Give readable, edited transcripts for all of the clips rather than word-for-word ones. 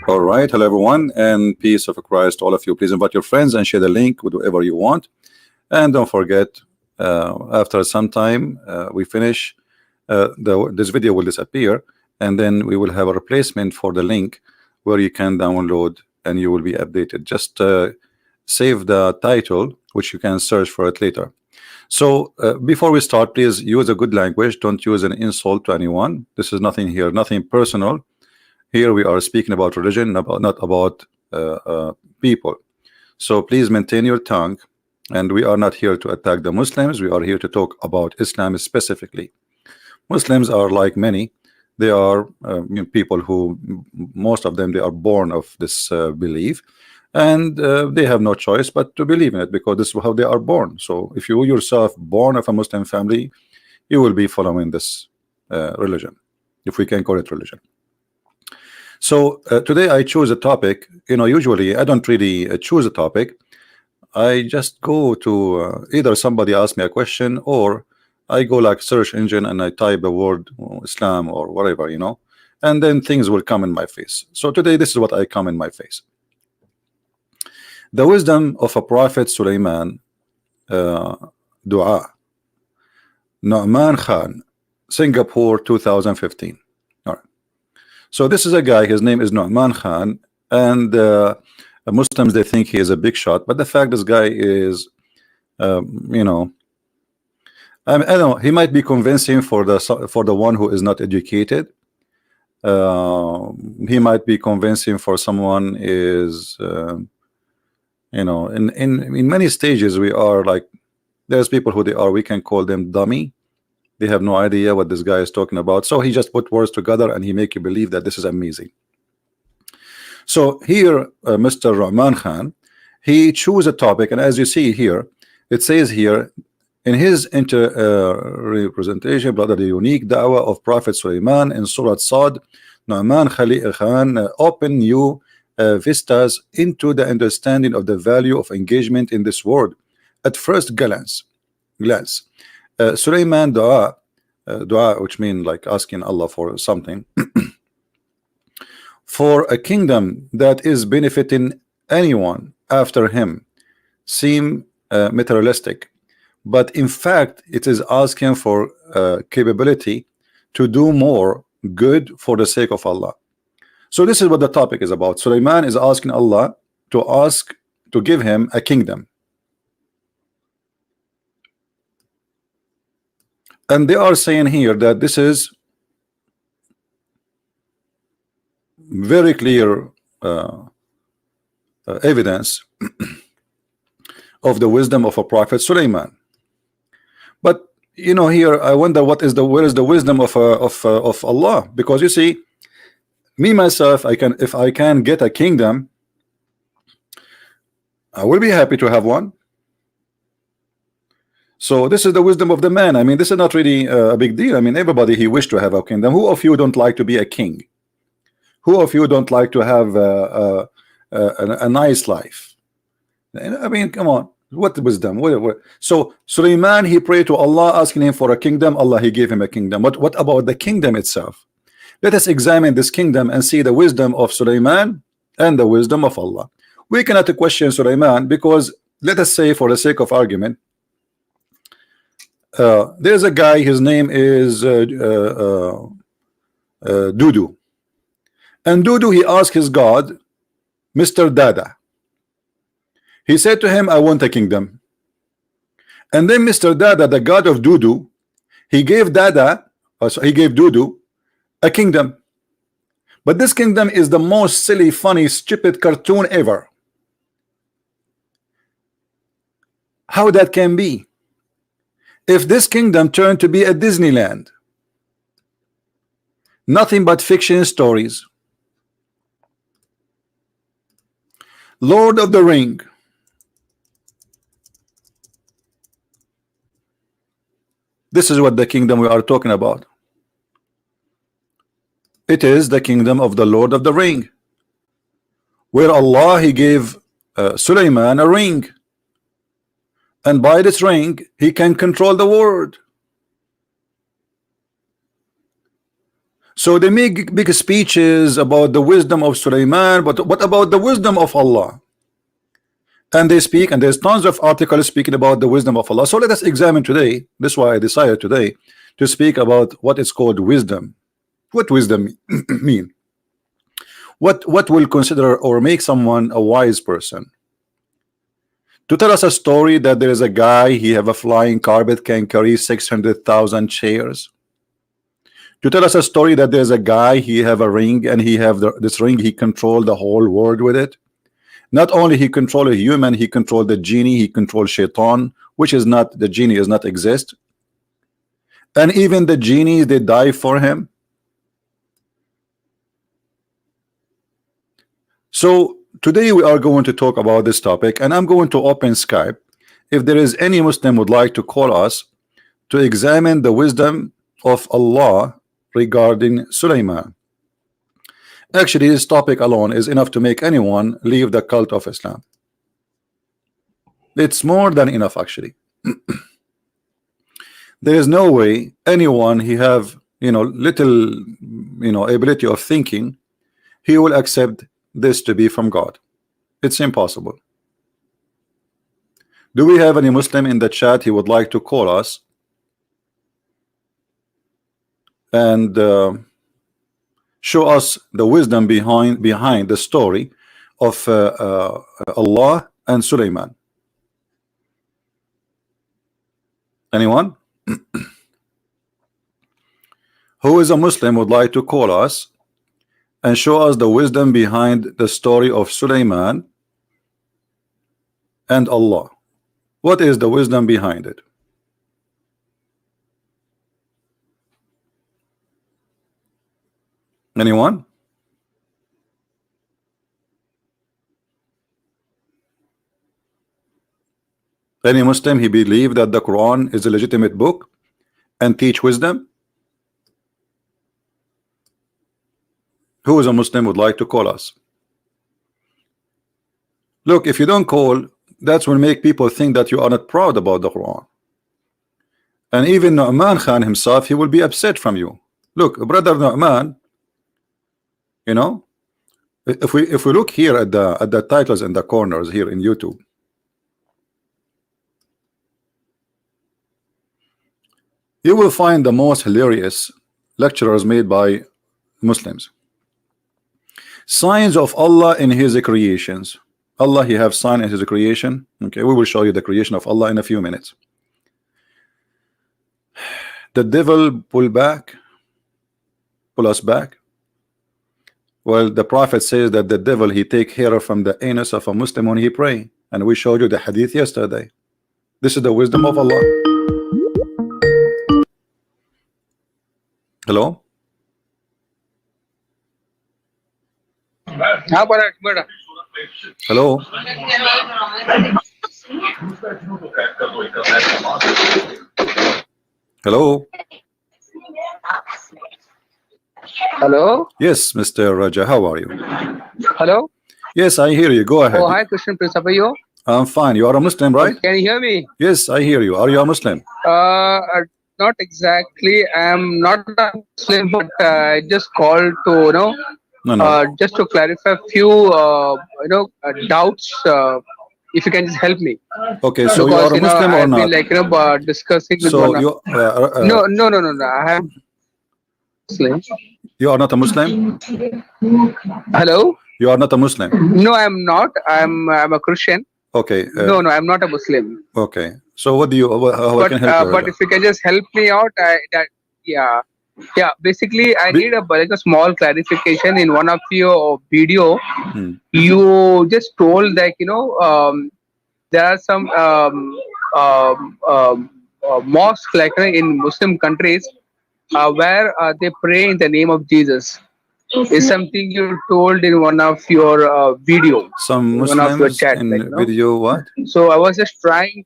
All right, hello everyone, and peace of Christ to all of you. Please invite your friends and share the link with whoever you want. And don't forget, after some time we finish, this video will disappear, and then we will have a replacement for the link where you can download and you will be updated. Just save the title, which you can search for it later. So before we start, please use a good language. Don't use an insult to anyone. This is nothing here, nothing personal. Here we are speaking about religion, not about people. So please maintain your tongue, and we are not here to attack the Muslims. We are here to talk about Islam specifically. Muslims are like many. They are people who, most of them, they are born of this belief, and they have no choice but to believe in it because this is how they are born. So if you yourself born of a Muslim family, you will be following this religion, if we can call it religion. So today I choose a topic. Usually I don't really choose a topic. I just go to either somebody asks me a question, or I go like search engine and I type a word Islam or whatever, and then things will come in my face. So today this is what I come in my face. The wisdom of a prophet Sulaiman, dua, Nu'man Khan, Singapore 2015. So this is a guy, his name is Nu'man Khan, and Muslims, they think he is a big shot, but the fact this guy is, I don't know, he might be convincing for the one who is not educated. He might be convincing for someone is, in many stages we are like, there's people who we can call them dummy. They have no idea what this guy is talking about. So he just put words together and he make you believe that this is amazing. So here, Mr. Rahman Khan, he choose a topic, and as you see here, it says here in his representation, brother, the unique da'wah of Prophet Sulaiman in Surah Sad, Nu'man Khan open new vistas into the understanding of the value of engagement in this world. At first glance. Sulaiman dua, which means like asking Allah for something, for a kingdom that is benefiting anyone after him, seem materialistic, but in fact it is asking for capability to do more good for the sake of Allah. So this is what the topic is about. Sulaiman is asking Allah to give him a kingdom. And they are saying here that this is very clear evidence of the wisdom of a prophet Sulaiman. But here I wonder where is the wisdom of Allah? Because you see, me myself, if I can get a kingdom, I will be happy to have one. So this is the wisdom of the man. I mean, this is not really a big deal. I mean, everybody he wished to have a kingdom. Who of you don't like to be a king? Who of you don't like to have a nice life? I mean, come on, what wisdom? So Sulaiman, he prayed to Allah, asking him for a kingdom. Allah, he gave him a kingdom. What about the kingdom itself? Let us examine this kingdom and see the wisdom of Sulaiman and the wisdom of Allah. We cannot question Sulaiman because, let us say, for the sake of argument, there's a guy, his name is Dudu, and Dudu, he asked his God, Mr. Dada. He said to him, I want a kingdom. And then Mr. Dada, the God of Dudu, he gave Dudu a kingdom. But this kingdom is the most silly, funny, stupid cartoon ever. How that can be? If this kingdom turned to be a Disneyland, nothing but fiction stories. Lord of the Ring. This is what the kingdom we are talking about. It is the kingdom of the Lord of the Ring, where Allah, he gave Sulaiman a ring, and by this ring he can control the world. So they make big speeches about the wisdom of Sulaiman, but what about the wisdom of Allah? And they speak, and there's tons of articles speaking about the wisdom of Allah. So let us examine today. This is why I decided today to speak about what is called wisdom. What wisdom mean? What will consider or make someone a wise person? To tell us a story that there is a guy, he have a flying carpet, can carry 600,000 chairs. To tell us a story that there's a guy, he have a ring, and he have this ring, he control the whole world with it. Not only he control a human, he control the genie, he control shaitan, which is not, the genie is not exist. And even the genies, they die for him. So today we are going to talk about this topic, and I'm going to open Skype. If there is any Muslim would like to call us to examine the wisdom of Allah regarding Sulaiman. Actually, this topic alone is enough to make anyone leave the cult of Islam. It's more than enough, actually. There is no way anyone he have, little, ability of thinking, he will accept this to be from God. It's impossible. Do we have any Muslim in the chat? He would like to call us and show us the wisdom behind the story of Allah and Sulaiman. Anyone who is a Muslim would like to call us and show us the wisdom behind the story of Sulaiman and Allah? What is the wisdom behind it? Anyone? Any Muslim, he believe that the Quran is a legitimate book and teach wisdom? Who is a Muslim would like to call us? Look, if you don't call, that's will make people think that you are not proud about the Quran. And even Nu'man Khan himself, he will be upset from you. Look, brother Nu'man, if we look here at the titles in the corners here in YouTube, you will find the most hilarious lectures made by Muslims. Signs of Allah in his creations. Allah, he have sign in his creation. Okay, we will show you the creation of Allah in a few minutes. The devil pull us back. Well, the Prophet says that the devil, he take hair from the anus of a Muslim when he pray, and we showed you the hadith yesterday. This is the wisdom of Allah. Hello? Hello? Hello? Hello? Yes, Mr. Raja, how are you? Hello? Yes, I hear you. Go ahead. Oh, hi, Christian Prince. How are you? I'm fine. You are a Muslim, right? Can you hear me? Yes, I hear you. Are you a Muslim? Not exactly. I'm not a Muslim, but I just called to, No. just to clarify a few, doubts. If you can just help me. Okay, so Because, you are a Muslim or I've not? been like, discussing with So one. you No. I am Muslim. you are not a Muslim? Hello? You are not a Muslim? No, I'm not. I'm a Christian. Okay. No, I'm not a Muslim. Okay. So what do you? How I can help you? But if you can just help me out, yeah. Basically, I need a small clarification in one of your video. You just told that there are some mosques like in Muslim countries where they pray in the name of Jesus. Is something you told in one of your video. Some Muslims one of your chat, in video what? So I was just trying.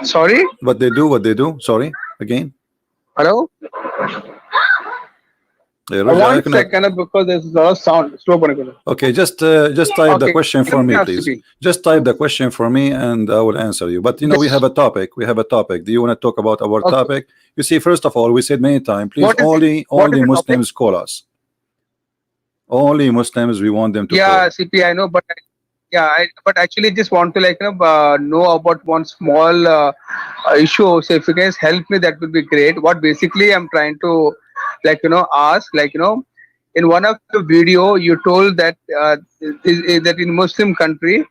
Sorry? What they do? Sorry, again. Hello? Raja, I One cannot. second, because there's a lot of sound. Slow down. Okay, just type the Okay, question for me, continue please. speaking. Just type the question for me, and I will answer you. But we have Yes. a topic. We have a topic. Do you want to talk about our Okay. topic? You see, first of all, we said many times, please, What is only the topic? Muslims call us. Only Muslims, we want them to call. Yeah, CP, I know, but yeah, but actually just want to know about one small issue. So if you guys help me, that would be great. What basically I'm trying to ask, in one of the video you told that that in Muslim country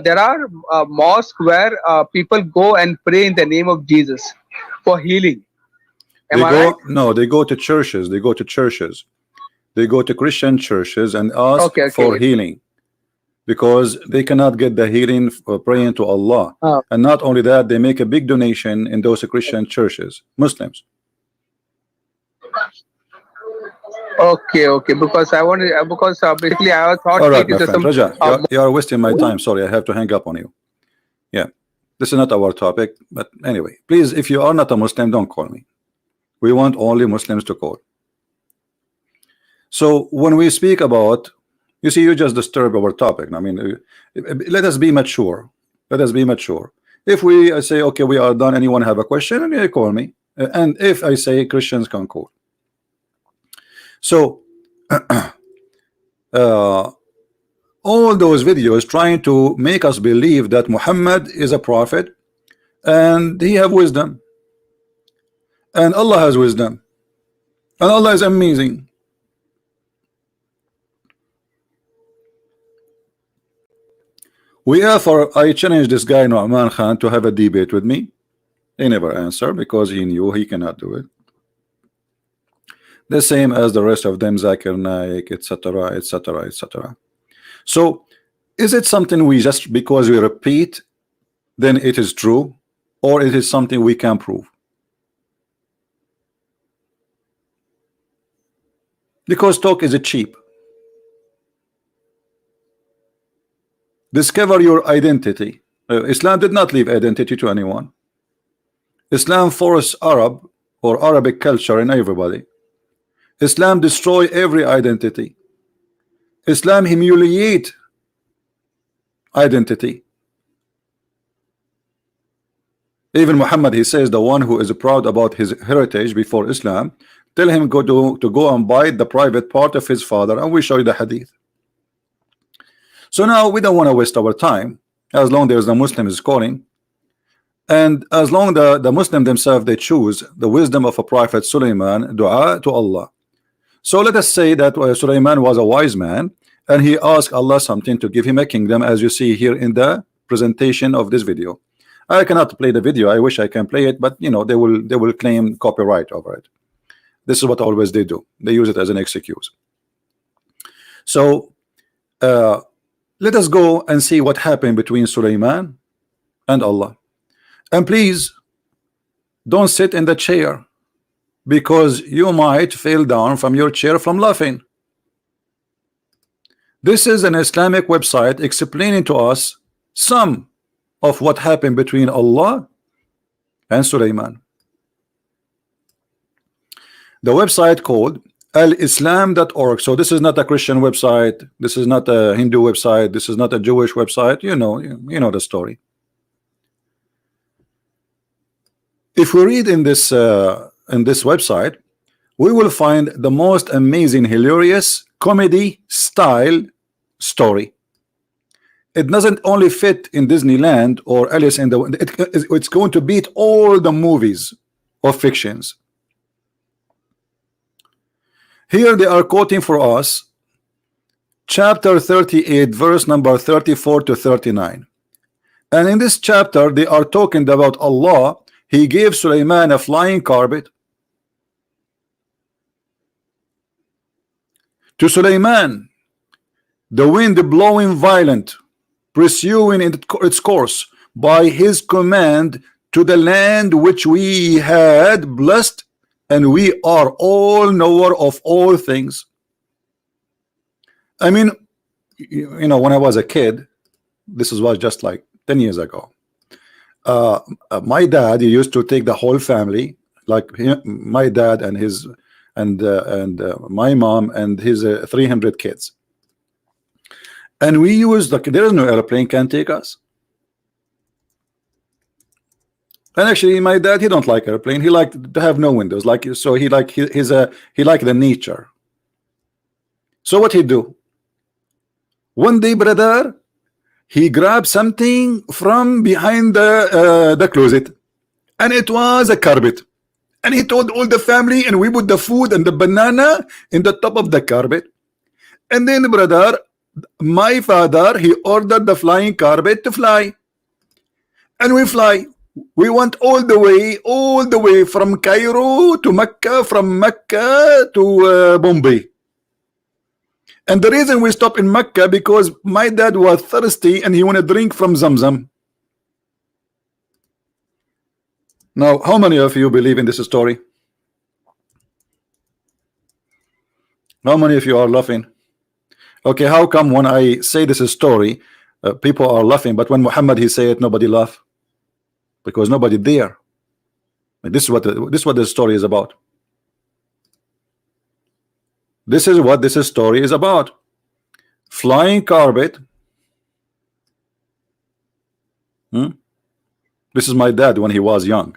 there are mosques where people go and pray in the name of Jesus for healing. Am They I right? go, no, they go to churches. They go to churches. They go to Christian churches and ask Okay, for okay. healing, because they cannot get the healing for praying to Allah. And not only that, they make a big donation in those Christian churches, Muslims. Okay, okay. Because I wanted, because basically I thought All right, it my is friend some. Raja, Uh, you are wasting my time. Sorry, I have to hang up on you. Yeah, this is not our topic. But anyway, please, if you are not a Muslim, don't call me. We want only Muslims to call. So when we speak about, you see, you just disturb our topic. I mean, let us be mature. Let us be mature. If we say, okay, we are done, anyone have a question, and call me. And if I say Christians can call. So all those videos trying to make us believe that Muhammad is a prophet and he have wisdom, and Allah has wisdom, and Allah is amazing. I challenged this guy Nu'man Khan to have a debate with me. He never answered because he knew he cannot do it. The same as the rest of them, Zakir Naik, etc., etc., etc. So is it something we just, because we repeat, then it is true, or it is something we can prove? Because talk is cheap. Discover your identity. Islam did not leave identity to anyone. Islam forced Arab or Arabic culture in everybody. Islam destroy every identity. Islam humiliate identity. Even Muhammad, he says, the one who is proud about his heritage before Islam, tell him to go and buy the private part of his father, and we show you the hadith. So now we don't want to waste our time, as long as the Muslim is calling, and as long the Muslim themselves, they choose the wisdom of a prophet Sulaiman, dua to Allah. So let us say that Sulaiman was a wise man, and he asked Allah something to give him a kingdom, as you see here in the presentation of this video. I cannot play the video. I wish I can play it, but they will claim copyright over it. This is what always they do. They use it as an excuse. So let us go and see what happened between Sulaiman and Allah. And please don't sit in the chair, because you might fall down from your chair from laughing. This is an Islamic website explaining to us some of what happened between Allah and Sulaiman. The website called alislam.org. So this is not a Christian website, this is not a Hindu website, this is not a Jewish website. You know the story. If we read in this website, we will find the most amazing, hilarious comedy style story. It doesn't only fit in Disneyland or Alice in the it's going to beat all the movies of fictions. Here they are quoting for us chapter 38, verse number 34 to 39. And in this chapter they are talking about Allah. He gave Sulaiman a flying carpet. To Sulaiman, the wind blowing violent, pursuing its course by his command to the land which we had blessed, and we are all knower of all things. I mean, when I was a kid, this was just like 10 years ago. My dad, he used to take the whole family, like my dad and his and my mom and his 300 kids. And we use like there is no airplane can take us. And actually, my dad, he don't like airplane. He liked to have no windows. Like so, he like he like the nature. So what he do? One day, brother, he grabbed something from behind the closet, and it was a carpet. And he told all the family, and we put the food and the banana in the top of the carpet. And then, brother, my father, he ordered the flying carpet to fly, and we fly. We went all the way from Cairo to Mecca, from Mecca to Bombay. And the reason we stopped in Mecca because my dad was thirsty and he wanted to drink from Zamzam. Now, how many of you believe in this story? How many of you are laughing? Okay, how come when I say this story, people are laughing, but when Muhammad he say it, nobody laugh? Because nobody there. This is what the story is about. This is what this story is about. Flying carpet. This is my dad when he was young.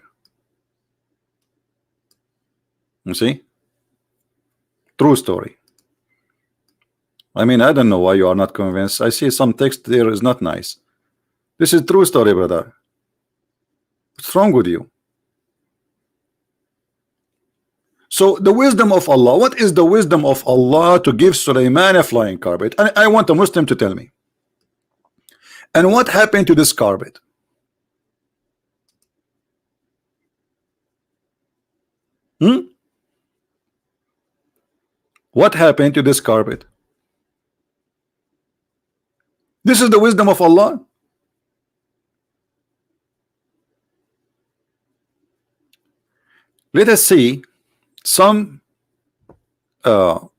You see? True story. I mean, I don't know why you are not convinced. I see some text there is not nice. This is true story, brother. What's wrong with you? So the wisdom of Allah, what is the wisdom of Allah to give Sulaiman a flying carpet? I want a Muslim to tell me. And what happened to this carpet? What happened to this carpet? This is the wisdom of Allah. Let us see some of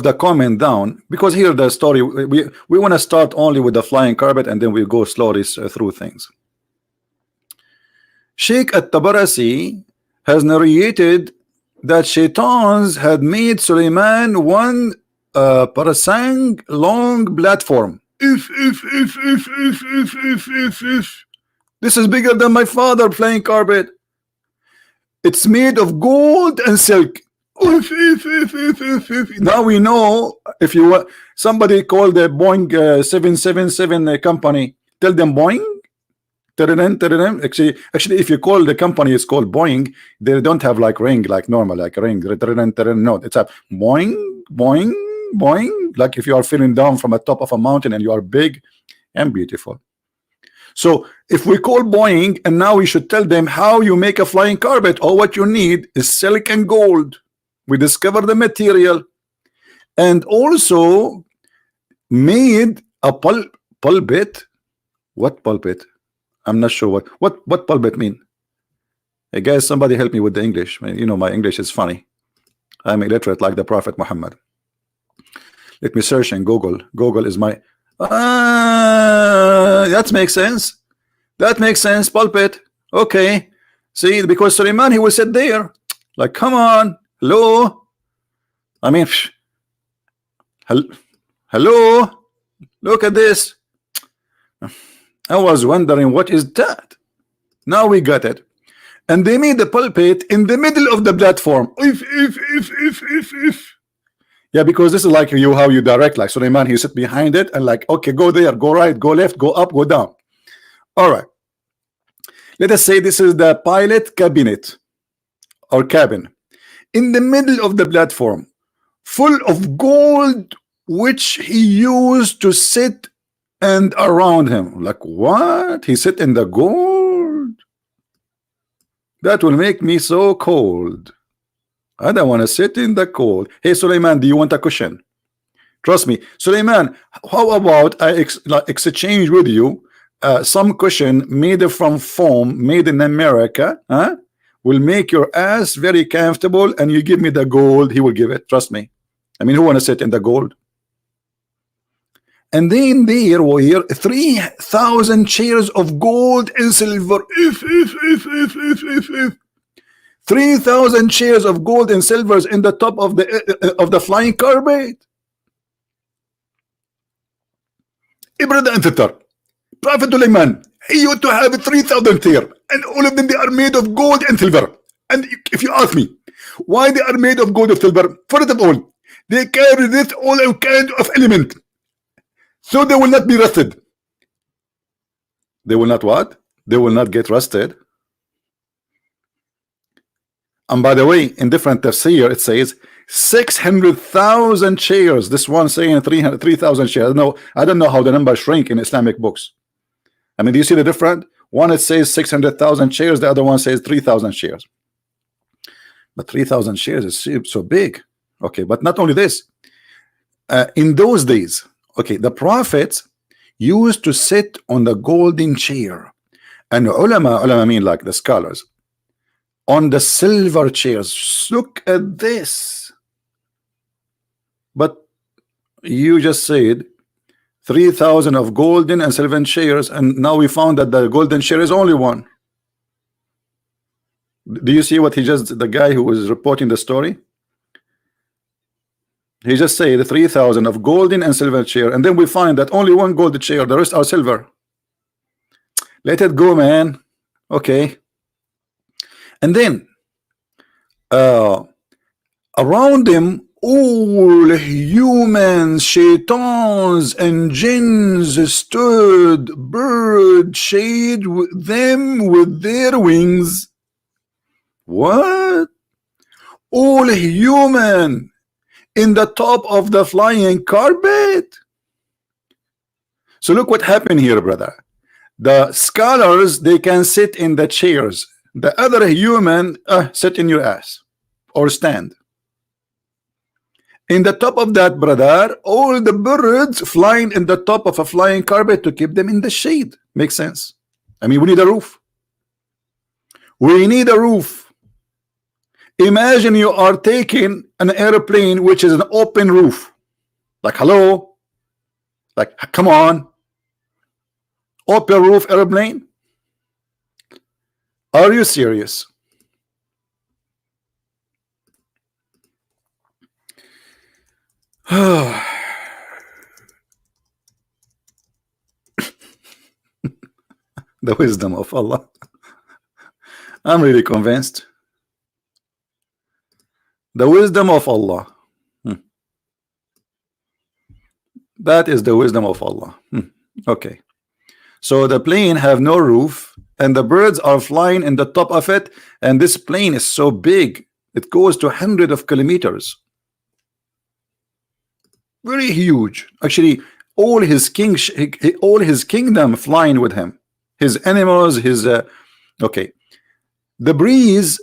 the comment down, because here the story we want to start only with the flying carpet and then we go slowly through things. Sheikh at-Tabarasi has narrated that shaitans had made Sulaiman one parasang long platform. If. This is bigger than my father flying carpet. It's made of gold and silk. Now we know, if you want somebody called the Boeing 777 company, tell them Boeing. Actually, if you call the company, it's called Boeing. They don't have like ring, like normal, like a ring. No, it's a Boeing, Boeing, Boeing. Like if you are feeling down from the top of a mountain and you are big and beautiful. So if we call Boeing and now we should tell them how you make a flying carpet, all what you need is silk and gold. We discover the material and also made a pulpit. What pulpit? I'm not sure what pulpit mean. Hey guys, somebody help me with the English. You know my English is funny. I'm illiterate like the Prophet Muhammad. Let me search in Google. Google is my that makes sense. That makes sense. Pulpit. Okay. See, because Sulaiman, he will sit there. Like, come on. Hello. I mean, hello. Look at this. I was wondering what is that. Now we got it. And they made the pulpit in the middle of the platform. If. Yeah, because this is like you how you direct, like Sulaiman, he sit behind it and like, okay, go there, go right, go left, go up, go down. All right. Let us say this is the pilot cabinet or cabin in the middle of the platform, full of gold, which he used to sit and around him. Like what? He sit in the gold? That will make me so cold. I don't want to sit in the cold. Hey, Sulaiman, do you want a cushion? Trust me, Sulaiman, how about I exchange with you some cushion made from foam, made in America, huh? Will make your ass very comfortable, and you give me the gold, he will give it. Trust me. I mean, who want to sit in the gold? And then there were 3,000 chairs of gold and silver. If. 3,000 shares of gold and silvers in the top of the flying carpet. Brother and sister, Prophet Sulaiman, he used to have 3,000 there, and all of them they are made of gold and silver. And if you ask me why they are made of gold and silver, first of all, they carry this all kind of element, so they will not be rusted. They will not what? They will not get rusted. And by the way, in different tafsir, it says 600,000 shares. This one saying 3,000 shares. I don't know how the numbers shrink in Islamic books. I mean, do you see the difference? One it says 600,000 shares, the other one says 3,000 shares. But 3,000 shares is so big. Okay, but not only this. In those days, okay, the prophets used to sit on the golden chair, and ulama mean like the scholars, on the silver chairs. Look at this. But you just said 3,000 of golden and silver chairs, and now we found that the golden chair is only one. Do you see what the guy who was reporting the story? He just said 3,000 of golden and silver chair, and then we find that only one golden chair, the rest are silver. Let it go, man. Okay. And then around them, all humans, shaitans, and jinns stood, birds shade them with their wings. What? All human in the top of the flying carpet. So look what happened here, brother. The scholars, they can sit in the chairs. The other human sit in your ass or stand. In the top of that, brother, all the birds flying in the top of a flying carpet to keep them in the shade. Makes sense. I mean, we need a roof. We need a roof. Imagine you are taking an airplane which is an open roof. Like, hello? Like, come on. Open roof airplane? Are you serious? The wisdom of Allah. I'm really convinced. The wisdom of Allah. That is the wisdom of Allah. Okay. So the plane have no roof, and the birds are flying in the top of it, and this plane is so big, it goes to hundreds of kilometers. Very huge. Actually, all his kingdom flying with him. His animals, his okay. The breeze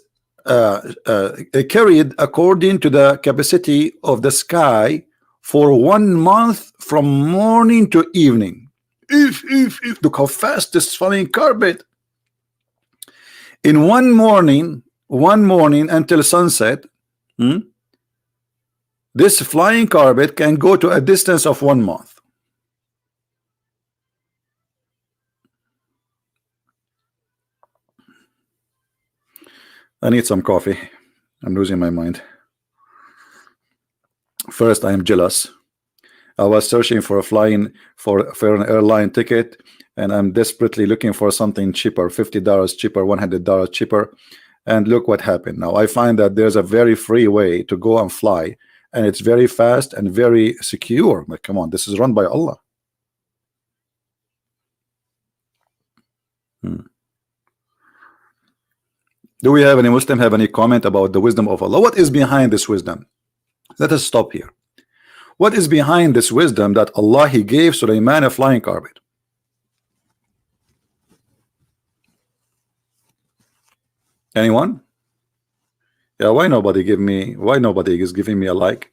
carried according to the capacity of the sky for 1 month from morning to evening. Look how fast this flying carpet. In one morning until sunset, this flying carpet can go to a distance of 1 month. I need some coffee. I'm losing my mind. First, I am jealous. I was searching for an airline ticket, and I'm desperately looking for something cheaper, $50 cheaper, $100 cheaper. And look what happened. Now I find that there's a very free way to go and fly, and it's very fast and very secure. But come on, this is run by Allah. Do we have any Muslim have any comment about the wisdom of Allah? What is behind this wisdom? Let us stop here. What is behind this wisdom that Allah He gave Sulaiman a flying carpet? Anyone? Yeah, why nobody is giving me a like?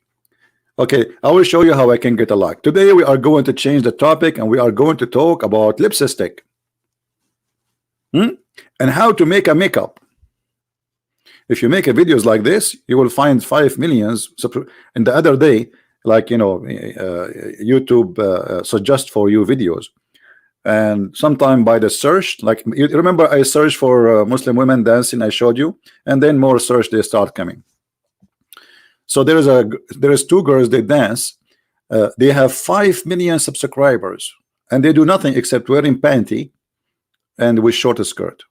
Okay, I will show you how I can get a like. Today we are going to change the topic, and we are going to talk about lipstick and how to make a makeup. If you make a videos like this, you will find 5 million. And the other day, like, you know, YouTube suggest for you videos. and sometime by the search, like you remember I searched for Muslim women dancing, I showed you, and then more search they start coming. So there is two girls, they dance, they have 5 million subscribers, and they do nothing except wearing panty and with short skirt.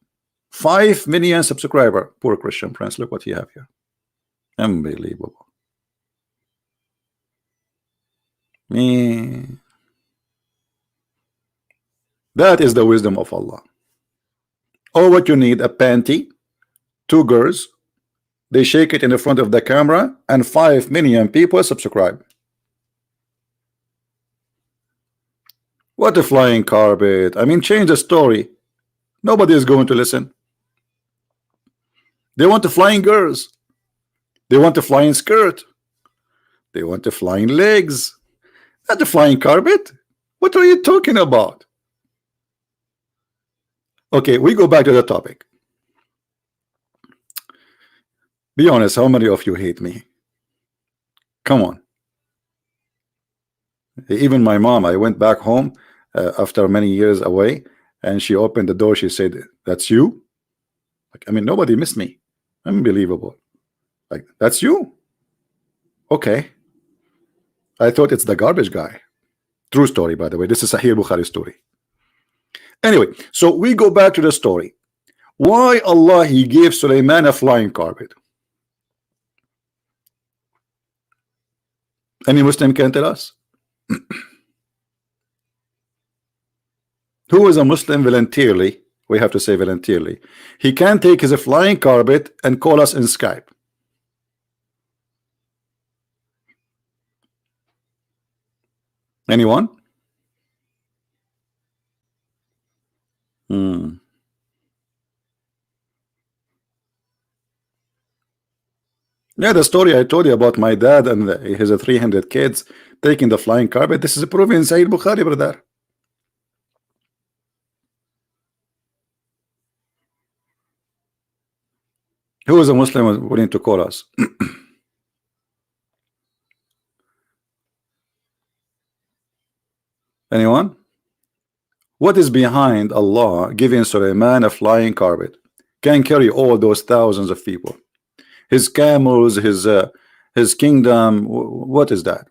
5 million subscriber. Poor Christian Prince, look what you have here. Unbelievable. Me. That is the wisdom of Allah. Or what you need, a panty, two girls, they shake it in the front of the camera, and 5 million people subscribe. What a flying carpet. I mean, change the story. Nobody is going to listen. They want the flying girls. They want the flying skirt. They want the flying legs. Not the flying carpet. What are you talking about? Okay, we go back to the topic. Be honest, how many of you hate me? Come on. Even my mom, I went back home after many years away, and she opened the door. She said, "That's you?" Like, I mean, nobody missed me. Unbelievable. Like, that's you? Okay. I thought it's the garbage guy. True story, by the way. This is Sahih Bukhari story. Anyway, so we go back to the story. Why Allah He gave Sulaiman a flying carpet? Any Muslim can tell us? Who is a Muslim voluntarily? We have to say voluntarily. He can take his flying carpet and call us in Skype. Anyone? Yeah, the story I told you about my dad and his 300 kids taking the flying carpet. This is proven in Sahih Bukhari, brother. Who is a Muslim willing to call us? Anyone? What is behind Allah giving Sulaiman a flying carpet? Can carry all those thousands of people. His camels, his kingdom. What is that?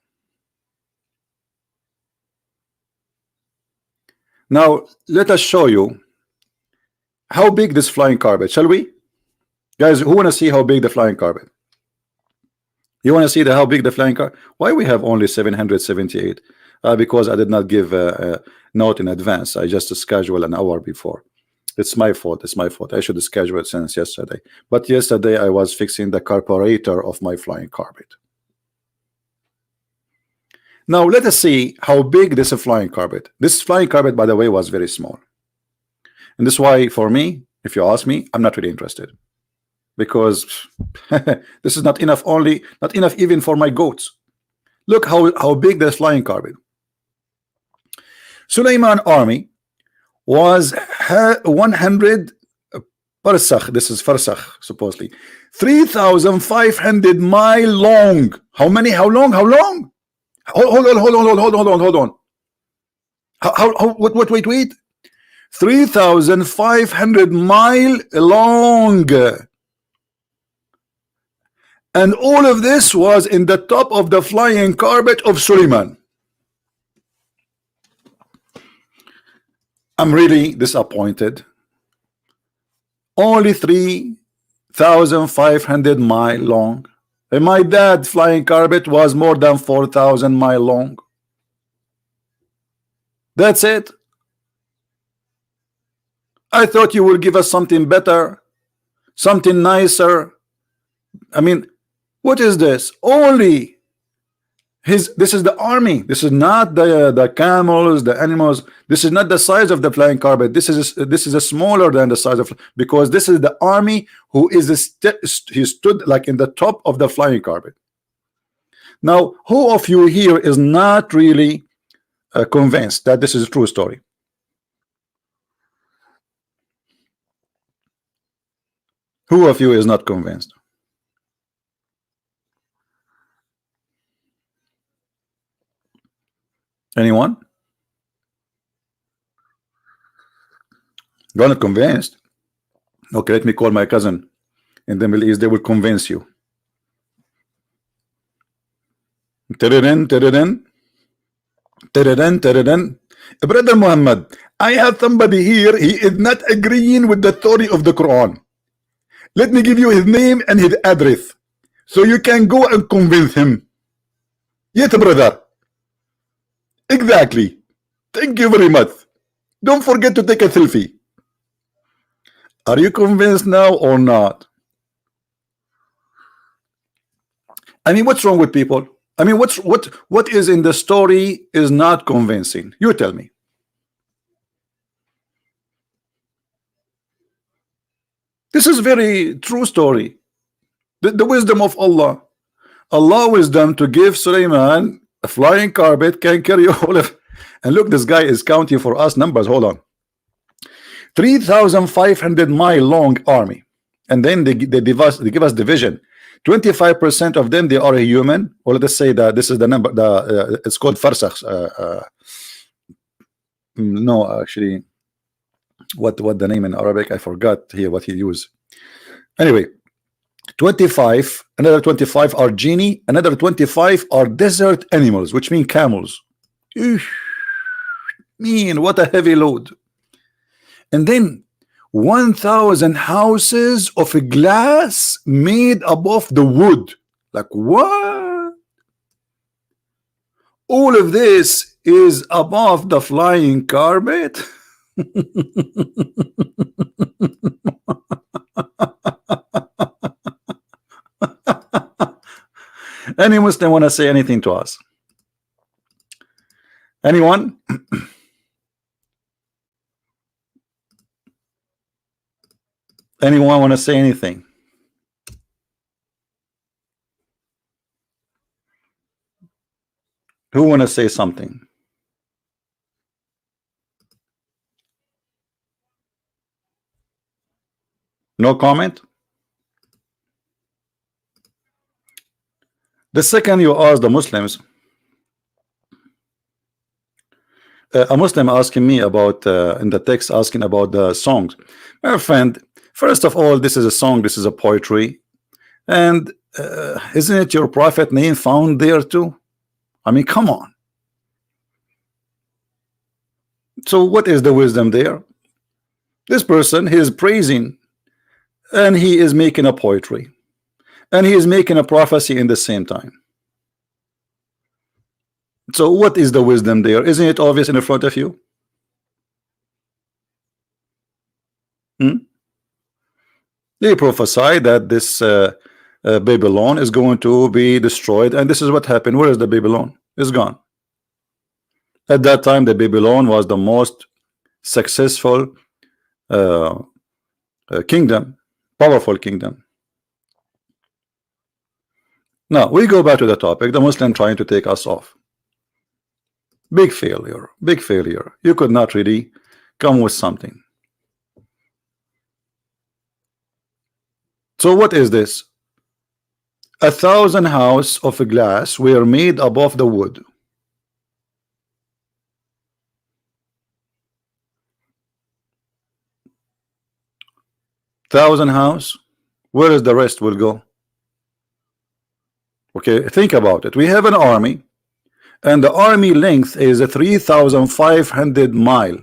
Now let us show you how big this flying carpet. Shall we, guys? Who want to see how big the flying carpet? You want to see how big the flying carpet? Why we have only 778? Because I did not give a note in advance. I just scheduled an hour before. It's my fault. It's my fault. I should schedule it since yesterday. But yesterday I was fixing the carburetor of my flying carpet. Now let us see how big this flying carpet. This flying carpet, by the way, was very small. And this is why, for me, if you ask me, I'm not really interested. Because this is not enough, not enough even for my goats. Look how big this flying carpet. Sulaiman army was 100 farsakh. This is farsakh, supposedly 3,500 mile long. How many? How long? How long? Hold on. Wait. 3,500 mile long. And all of this was in the top of the flying carpet of Sulaiman. I'm really disappointed. Only 3,500 mile long. And my dad's flying carpet was more than 4,000 mile long. That's it. I thought you would give us something better, something nicer. I mean, what is this? Only this is the army. This is not the camels, the animals. This is not the size of the flying carpet. This is smaller than the size of, because this is the army who is he stood like in the top of the flying carpet. Now, who of you here is not really convinced that this is a true story? Who of you is not convinced? Anyone? You're not convinced? Okay, let me call my cousin in the Middle East. They will convince you. Tadadun, tadadun, tadadun, tadadun. Brother Muhammad, I have somebody here. He is not agreeing with the story of the Quran. Let me give you his name and his address, so you can go and convince him. Yes, brother. Exactly. Thank you very much. Don't forget to take a selfie. Are you convinced now or not? I mean, what's wrong with people? I mean, what is in the story is not convincing? You tell me. This is very true story. The wisdom of Allah. Allah wisdom to give Sulaiman a flying carpet can carry all of. And look, this guy is counting for us numbers. Hold on. 3,500-mile long army, and then they give us division. 25% of them, they are a human. Or let us say that this is the number. It's called farsakhs. No, actually, what the name in Arabic? I forgot here what he used. Anyway, 25. Another 25 are genie. Another 25 are desert animals, which mean camels. Eesh, mean what a heavy load. And then 1,000 houses of glass made above the wood. Like what? All of this is above the flying carpet. Any Muslim want to say anything to us? Anyone? Anyone want to say anything? Who want to say something? No comment? The second you ask the Muslims, a Muslim asking me about in the text, asking about the songs. My friend, first of all, this is a song, this is a poetry, and isn't it your prophet name found there too? I mean, come on. So what is the wisdom there? This person, he is praising, and he is making a poetry, and he is making a prophecy in the same time. So what is the wisdom there? Isn't it obvious in front of you? They prophesy that this Babylon is going to be destroyed, and this is what happened. Where is the Babylon? It's gone. At that time, the Babylon was the most successful kingdom, powerful kingdom. Now we go back to the topic. The Muslim trying to take us off. Big failure, big failure. You could not really come with something. So what is this? 1,000 houses of glass were made above the wood. Thousand house. Where is the rest will go? Okay, think about it. We have an army, and the army length is a 3,500 mile.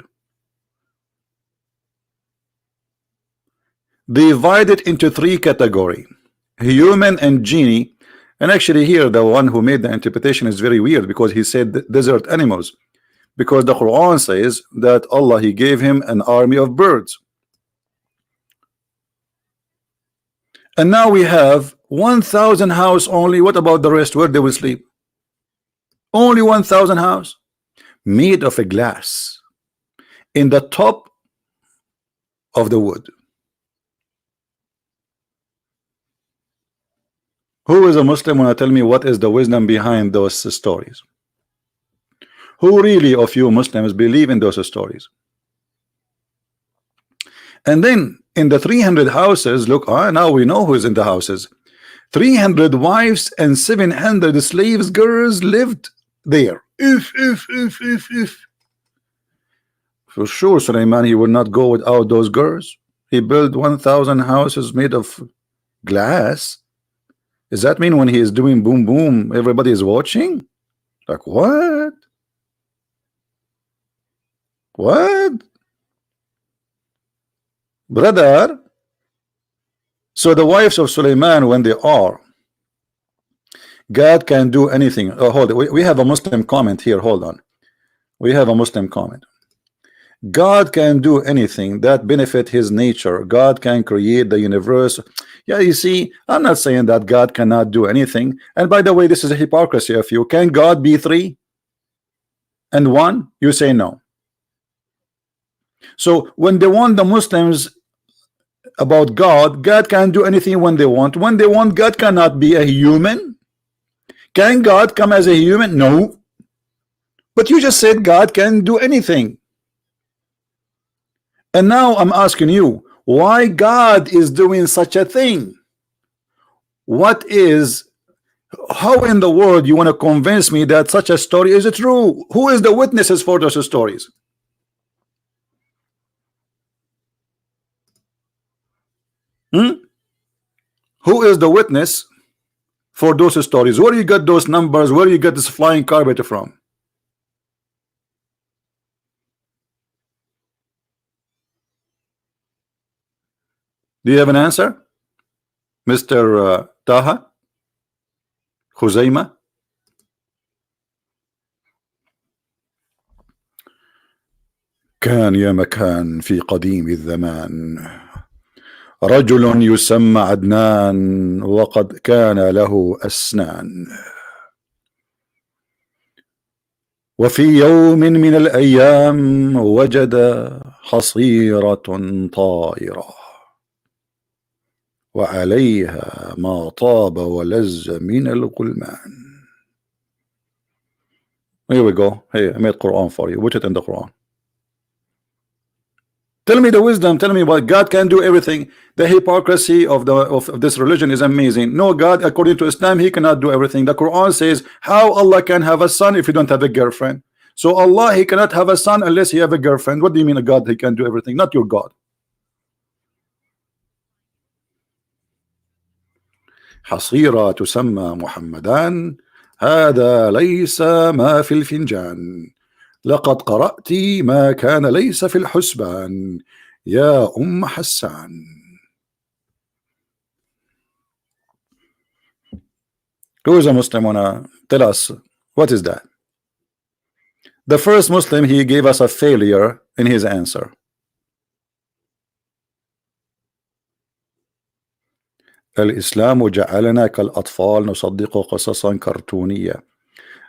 Divided into three categories: human and genie. And actually here the one who made the interpretation is very weird, because he said desert animals, because the Quran says that Allah, he gave him an army of birds. And now we have 1,000 house only. What about the rest? Where they will sleep? Only 1,000 house made of a glass in the top of the wood. Who is a Muslim want to tell me what is the wisdom behind those stories? Who really of you Muslims believe in those stories? And then in the 300 houses, look, now we know who is in the houses. 300 wives and 700 slaves, girls lived there. If. For sure, Suleiman, he will not go without those girls. He built 1,000 houses made of glass. Does that mean when he is doing boom boom, everybody is watching? Like what? What? Brother. So the wives of Suleiman, when they are, God can do anything. Oh, hold it. We have a Muslim comment here. Hold on. We have a Muslim comment. God can do anything that benefit his nature. God can create the universe. Yeah, you see, I'm not saying that God cannot do anything. And by the way, this is a hypocrisy of you. Can God be three and one? You say no. So when they want the Muslims about God, God can do anything when they want. When they want, God cannot be a human. Can God come as a human? No. But you just said God can do anything. And now I'm asking you, why God is doing such a thing? What is, how in the world you want to convince me that such a story is true? Who is the witnesses for those stories? Who is the witness for those stories? Where you get those numbers? Where you get this flying carpet from? Do you have an answer, Mr. Taha Khuzaima? كان يا مكان في قديم الزمان رجل يسمى عدنان وقد كان له أسنان وفي يوم من الأيام وجد حصيرة طائرة وعليها ما طاب ولذ من الغلمان. Here we go. Hey, I made Quran for you. Put it in the Quran. Tell me the wisdom. Tell me what God can do everything. The hypocrisy of this religion is amazing. No, God, according to Islam, he cannot do everything. The Quran says how Allah can have a son if you don't have a girlfriend. So Allah, he cannot have a son unless he have a girlfriend. What do you mean a God, he can do everything? Not your God. حصيرة تسمى محمدان هذا ليس ما في الفنجان لقد قرأت ما كان ليس في الحسبان يا أم حسان. Who is a Muslim? Wanna tell us what is that? The first Muslim, he gave us a failure in his answer. الإسلام جعلنا كالأطفال نصدق قصصا كرتونية.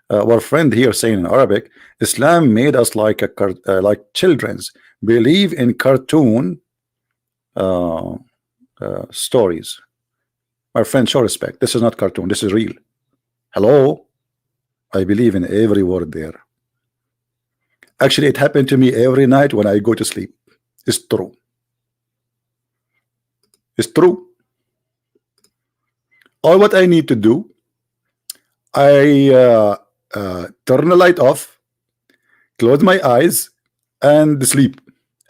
Our friend here saying in Arabic, Islam made us like children's, believe in cartoon stories. My friend, show respect. This is not cartoon. This is real. Hello, I believe in every word there. Actually, it happened to me every night when I go to sleep. It's true. It's true. All what I need to do, I turn the light off, close my eyes, and sleep.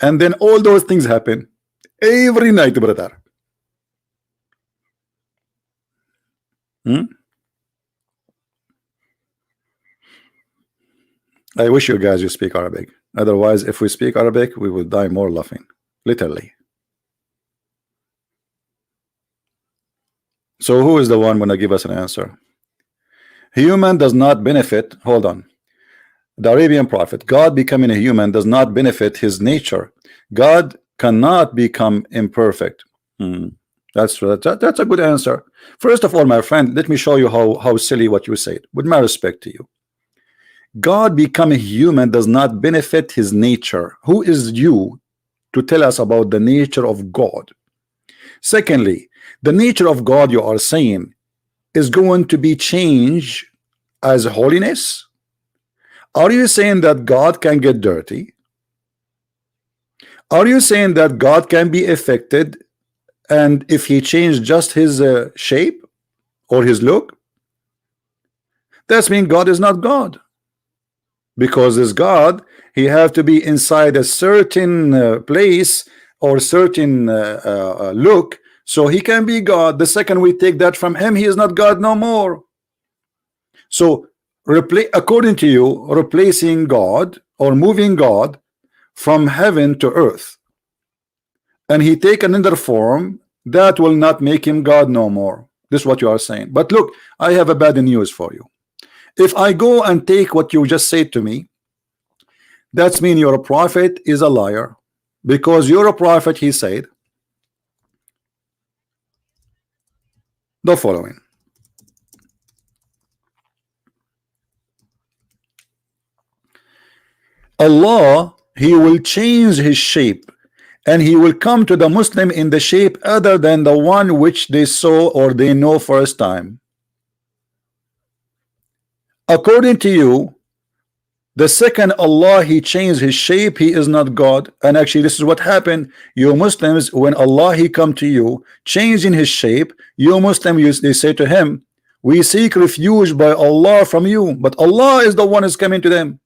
And then all those things happen every night, brother. I wish you guys you speak Arabic. Otherwise, if we speak Arabic, we will die more laughing. Literally. So who is the one going to give us an answer? Human does not benefit. Hold on. The Arabian Prophet, God becoming a human does not benefit his nature. God cannot become imperfect. That's a good answer. First of all, my friend, let me show you how silly what you said, with my respect to you. God becoming human does not benefit his nature. Who is you to tell us about the nature of God? Secondly, the nature of God you are saying is going to be changed as holiness. Are you saying that God can get dirty? Are you saying that God can be affected, and if he changed just his shape or his look, that's mean God is not God? because this God, he have to be inside a certain place or certain look, so he can be God. The second we take that from him, he is not God no more. So according to you, replacing God or moving God from heaven to earth, and he take another form, that will not make him God no more. This is what you are saying. But look, I have a bad news for you. If I go and take what you just said to me, that's mean your prophet is a liar, because you're a prophet. He said the following: Allah, he will change his shape, and he will come to the Muslim in the shape other than the one which they saw or they know first time. According to you, the second Allah he changed his shape, he is not God. And actually this is what happened. You Muslims, when Allah he come to you changing his shape, you Muslims, they say to him, we seek refuge by Allah from you. But Allah is the one who's coming to them.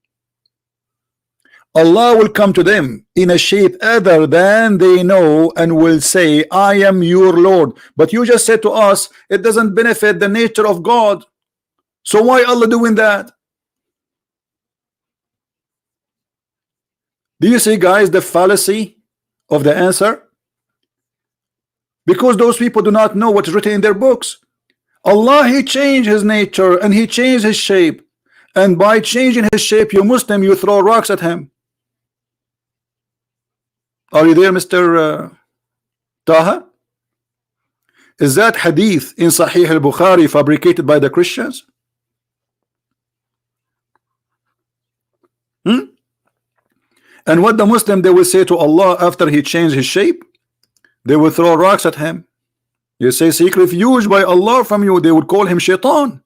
Allah will come to them in a shape other than they know and will say, I am your Lord. But you just said to us, it doesn't benefit the nature of God. So why Allah doing that? Do you see, guys, the fallacy of the answer? Because those people do not know what's written in their books. Allah, he changed his nature and he changed his shape. And by changing his shape, you Muslim, you throw rocks at him. Are you there, Mr. Taha? Is that hadith in Sahih al-Bukhari fabricated by the Christians? And what the Muslim they will say to Allah after he changed his shape? They will throw rocks at him. You say seek refuge by Allah from you, they would call him shaitan.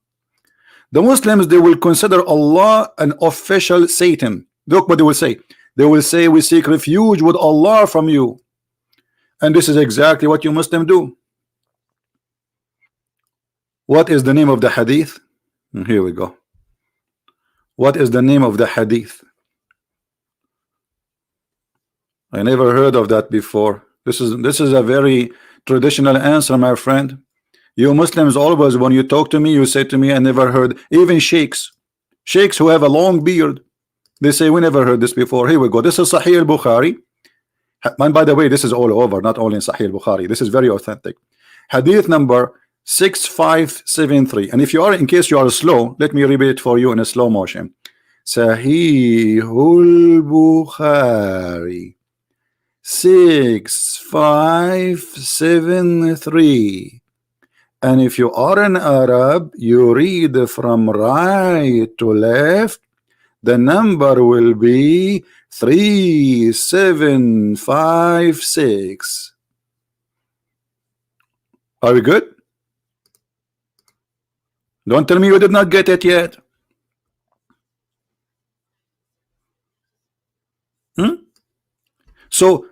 The Muslims they will consider Allah an official Satan. Look what they will say. They will say we seek refuge with Allah from you. And this is exactly what you Muslims do. What is the name of the hadith? Here we go. What is the name of the hadith? I never heard of that before. This is a very traditional answer, my friend. You Muslims always, when you talk to me, you say to me, I never heard. Even sheikhs who have a long beard, they say we never heard this before. Here we go. This is Sahih al-Bukhari. And by the way, this is all over, not only in Sahih al-Bukhari. This is very authentic. Hadith number 6573. And if you are, in case you are slow, let me read it for you in a slow motion. Sahih al-Bukhari 6573. And if you are an Arab, you read from right to left. The number will be 3756. Are we good? Don't tell me you did not get it yet. So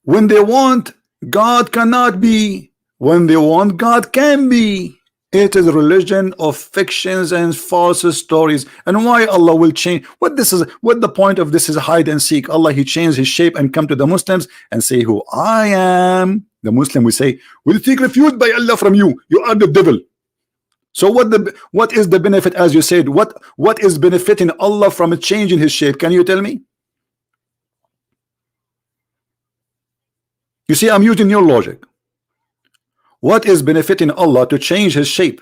when they want, God cannot be. When they want, God can be. It is a religion of fictions and false stories. And why Allah will change? What the point of this is hide and seek. Allah he changed his shape and come to the Muslims and say who I am. The Muslim will say, will seek refuge by Allah from you. You are the devil. So what is the benefit, as you said? What is benefiting Allah from changing his shape? Can you tell me? You see, I'm using your logic. What is benefiting Allah to change his shape?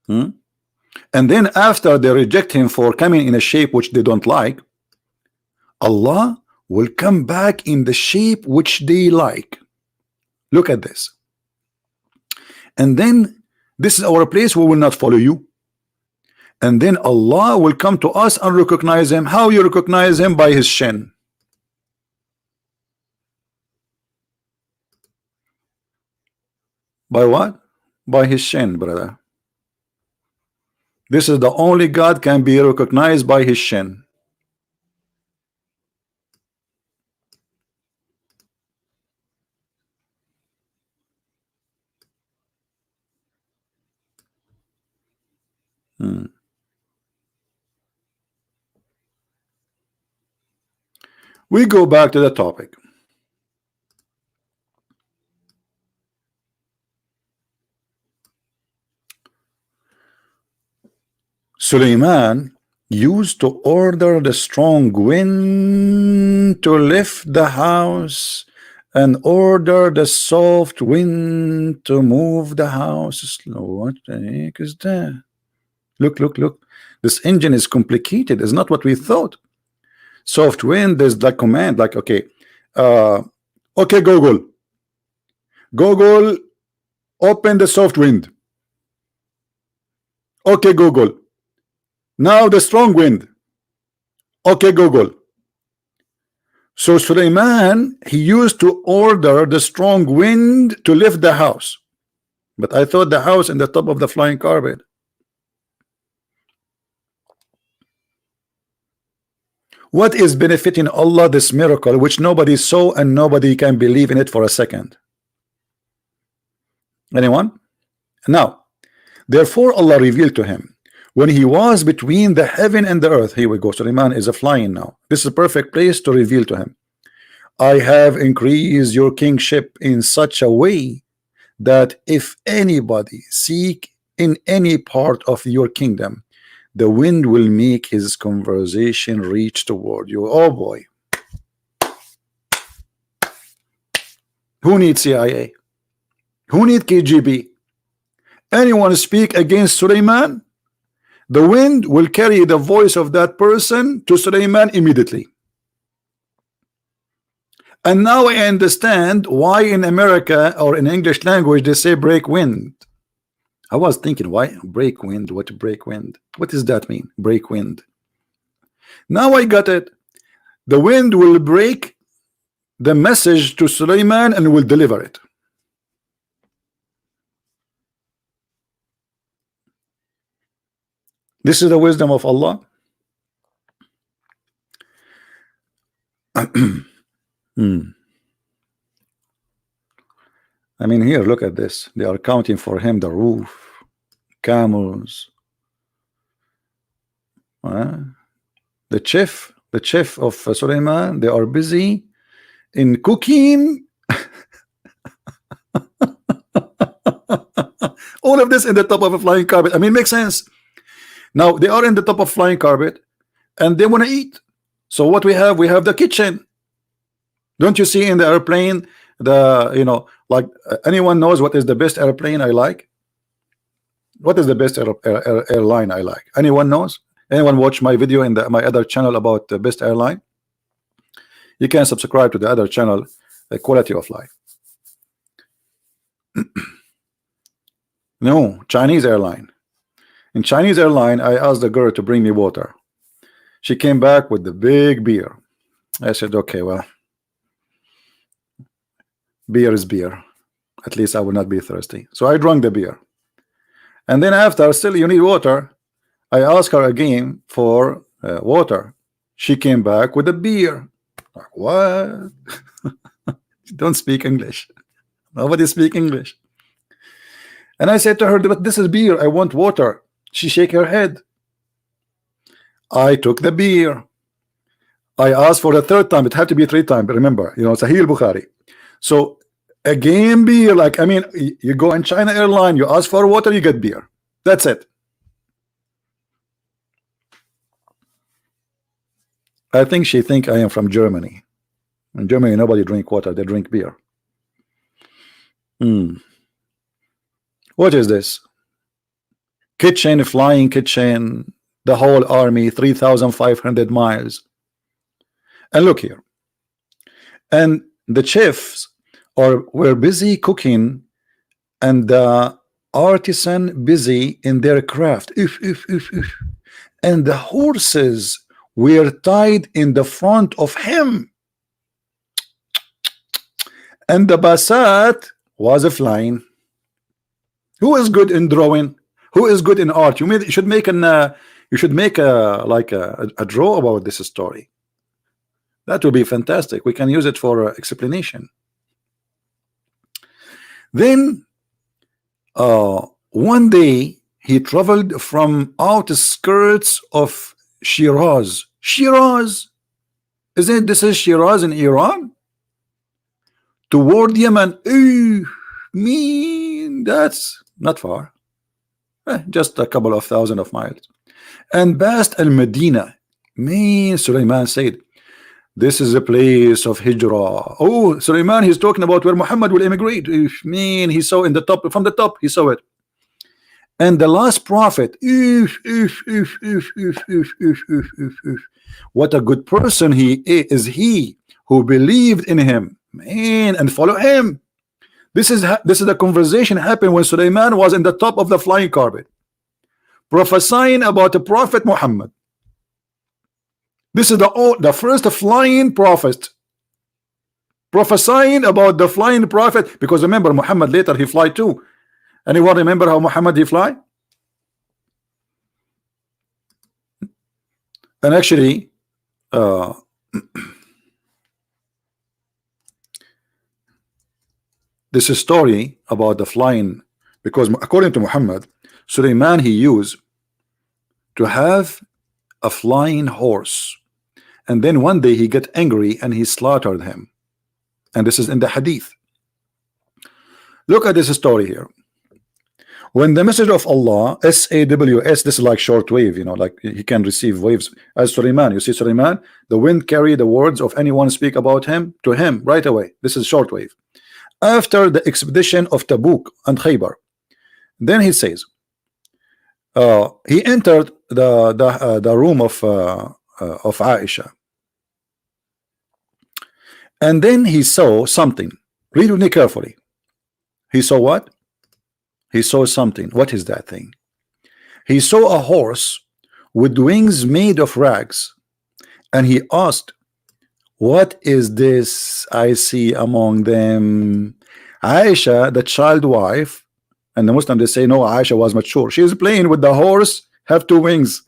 And then after they reject him for coming in a shape which they don't like, Allah will come back in the shape which they like. Look at this. And then this is our place, we will not follow you. And then Allah will come to us and recognize him. How you recognize him? By his shin. By what? By his shin, brother. This is the only God can be recognized by his shin. We go back to the topic. Suleiman used to order the strong wind to lift the house and order the soft wind to move the house slow. What the heck is that? Look, look, look. This engine is complicated. It's not what we thought. Soft wind is the command, like, okay, okay, Google, open the soft wind. Okay, Google, now the strong wind. Okay, Google. So Suleiman, he used to order the strong wind to lift the house, but I thought the house in the top of the flying carpet. What is benefiting Allah this miracle which nobody saw and nobody can believe in it for a second? Anyone? Now, therefore Allah revealed to him when he was between the heaven and the earth. Here we go. Suleiman is flying now. This is a perfect place to reveal to him. I have increased your kingship in such a way that if anybody seek in any part of your kingdom, the wind will make his conversation reach toward you. Oh boy. Who needs CIA? Who needs KGB? Anyone speak against Suleiman, the wind will carry the voice of that person to Suleiman immediately. And now I understand why in America or in English language they say break wind. I was thinking, why break wind? What break wind? What does that mean? Break wind. Now I got it. The wind will break the message to Suleiman and will deliver it. This is the wisdom of Allah. I mean, here, look at this. They are counting for him the roof, camels. The chef of Suleiman, they are busy in cooking. All of this in the top of a flying carpet. I mean, makes sense. Now they are in the top of flying carpet and they want to eat. So what we have the kitchen. Don't you see in the airplane like anyone knows what is the best airplane I like? What is the best airline I like? Anyone knows? Anyone watch my video in my other channel about the best airline? You can subscribe to the other channel, the quality of life. No, Chinese airline. In Chinese airline, I asked the girl to bring me water. She came back with the big beer. I said, okay, well, beer is beer. At least I will not be thirsty. So I drank the beer. And then after, still you need water. I asked her again for water. She came back with a beer. Like, what? Don't speak English. Nobody speak English. And I said to her, but this is beer. I want water. She shake her head. I took the beer. I asked for the third time. It had to be 3 times. But remember, Sahih Bukhari. So again, beer. Like, I mean, you go in China airline, you ask for water, you get beer. That's it. I think she think I am from Germany. In Germany, nobody drink water; they drink beer. What is this? Kitchen, flying kitchen, the whole army, 3,500 miles. And look here. And the chefs were busy cooking, and the artisan busy in their craft. And the horses were tied in the front of him. And the basat was flying. Who is good in drawing? Who is good in art? You should make a draw about this story. That will be fantastic. We can use it for explanation. Then one day he traveled from outskirts of Shiraz. Shiraz, isn't it? This is Shiraz in Iran, toward Yemen. Ooh, mean, that's not far, just a couple of thousand of miles, and past Al-Medina. Mean, Sulaiman said, this is a place of hijrah. Oh, Sulaiman, he's talking about where Muhammad will immigrate. Mean, he saw in the top, from the top, he saw it. And the last prophet, what a good person he is, he who believed in him, man, and follow him. This is the conversation happened when Sulaiman was in the top of the flying carpet, prophesying about the Prophet Muhammad. This is the first flying prophet, prophesying about the flying prophet. Because remember, Muhammad later he fly too. Anyone remember how Muhammad he fly? And actually, this is story about the flying, because according to Muhammad, Sulaiman he used to have a flying horse, and then one day he got angry and he slaughtered him. And this is in the hadith. Look at this story here. When the message of Allah, SAWS, this is like shortwave, you know, like he can receive waves. As Sulaiman, you see Sulaiman, the wind carry the words of anyone speak about him to him right away. This is shortwave. After the expedition of Tabuk and Khaybar, then he says, he entered the room of Aisha, and then he saw something. Read with me carefully. He saw what? He saw something. What is that thing? He saw a horse with wings made of rags, and he asked, what is this I see among them? Aisha, the child wife, and the Muslims, they say no, Aisha was mature. She is playing with the horse, have two wings.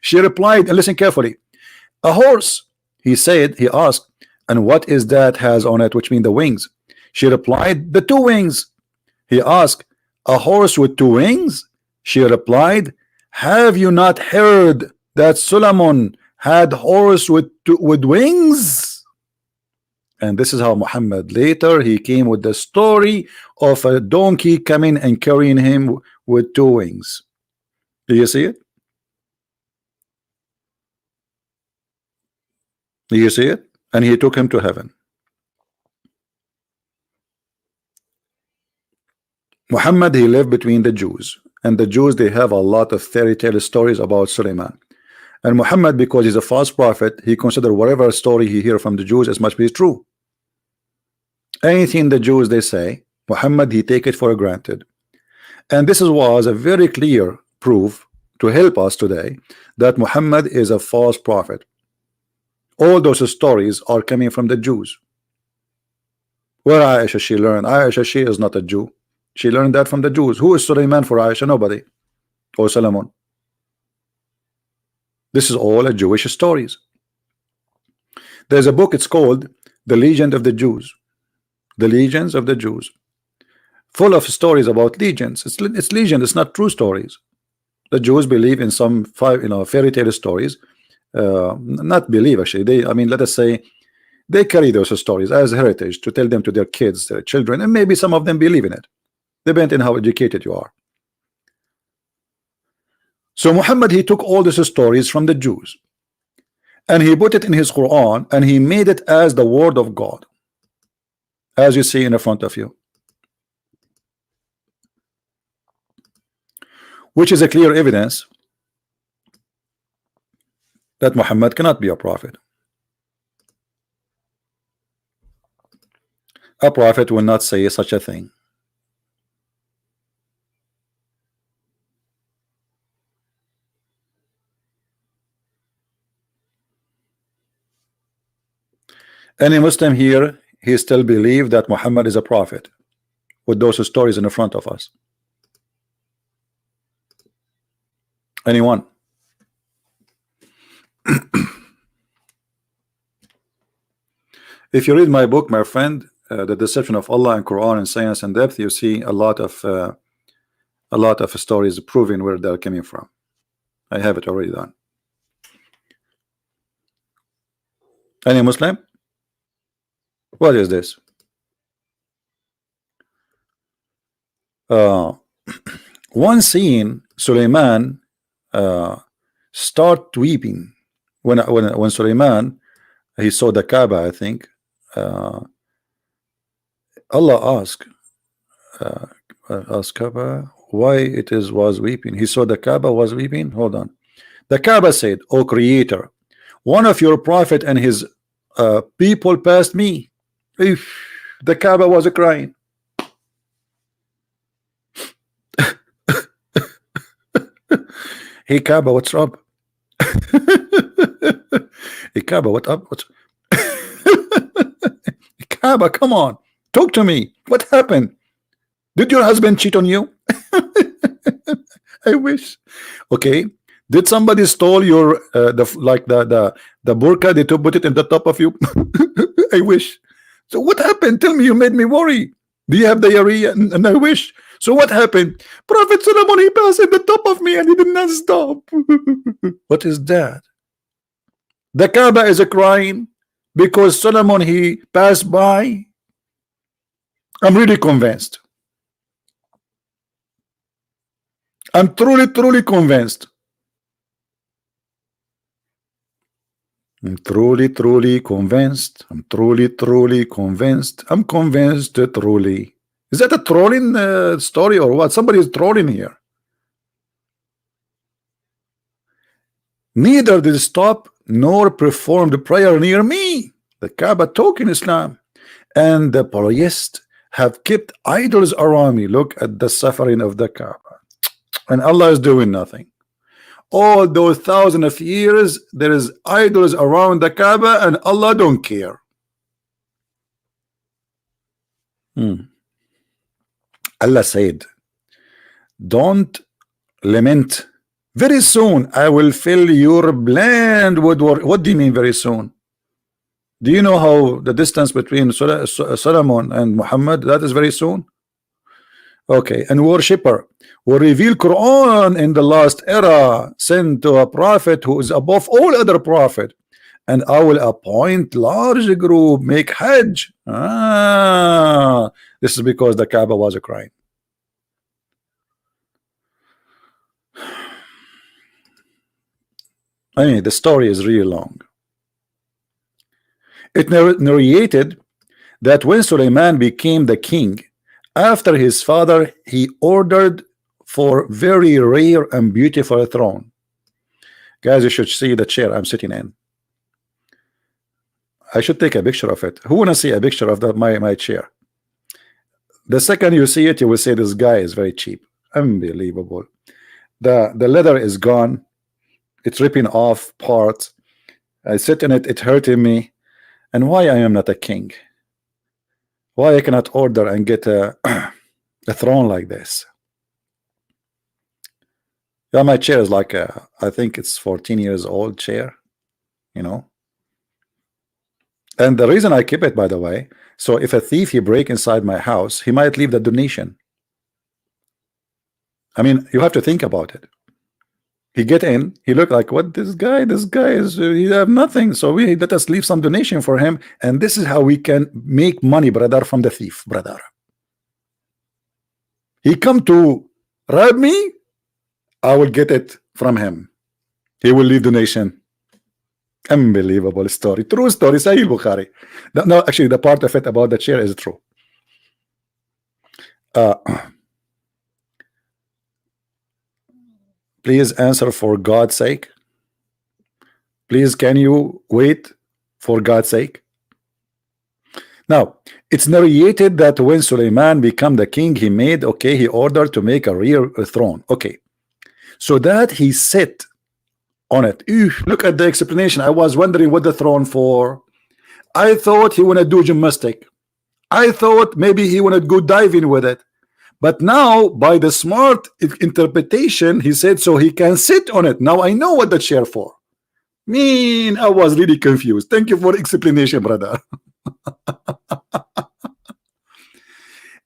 She replied, and listen carefully, a horse. He said, he asked, and what is that has on it, which mean the wings? She replied, the two wings. He asked, a horse with two wings? She replied, have you not heard that Solomon had horse with wings? And this is how Muhammad later he came with the story of a donkey coming and carrying him with two wings. Do you see it? Do you see it? And he took him to heaven. Muhammad he lived between the Jews, and the Jews they have a lot of fairy tale stories about Sulaiman. And Muhammad, because he's a false prophet, he considered whatever story he hear from the Jews as must be true. Anything the Jews they say, Muhammad he take it for granted. And this was a very clear proof to help us today that Muhammad is a false prophet. All those stories are coming from the Jews. Where Aisha she learned? Aisha she is not a Jew. She learned that from the Jews. Who is Sulaiman for Aisha? Nobody. Or Solomon. This is all a Jewish stories. There's a book, it's called The Legend of the Jews. The Legions of the Jews. Full of stories about legions. It's legend, it's not true stories. The Jews believe in some fairy tale stories. Not believe actually. I mean, let us say they carry those stories as heritage to tell them to their kids, their children, and maybe some of them believe in it. Depending on how educated you are. So Muhammad he took all these stories from the Jews and he put it in his Quran and he made it as the word of God, as you see in the front of you, which is a clear evidence that Muhammad cannot be a prophet. A prophet will not say such a thing. Any Muslim here, he still believes that Muhammad is a prophet with those stories in the front of us? Anyone? If you read my book, my friend, The Deception of Allah and Quran and Science and Depth, you see a lot of a lot of stories proving where they're coming from. I have it already done. Any Muslim? What is this? One scene, Suleiman start weeping when Suleiman he saw the Kaaba. I think Allah asked Kaaba why it was weeping. He saw the Kaaba was weeping. Hold on. The Kaaba said, "O Creator, one of your prophet and his people passed me." The Kaaba was crying. Hey Kaaba, what's up? Hey Kaaba, what up? What's Kaaba, come on, talk to me. What happened? Did your husband cheat on you? I wish. Okay. Did somebody stole your the burqa? They to put it in the top of you? I wish. So what happened? Tell me. You made me worry. Do you have diarrhea? And I wish. So what happened? Prophet Solomon, he passed at the top of me and he did not stop. What is that? The Kaaba is crying because Solomon he passed by. I'm really convinced. I'm truly convinced. I'm truly convinced. I'm truly convinced. I'm convinced truly. Is that a trolling story or what? Somebody is trolling here. Neither did stop nor performed prayer near me. The Kaaba talk in Islam, and the polytheists have kept idols around me. Look at the suffering of the Kaaba, and Allah is doing nothing. All those thousands of years there is idols around the Kaaba and Allah don't care. Allah said, don't lament. Very soon I will fill your land with water. What do you mean very soon? Do you know how the distance between Solomon and Muhammad? That is very soon. Okay, and worshipper will reveal Quran in the last era, sent to a prophet who is above all other prophet, and I will appoint large group, make Hajj. This is because the Kaaba was crying. I mean, the story is really long. It narrated that when Suleiman became the king, after his father, he ordered for very rare and beautiful throne. Guys, you should see the chair I'm sitting in. I should take a picture of it. Who wanna see a picture of my chair? The second you see it, you will say this guy is very cheap. Unbelievable. The leather is gone. It's ripping off parts. I sit in it, it's hurting me. And why I am not a king? Why I cannot order and get a throne like this? Yeah, my chair is like I think it's 14 years old chair, you know. And the reason I keep it, by the way, so if a thief he break inside my house, he might leave the donation. I mean, you have to think about it. He get in, he look like, what, this guy is, he have nothing, so we let us leave some donation for him, and this is how we can make money, brother, from the thief, brother. He come to rob me, I will get it from him. He will leave donation. Unbelievable story, true story, Sahih Bukhari. No, actually, the part of it about the chair is true. Please answer for God's sake. Please, can you wait for God's sake? Now, it's narrated that when Suleiman became the king, he made, okay, he ordered to make a real throne. Okay, so that he sat on it. Look at the explanation. I was wondering what the throne for. I thought he wanna do gymnastic. I thought maybe he wanna go diving with it. But now, by the smart interpretation, he said so he can sit on it. Now I know what the chair for. I was really confused. Thank you for explanation, brother.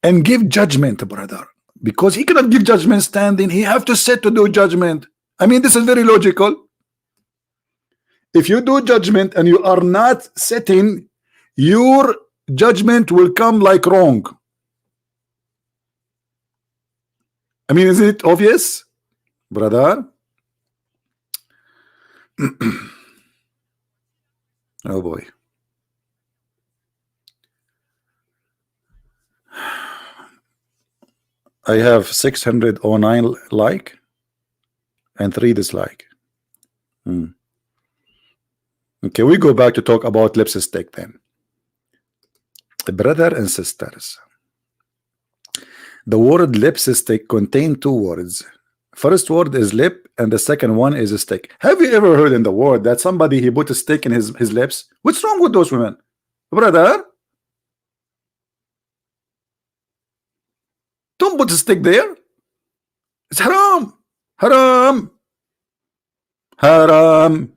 And give judgment, brother. because he cannot give judgment standing. He have to sit to do judgment. I mean, this is very logical. If you do judgment and you are not sitting, your judgment will come like wrong. I mean, is it obvious, brother? Oh boy. I have 609 like and 3 dislike. Okay, we go back to talk about lipstick then. Brother and sisters, the word lipstick contains 2 words. First word is lip and the second one is a stick. Have you ever heard in the word that somebody he put a stick in his lips? What's wrong with those women, brother? Don't put a stick there. It's haram. Haram. Haram.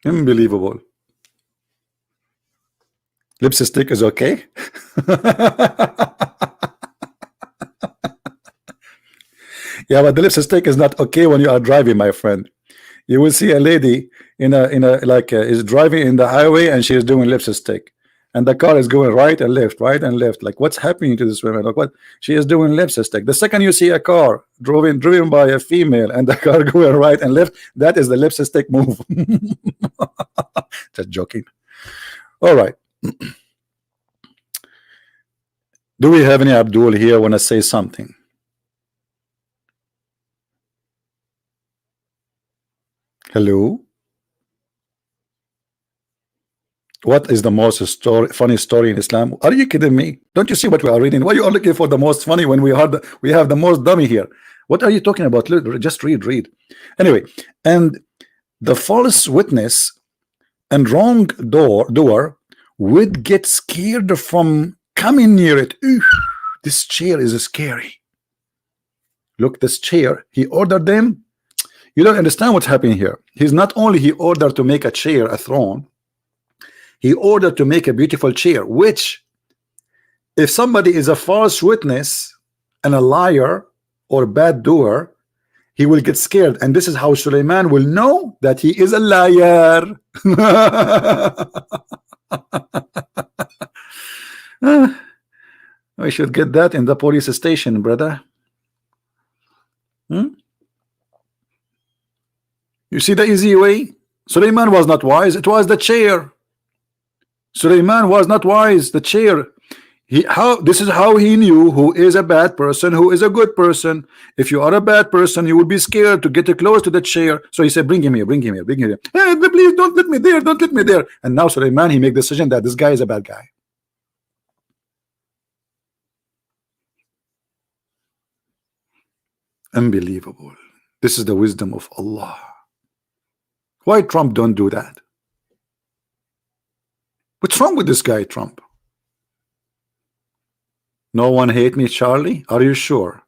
Unbelievable. Lipstick is okay. Yeah, but the lipstick is not okay when you are driving, my friend. You will see a lady in a like is driving in the highway and she is doing lipstick, and the car is going right and left, right and left. Like, what's happening to this woman? Like, what she is doing lipstick. The second you see a car driven by a female and the car going right and left, that is the lipstick move. Just joking. All right. Do we have any Abdul here want to say something? Hello. What is the most funny story in Islam? Are you kidding me? Don't you see what we are reading? Why you are looking for the most funny when we have the most dummy here? What are you talking about? Just read. Anyway, and the false witness and wrong doer would get scared from coming near it. Ooh, this chair is scary. Look, this chair. He ordered them. You don't understand what's happening here. He's not only he ordered to make a chair, a throne. He ordered to make a beautiful chair, which if somebody is a false witness and a liar or bad doer, he will get scared. And this is how Suleiman will know that he is a liar. We should get that in the police station, brother. You see the easy way? Suleiman was not wise. It was the chair. Suleiman was not wise. The chair. This is how he knew who is a bad person, who is a good person. If you are a bad person, you will be scared to get close to the chair. So he said, bring him here, bring him here, bring him here. Hey, please don't let me there, don't let me there. And now Suleiman, he make the decision that this guy is a bad guy. Unbelievable. This is the wisdom of Allah. Why Trump don't do that? What's wrong with this guy, Trump? No one hate me, Charlie? Are you sure?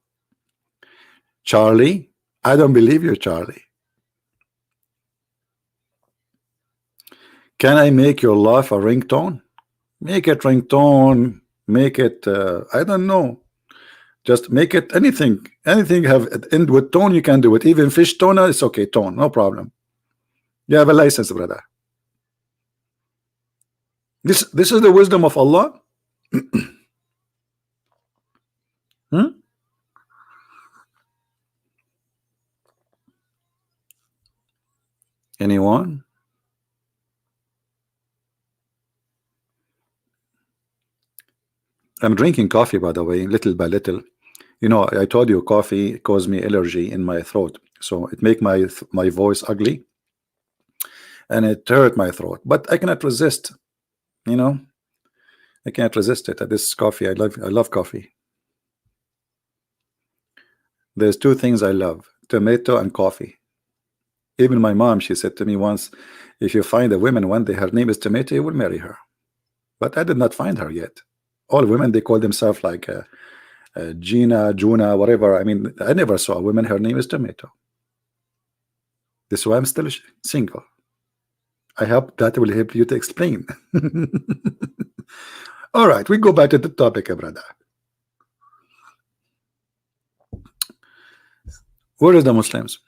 Charlie? I don't believe you, Charlie. Can I make your laugh a ringtone? Make it ringtone. Make it, I don't know. Just make it anything. Anything have end with tone, you can do it. Even fish toner, it's okay. Tone, no problem. You have a license, brother. This is the wisdom of Allah. Anyone? I'm drinking coffee, by the way, little by little. You know, I told you coffee caused me allergy in my throat, so it make my voice ugly, and it hurt my throat. But I cannot resist. You know, I can't resist it. This coffee, I love coffee. There's 2 things I love: tomato and coffee. Even my mom, she said to me once, if you find a woman one day her name is Tomato, you will marry her. But I did not find her yet. All women, they call themselves like Gina, Juna, whatever. I mean, I never saw a woman her name is Tomato. This is why I'm still single. I hope that will help you to explain. All right, we go back to the topic, brother. Where is the Muslims?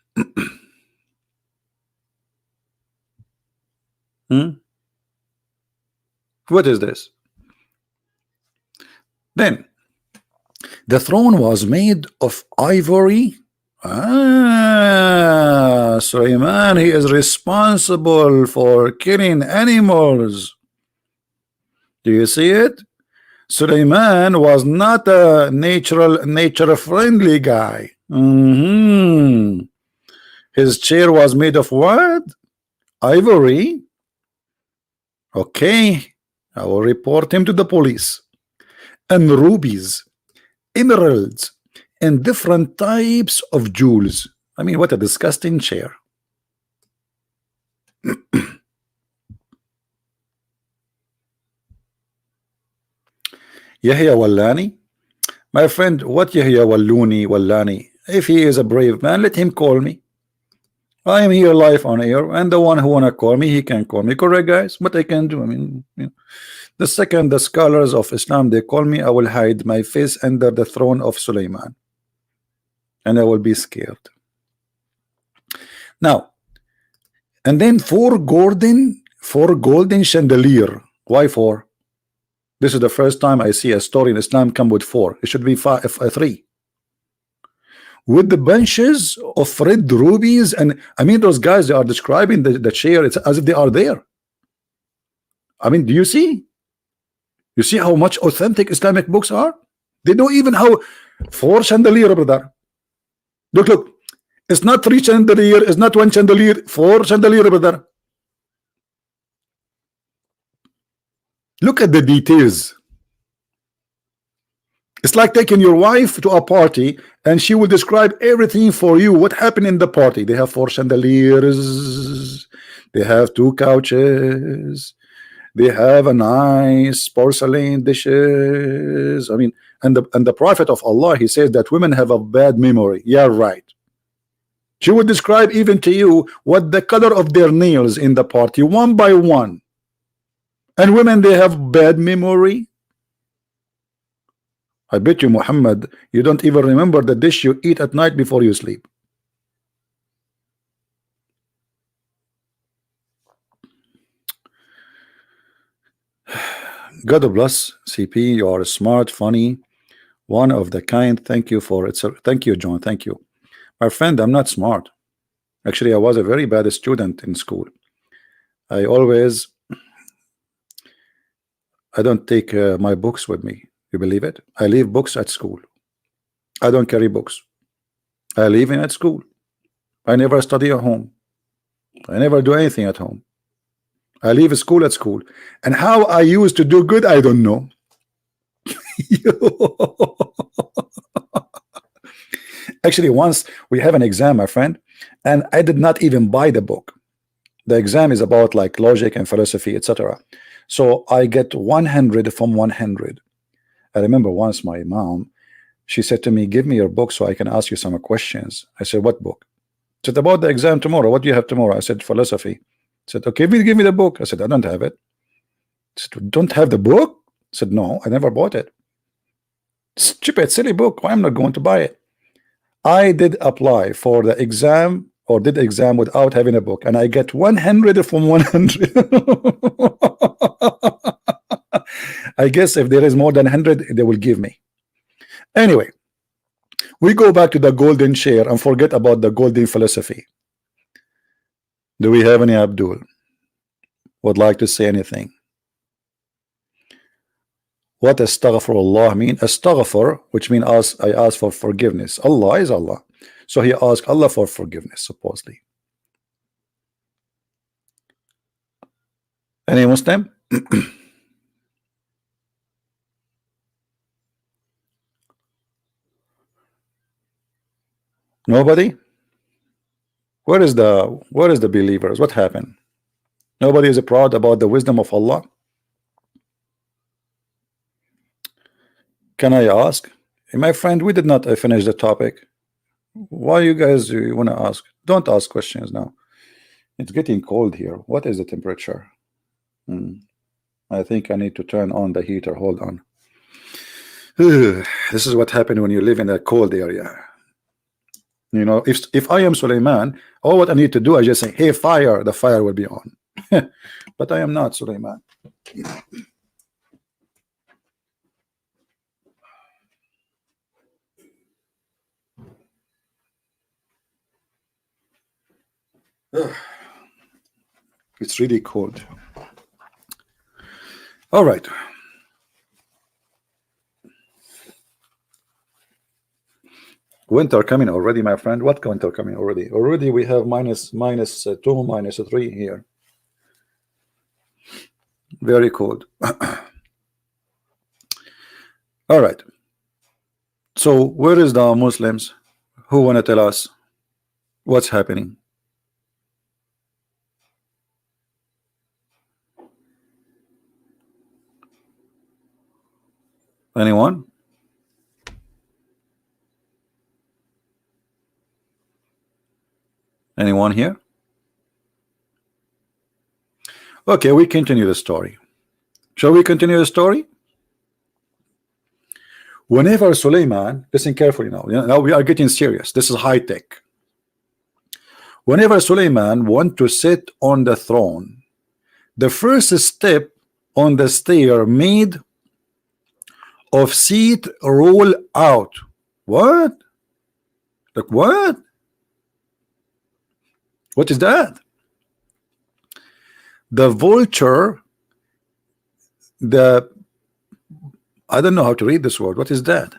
What is this? Then the throne was made of ivory. Sulaiman, he is responsible for killing animals. Do you see it? Sulaiman was not a nature friendly guy. His chair was made of what? Ivory. Okay, I will report him to the police. And rubies, emeralds, and different types of jewels. I mean, what a disgusting chair. Yahya Wallani, my friend, what Yahya Wallani? If he is a brave man, let him call me. I am here live on air, and the one who wanna call me, he can call me. Correct, guys? What I can do? I mean, you know, the second the scholars of Islam they call me, I will hide my face under the throne of Sulaiman, and I will be scared. Now, and then four golden chandelier. Why four? This is the first time I see a story in Islam come with four. It should be three. With the bunches of red rubies, and I mean those guys, they are describing the chair, it's as if they are there. I mean, do you see? You see how much authentic Islamic books are? They know even how four chandelier, brother. Look, it's not three chandelier, it's not one chandelier, four chandelier, brother. Look at the details. It's like taking your wife to a party and she will describe everything for you. What happened in the party? They have four chandeliers, they have two couches, they have a nice porcelain dishes. I mean, and the Prophet of Allah, he says that women have a bad memory. Yeah, right. She would describe even to you what the color of their nails in the party, one by one. And women, they have bad memory. I bet you, Muhammad, you don't even remember the dish you eat at night before you sleep. God bless CP. You are smart, funny, one of the kind. Thank you for it, sir. Thank you, John. Thank you, my friend. I'm not smart. Actually, I was a very bad student in school. I don't take my books with me. You believe it? I leave books at school. I don't carry books. I leave them at school. I never study at home. I never do anything at home. I leave school at school. And how I used to do good, I don't know. Actually, once we have an exam, my friend, and I did not even buy the book. The exam is about like logic and philosophy, etc. So I get 100 from 100. I remember once my mom, she said to me, give me your book so I can ask you some questions. I said, what book? She said, about the exam tomorrow. What do you have tomorrow? I said, philosophy. I said, okay, give me the book. I said, I don't have it. She said, don't have the book? I said, no, I never bought it. Stupid, silly book. Why am I not going to buy it? I did apply for the exam or did the exam without having a book, and I get 100 from 100. I guess if there is more than 100, they will give me. Anyway, we go back to the golden chair and forget about the golden philosophy. Do we have any Abdul would like to say anything? What astaghfirullah mean? Astaghfir, which means I ask for forgiveness. Allah is Allah. So he asked Allah for forgiveness, supposedly. Any Muslim? Nobody? Where is the believers? What happened? Nobody is proud about the wisdom of Allah. Can I ask? My friend, we did not finish the topic. Why you guys want to ask? Don't ask questions now. It's getting cold here. What is the temperature? I think I need to turn on the heater. Hold on. This is what happened when you live in a cold area. You know, if I am Suleiman, all what I need to do, I just say, hey, fire, the fire will be on. But I am not Suleiman. It's really cold. All right. Winter coming already, my friend. What winter coming already? Already we have minus 2, minus 3 here. Very cold. All right. So where is the Muslims who want to tell us what's happening? Anyone? Anyone here? Okay, we continue the story. Shall we continue the story? Whenever Suleiman, listen carefully now. Now we are getting serious. This is high tech. Whenever Suleiman want to sit on the throne, the first step on the stair made of seat roll out. What? Like what? What is that? The vulture, I don't know how to read this word. What is that?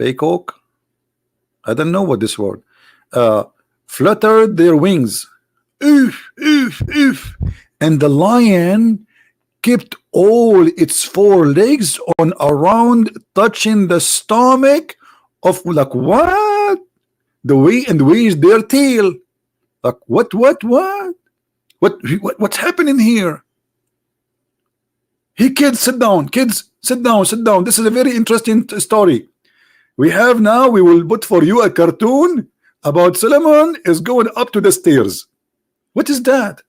Baycock? I don't know what this word. Fluttered their wings. Oof, oof, oof. And the lion kept all its 4 legs on around, touching the stomach of, like, what? The way is their tail. Like what's happening here? Hey kids, sit down. Kids, sit down, sit down. This is a very interesting story. We will put for you a cartoon about Solomon is going up to the stairs. What is that?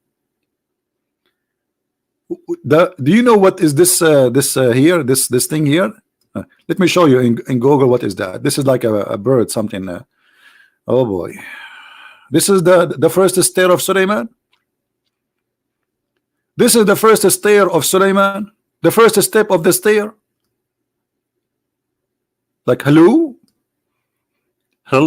Do you know what is this here, this thing here? Let me show you in Google. What is that? This is like a bird, something. Oh boy, this is the first stair of Suleiman. This is the first stair of Suleiman, the first step of the stair. Like, hello, I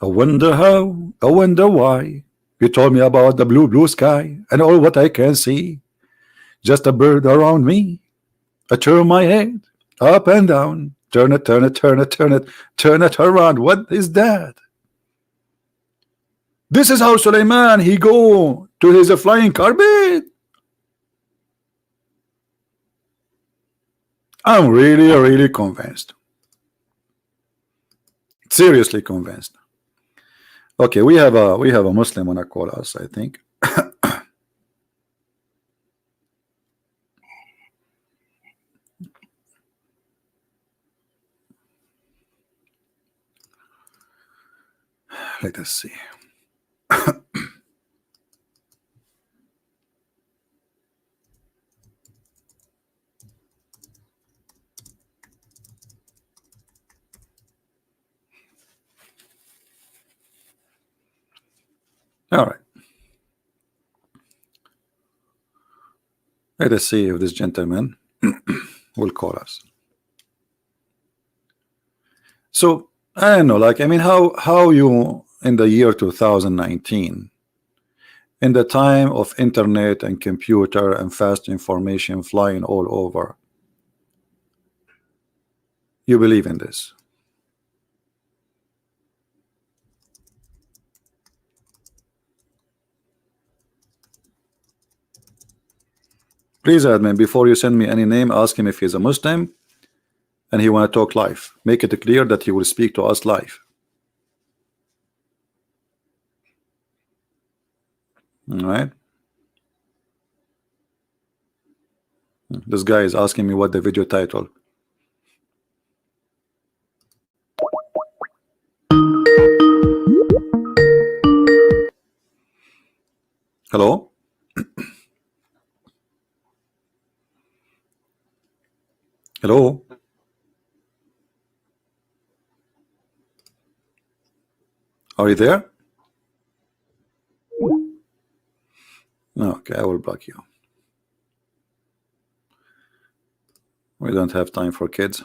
wonder how, I wonder why. You told me about the blue sky and all what I can see. Just a bird around me. I turn my head up and down. Turn it around. What is that? This is how Suleiman he go to his flying carpet. I'm really convinced. Seriously convinced. Okay, we have a Muslim wanna call us, I think. Let us see. All right. Let us see if this gentleman will call us. So I don't know, like, I mean, how you in the year 2019, in the time of internet and computer and fast information flying all over, you believe in this? Please, admin, before you send me any name, ask him if he's a Muslim and he want to talk live. Make it clear that he will speak to us live. All right. This guy is asking me what the video title. Hello? Hello? Are you there? Okay, I will block you. We don't have time for kids.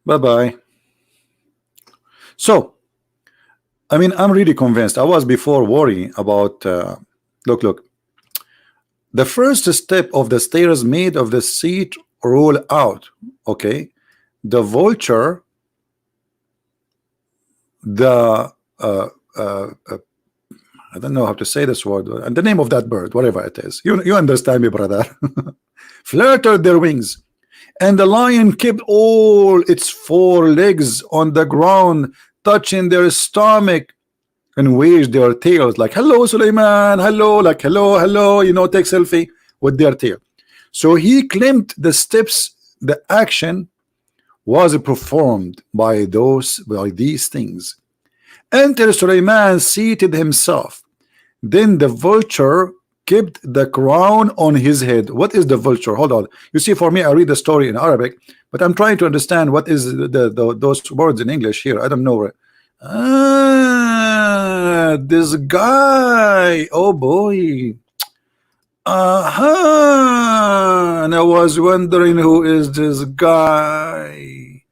Bye-bye. So, I mean, I'm really convinced. I was before worrying about, look. The first step of the stairs made of the seat roll out. Okay. The vulture, the, I don't know how to say this word, and the name of that bird, whatever it is. You understand me, brother. Fluttered their wings. And the lion kept all its 4 legs on the ground, touching their stomach, and waved their tails like, hello, Suleiman, hello, like, hello, hello, you know, take selfie with their tail. So he claimed the steps, the action was performed by these things. Enter Suleiman seated himself. Then the vulture kept the crown on his head. What is the vulture? Hold on. You see, for me, I read the story in Arabic, but I'm trying to understand what is those words in English here. I don't know. This guy. Oh boy. And I was wondering who is this guy.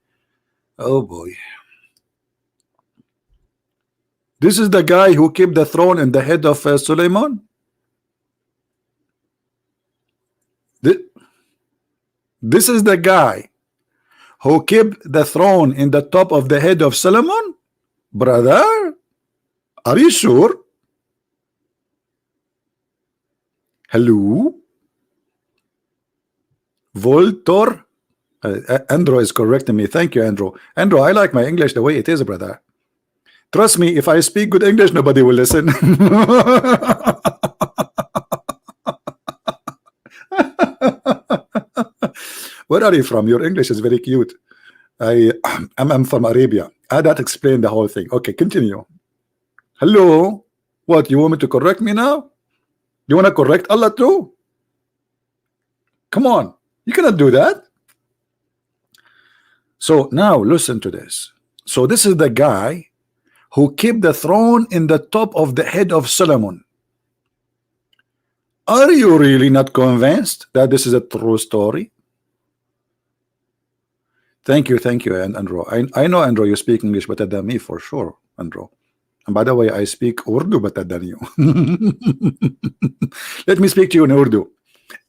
Oh boy. This is the guy who kept the throne in the head of Suleiman. This is the guy who kept the throne in the top of the head of Solomon. Brother, are you sure? Hello? Voltor? Andrew is correcting me. Thank you, Andrew. Andrew, I like my English the way it is, brother. Trust me, if I speak good English, nobody will listen. Where are you from? Your English is very cute. I'm from Arabia. That explained the whole thing. Okay, continue. Hello? What, you want me to correct me now? You want to correct Allah too? Come on, you cannot do that. So now listen to this. So this is the guy who kept the throne in the top of the head of Solomon. Are you really not convinced that this is a true story? Thank you, Andrew. I know, Andrew, you speak English better than me for sure, Andrew. And by the way, I speak Urdu better than you. Let me speak to you in Urdu.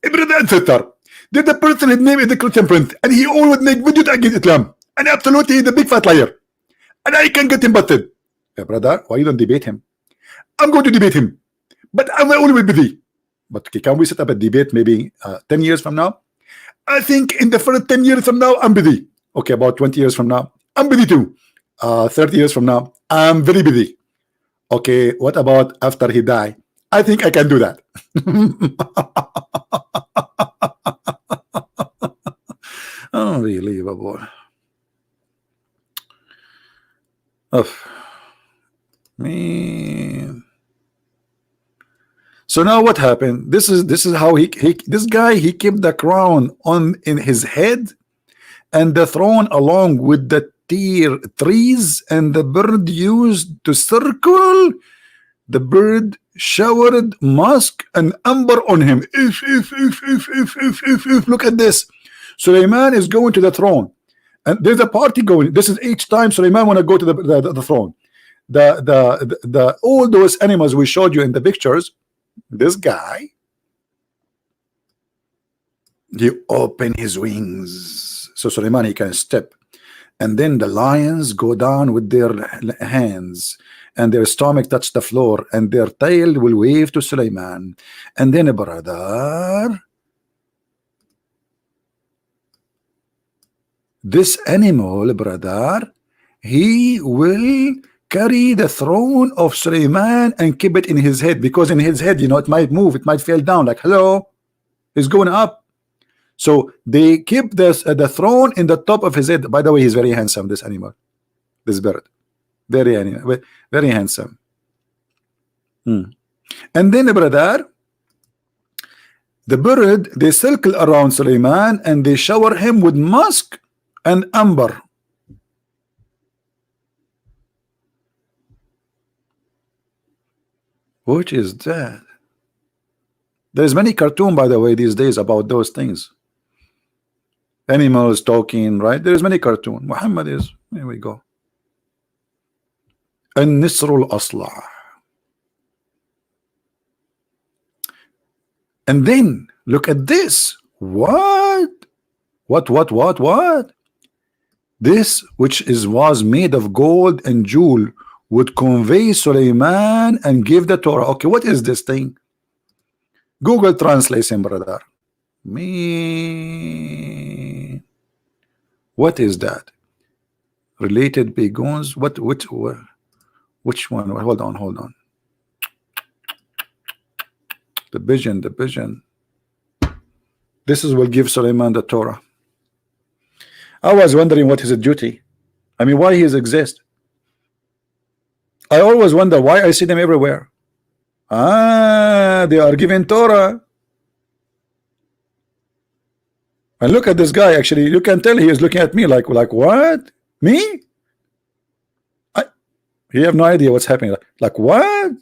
Did the person his name is the Christian Prince, and he always make videos against Islam, and absolutely he's a big fat liar, and I can get him busted. Yeah, brother, why you don't debate him? I'm going to debate him, but I'm always busy. But can we set up a debate maybe 10 years from now? I think in the first 10 years from now, I'm busy. Okay, about 20 years from now, I'm busy too. 30 years from now, I'm very busy. Okay, what about after he die? I think I can do that. Unbelievable. Oh, man. So now what happened? This is how this guy kept the crown in his head and the throne along with the trees, and the bird used to circle. The bird showered musk and amber on him. Look at this. Suleiman is going to the throne, and there's a party going. This is each time Suleiman want to go to the throne. The all those animals we showed you in the pictures. This guy, he opened his wings so Suleiman he can step, and then the lions go down with their hands, and their stomach touch the floor, and their tail will wave to Suleiman. And then, brother, this animal, brother, he will carry the throne of Suleiman and keep it in his head, because in his head, you know, it might move, it might fall down, like, hello, it's going up. So they keep the throne in the top of his head. By the way, he's very handsome, this animal. this bird. Very handsome. And then, brother, the bird, they circle around Suleiman and they shower him with musk and amber. What is that? There's many cartoon, by the way, these days about those things. Animals talking, right? There's many cartoon. Muhammad is, here we go. An-Nisrul Asla. And then look at this. What? What? This which was made of gold and jewel would convey Suleiman and give the Torah. Okay, what is this thing? Google translation, brother. Me. What is that? Related begons. Which one? Hold on. The vision. This is what gives Suleiman the Torah. I was wondering what is his duty. I mean, why he exists. I always wonder why I see them everywhere. They are given Torah. And look at this guy. Actually, you can tell he is looking at me like what? Me? You have no idea what's happening. Like what?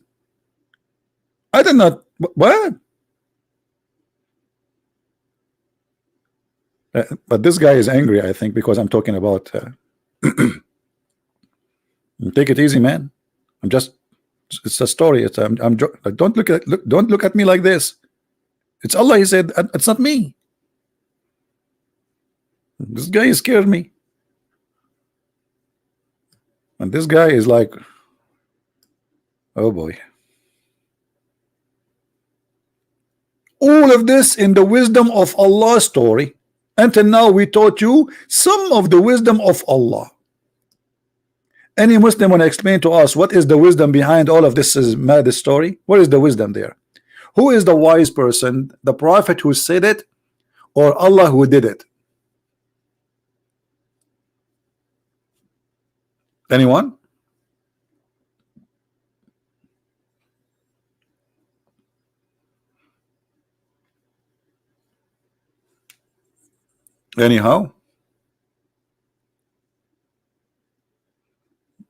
I did not. What? But this guy is angry, I think, because I'm talking about. Take it easy, man. It's a story. Don't look at me like this. It's Allah. He said, it's not me. This guy scared me. And this guy is like, oh boy. All of this in the wisdom of Allah story. Until now, we taught you some of the wisdom of Allah. Any Muslim want to explain to us what is the wisdom behind all of this is mad story? What is the wisdom there? Who is the wise person? The Prophet who said it, or Allah who did it? Anyone? Anyhow?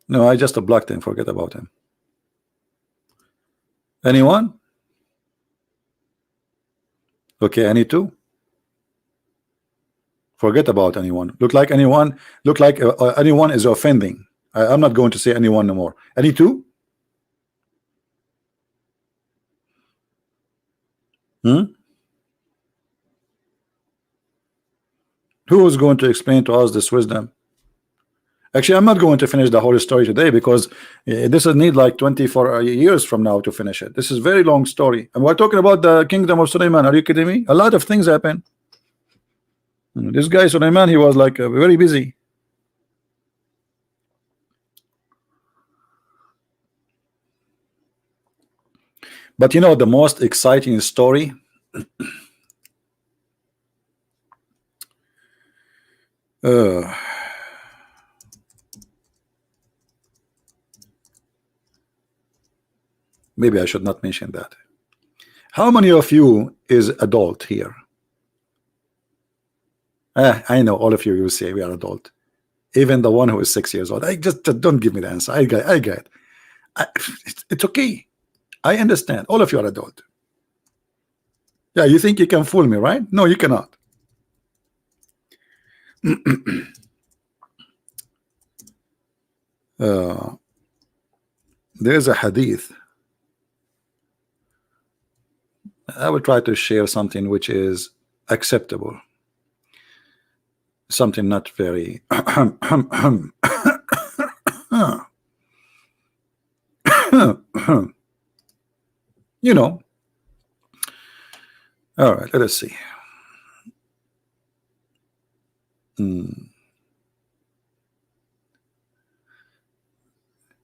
No, I just blocked him. Forget about him. Anyone? Okay, any two? Forget about anyone. Look like anyone is offending. I'm not going to say anyone no more. Any two? Who is going to explain to us this wisdom? Actually, I'm not going to finish the whole story today because this will need like 24 years from now to finish it. This is a very long story. And we're talking about the kingdom of Suleiman. Are you kidding me? A lot of things happen. This guy, Suleiman, he was like very busy. But you know, the most exciting story maybe I should not mention that. How many of you is adult here? I know all of you will say we are adult. Even the one who is 6 years old. I just don't give me the answer. I get it's okay. I understand. All of you are adult. Yeah, you think you can fool me, right? No, you cannot. There's a hadith. I will try to share something which is acceptable. Something not very you know. All right, let us see.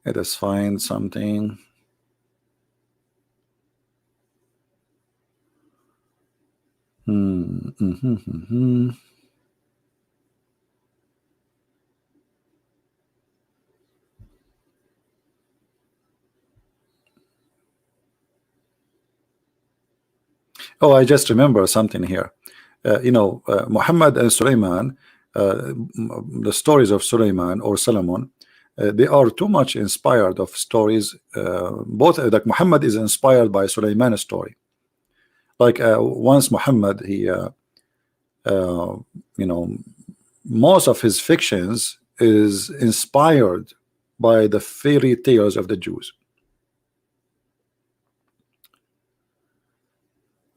Let us find something. Oh, I just remember something here. Muhammad and Sulaiman, the stories of Sulaiman or Solomon, they are too much inspired of stories. Both like Muhammad is inspired by Sulaiman's story. Like once Muhammad, he most of his fictions is inspired by the fairy tales of the Jews.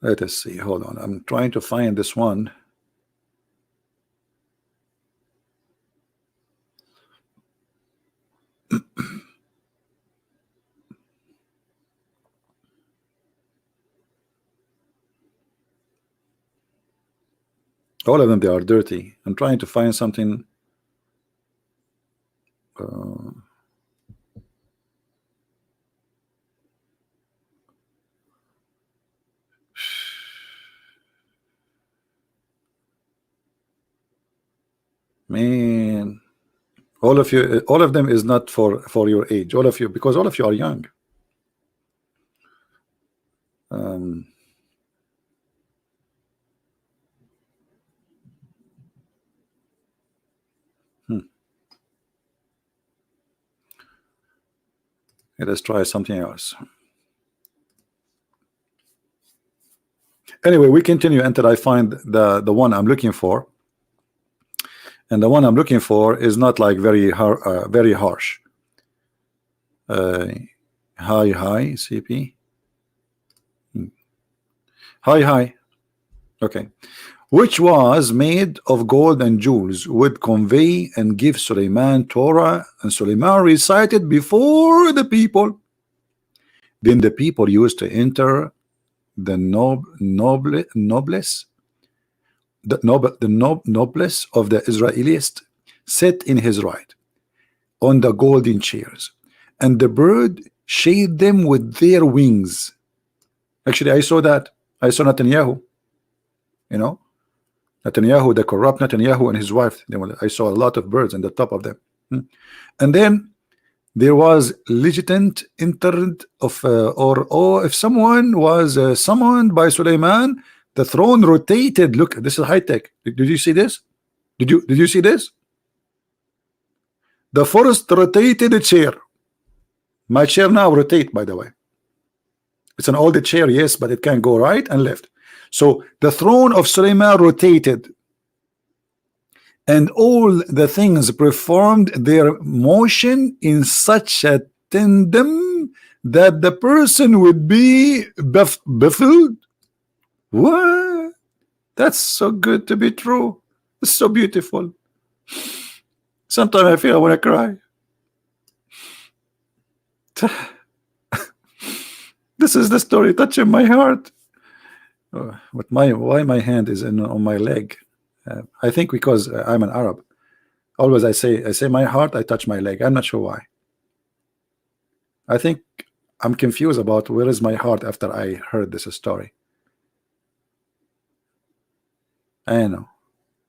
Let us see. Hold on. I'm trying to find this one. All of them, they are dirty. I'm trying to find something. Man, all of you, all of them is not for your age. All of you, because all of you are young. Let's try something else. Anyway, we continue until I find the one I'm looking for. And the one I'm looking for is not like very harsh. Hi CP. Hi. Okay. Which was made of gold and jewels, would convey and give Suleiman Torah, and Suleiman recited before the people. Then the people used to enter the noblesse of the Israelites, set in his right on the golden chairs, and the bird shade them with their wings. Actually, I saw that. I saw Netanyahu, Netanyahu, the corrupt Netanyahu and his wife. I saw a lot of birds on the top of them. And then there was legitimate interest of if someone was summoned by Suleiman, the throne rotated. Look, this is high tech. Did you see this? Did you see this? The forest rotated a chair. My chair now rotate, by the way. It's an old chair, yes, but it can go right and left. So the throne of Suleiman rotated, and all the things performed their motion in such a tandem that the person would be baffled. What? That's so good to be true. It's so beautiful. Sometimes I feel I want to cry. This is the story touching my heart. But why my hand is on my leg? I think because I'm an Arab. Always I say my heart, I touch my leg. I'm not sure why. I think I'm confused about where is my heart after I heard this story. I know.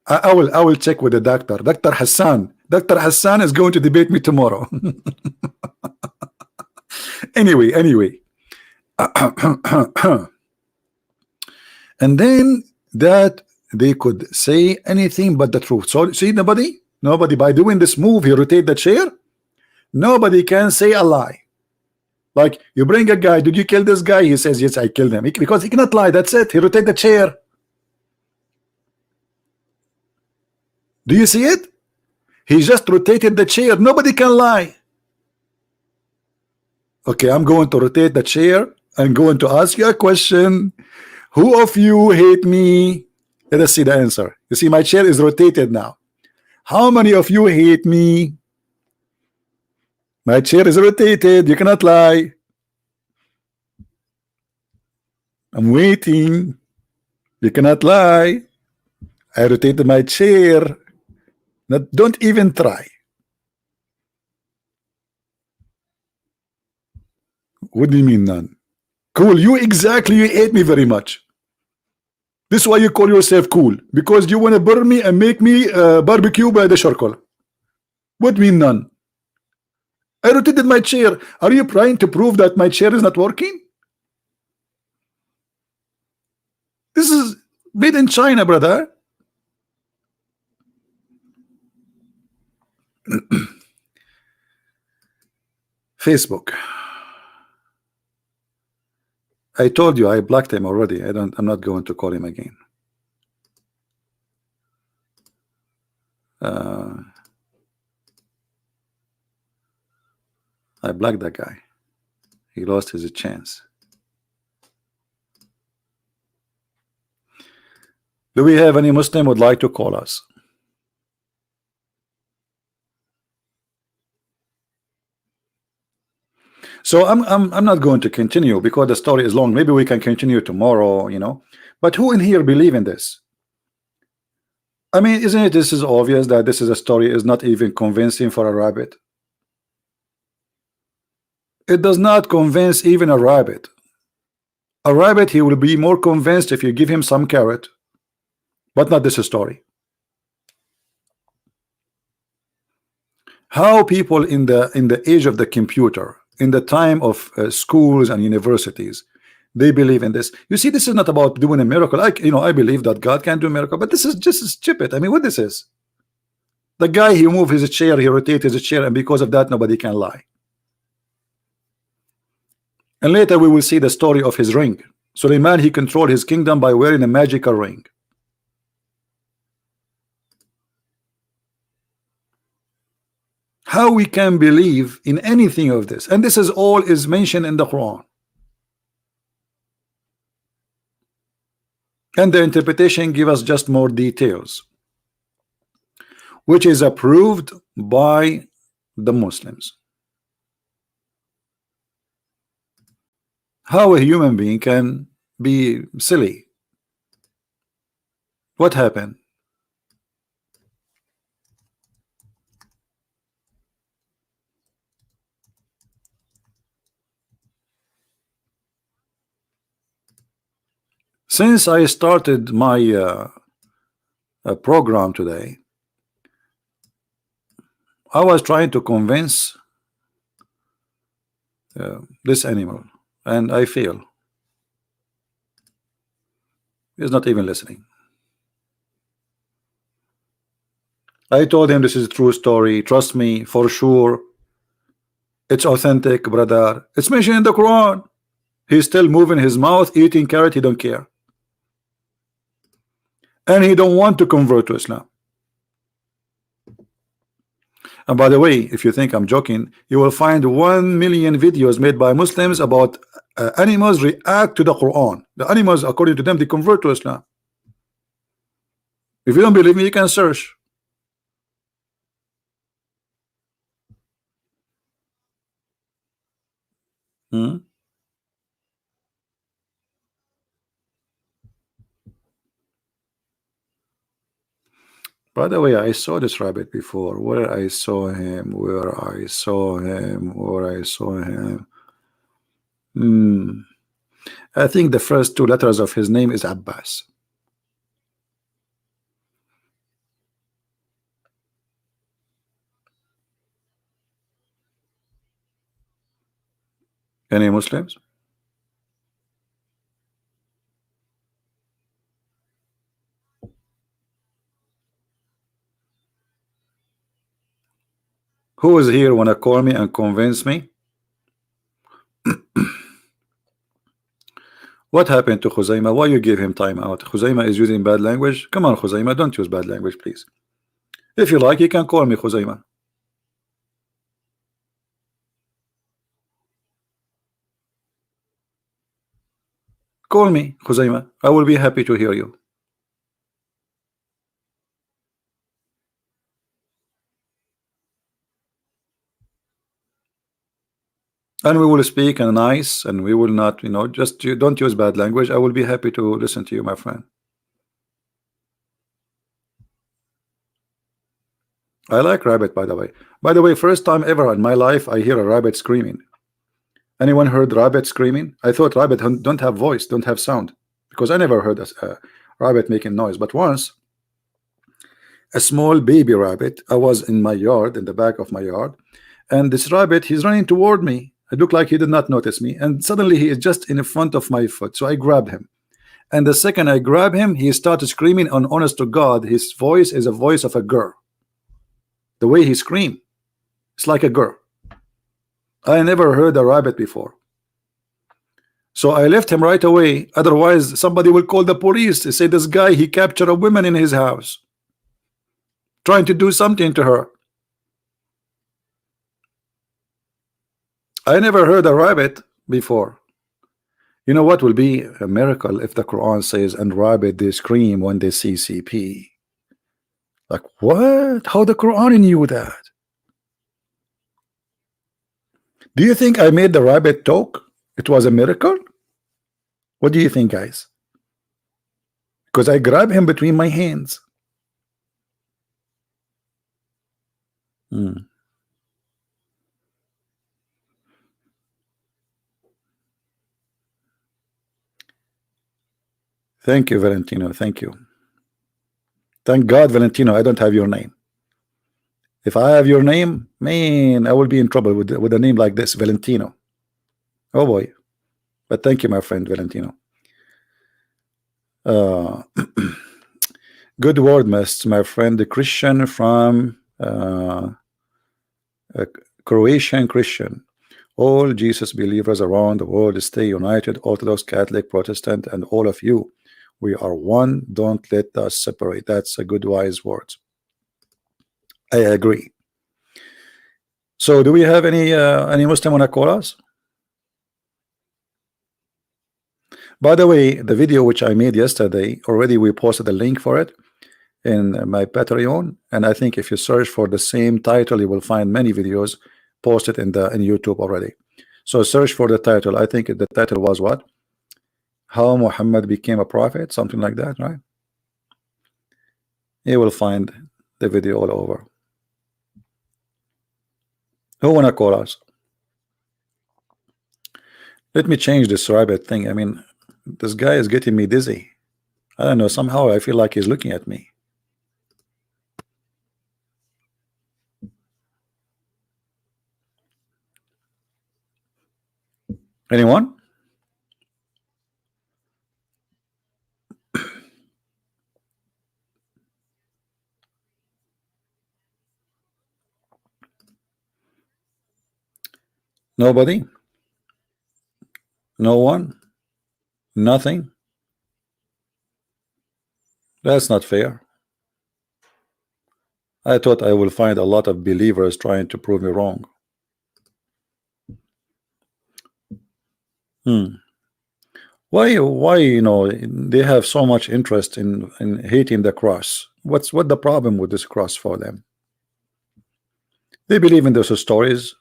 I will check with the doctor. Dr. Hassan. Dr. Hassan is going to debate me tomorrow. Anyway. And then that they could say anything but the truth. So see, nobody by doing this move, he rotate the chair. Nobody can say a lie. Like you bring a guy, did you kill this guy? He says, yes, I killed him. Because he cannot lie. That's it. He rotate the chair. Do you see it? He just rotated the chair. Nobody can lie. Okay, I'm going to rotate the chair. I'm going to ask you a question. Who of you hate me? Let us see the answer. You see, my chair is rotated now. How many of you hate me? My chair is rotated. You cannot lie. I'm waiting. You cannot lie. I rotated my chair. Now, don't even try. What do you mean none? Cool. You hate me very much. This is why you call yourself cool, because you want to burn me and make me barbecue by the charcoal. What mean none? I rotated my chair. Are you trying to prove that my chair is not working? This is made in China, brother. Facebook. I told you I blocked him already. I'm not going to call him again. I blocked that guy. He lost his chance. Do we have any Muslim would like to call us? So I'm not going to continue because the story is long. Maybe we can continue tomorrow, you know. But who in here believe in this? I mean, isn't it this is obvious that this is a story is not even convincing for a rabbit? It does not convince even a rabbit. A rabbit, he will be more convinced if you give him some carrot, but not this story. How people in the age of the computer, in the time of schools and universities, they believe in this. You see, this is not about doing a miracle. I believe that God can do a miracle, but this is just stupid. I mean, what this is? The guy, he moved his chair, he rotated his chair, and because of that, nobody can lie. And later we will see the story of his ring. Suleiman, he controlled his kingdom by wearing a magical ring. How we can believe in anything of this? And this is all is mentioned in the Quran. And the interpretation give us just more details, which is approved by the Muslims. How a human being can be silly? What happened? Since I started my program today, I was trying to convince this animal, and I fail. He's not even listening. I told him this is a true story. Trust me, for sure. It's authentic, brother. It's mentioned in the Quran. He's still moving his mouth, eating carrot. He don't care. And he don't want to convert to Islam. And by the way, if you think I'm joking, you will find 1 million videos made by Muslims about animals react to the Quran. The animals, according to them, they convert to Islam. If you don't believe me, you can search. By the way, I saw this rabbit before. Where I saw him, where I saw him, where I saw him. I think the first 2 letters of his name is Abbas. Any Muslims? Who is here wanna call me and convince me? What happened to Khuzaima? Why you give him time out? Khuzaima is using bad language. Come on, Khuzaima, don't use bad language, please. If you like, you can call me Khuzaima. Call me, Khuzaima. I will be happy to hear you. And we will speak and nice, and we will not, just you don't use bad language. I will be happy to listen to you, my friend. I like rabbit, by the way. By the way, first time ever in my life I hear a rabbit screaming. Anyone heard rabbit screaming? I thought rabbit don't have voice, don't have sound, because I never heard a rabbit making noise. But once, a small baby rabbit, I was in my yard, in the back of my yard, and this rabbit, he's running toward me. It looked like he did not notice me, and suddenly he is just in front of my foot. So I grabbed him, And the second I grab him, he started screaming. And honest to God, his voice is a voice of a girl. The way he screamed, it's like a girl. I never heard a rabbit before. So I left him right away. Otherwise, somebody will call the police. They say this guy, he captured a woman in his house, trying to do something to her. I never heard a rabbit before. You know what will be a miracle if the Quran says, and rabbit they scream when they see CP. Like what? How the Quran knew that? Do you think I made the rabbit talk? It was a miracle? What do you think, guys? Because I grabbed him between my hands. Thank you, Valentino. Thank you. Thank God, Valentino, I don't have your name. If I have your name, man, I will be in trouble with a name like this, Valentino. Oh boy. But thank you, my friend Valentino. Good word, my friend, the Christian from Croatian Christian. All Jesus believers around the world stay united, Orthodox, Catholic, Protestant, and all of you. We are one. Don't let us separate. That's a good, wise word. I agree. So, do we have any Muslim wanna call us? By the way, the video which I made yesterday, already we posted a link for it in my Patreon, and I think if you search for the same title, you will find many videos posted in YouTube already. So search for the title. I think the title was what? How Muhammad became a prophet, something like that, right? You will find the video all over. Who wanna call us? Let me change this rabbit thing. I mean, this guy is getting me dizzy. I don't know, somehow I feel like he's looking at me. Anyone? Nobody? No one? Nothing? That's not fair. I thought I will find a lot of believers trying to prove me wrong. Why you know they have so much interest in hating the cross? What the problem with this cross for them? They believe in those stories,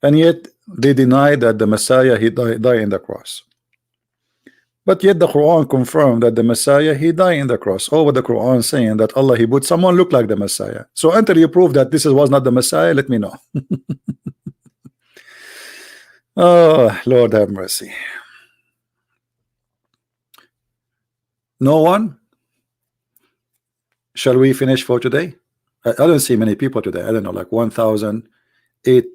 and yet they deny that the Messiah he died in the cross. But yet the Quran confirmed that the Messiah he died in the cross. Over the Quran saying that Allah he put someone look like the Messiah. So until you prove that this was not the Messiah, let me know. Oh Lord have mercy. No one? Shall we finish for today? I don't see many people today. I don't know, like 1,008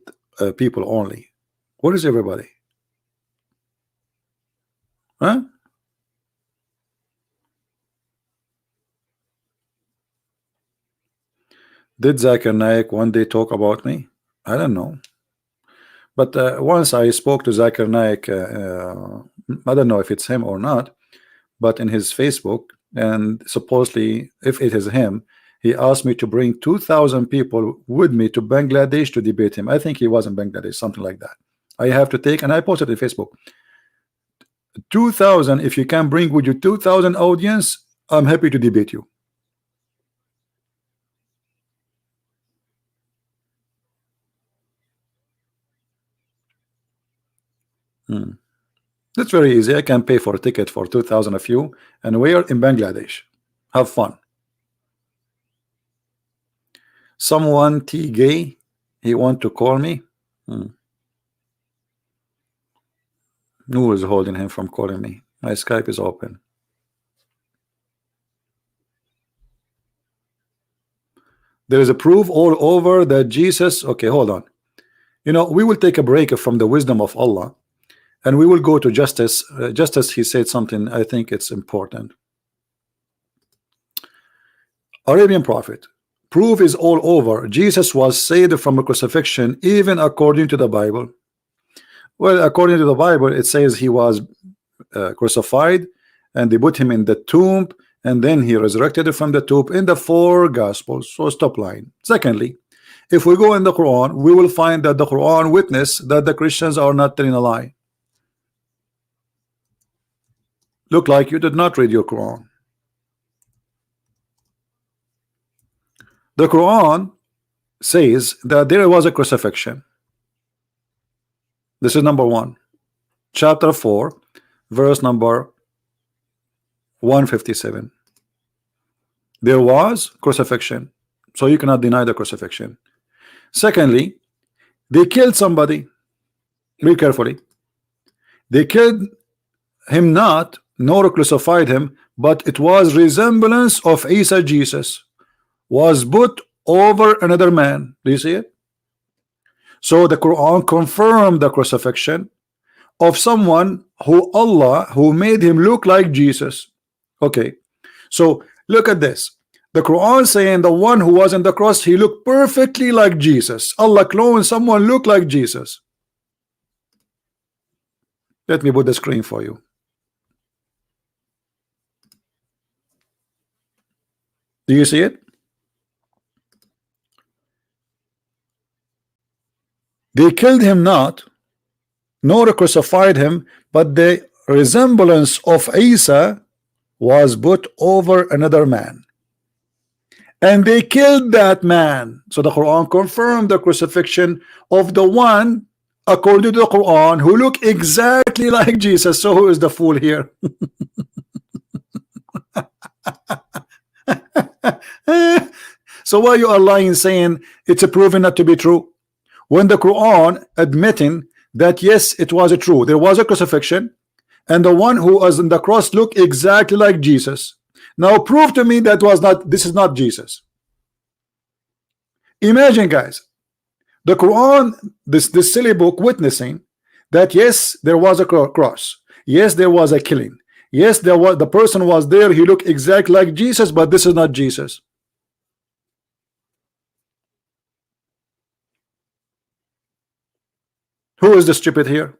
people only. What is everybody? Huh? Did Zakir Naik one day talk about me? I don't know. But once I spoke to Zakir Naik, I don't know if it's him or not, but in his Facebook, and supposedly if it is him, he asked me to bring 2,000 people with me to Bangladesh to debate him. I think he was in Bangladesh, something like that. I have to take, and I posted in Facebook, 2,000, if you can bring with you 2,000 audience, I'm happy to debate you. That's very easy. I can pay for a ticket for 2,000 of you, and we are in Bangladesh. Have fun. Someone T gay, he want to call me. Who is holding him from calling me? My Skype is open. There is a proof all over that Jesus. Okay, hold on. You know, we will take a break from the wisdom of Allah, and we will go to Justice. Justice, he said something, I think it's important. Arabian Prophet, proof is all over. Jesus was saved from a crucifixion, even according to the Bible. Well, according to the Bible, it says he was crucified, and they put him in the tomb, and then he resurrected from the tomb in the 4 Gospels. So stop lying. Secondly, if we go in the Quran, we will find that the Quran witness that the Christians are not telling a lie. Look like you did not read your Quran. The Quran says that there was a crucifixion. This is number 1, chapter 4, verse number 157. There was crucifixion, so you cannot deny the crucifixion. Secondly, they killed somebody. Read carefully. They killed him not, nor crucified him, but it was resemblance of Isa, Jesus, was put over another man. Do you see it? So the Quran confirmed the crucifixion of someone who made him look like Jesus. Okay, so look at this. The Quran saying the one who was on the cross, he looked perfectly like Jesus. Allah cloned someone look like Jesus. Let me put the screen for you. Do you see it? They killed him not, nor crucified him, but the resemblance of Isa was put over another man, and they killed that man. So the Quran confirmed the crucifixion of the one, according to the Quran, who looked exactly like Jesus. So who is the fool here? So why you are lying, saying it's a proven not to be true, when the Quran admitting that yes, it was true, there was a crucifixion, and the one who was on the cross looked exactly like Jesus. Now prove to me that was not, this is not Jesus. Imagine, guys, the Quran, this silly book, witnessing that yes, there was a cross, yes, there was a killing, yes, there was, the person was there, he looked exactly like Jesus, but this is not Jesus. Who is the stupid here?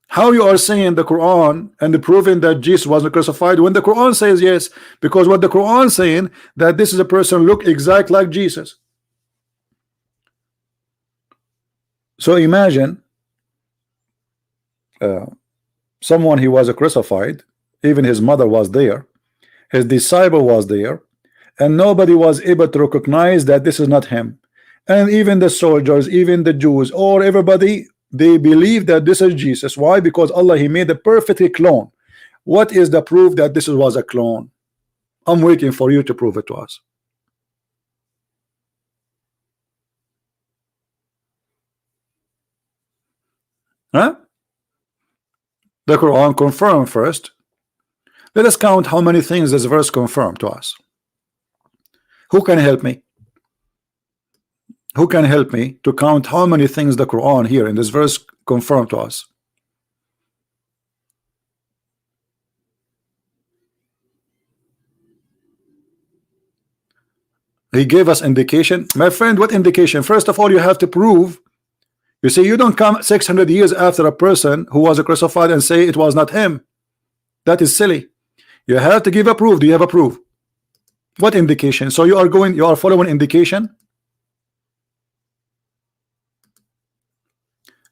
How you are saying the Quran and proving that Jesus wasn't crucified when the Quran says yes? Because what the Quran saying that this is a person look exactly like Jesus. So imagine someone, he was crucified, even his mother was there, his disciple was there, and nobody was able to recognize that this is not him. And even the soldiers, even the Jews, or everybody, they believe that this is Jesus. Why? Because Allah, he made a perfect clone. What is the proof that this was a clone? I'm waiting for you to prove it to us. Huh? The Quran confirmed first. Let us count how many things this verse confirmed to us. Who can help me? Who can help me to count how many things the Quran here in this verse confirmed to us? He gave us indication. My friend, what indication? First of all, you have to prove. You see, you don't come 600 years after a person who was crucified and say it was not him. That is silly. You have to give a proof. Do you have a proof? What indication? So you are following indication.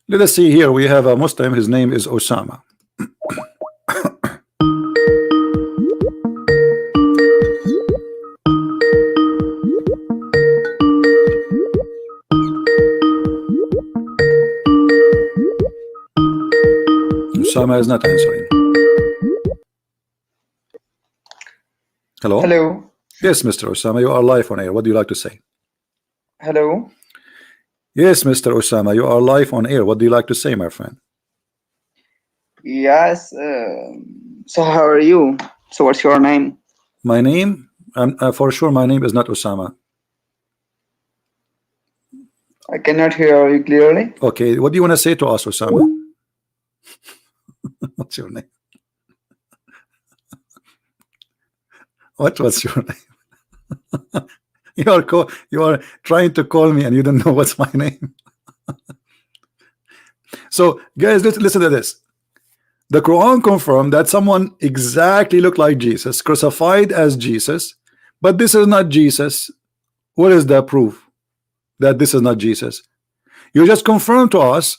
Let us see here. We have a Muslim. His name is Osama. Osama is not answering. Hello. Hello. Yes, Mr. Osama, you are live on air. What do you like to say? Hello. Yes, Mr. Osama, you are live on air. What do you like to say, my friend? Yes. So how are you? So what's your name? My name? For sure, my name is not Osama. I cannot hear you clearly. Okay, what do you want to say to us, Osama? What's your name? What was your name? You are trying to call me and you don't know what's my name. So guys, listen to this. The Quran confirmed that someone exactly looked like Jesus, crucified as Jesus, but this is not Jesus. What is the proof that this is not Jesus? You just confirmed to us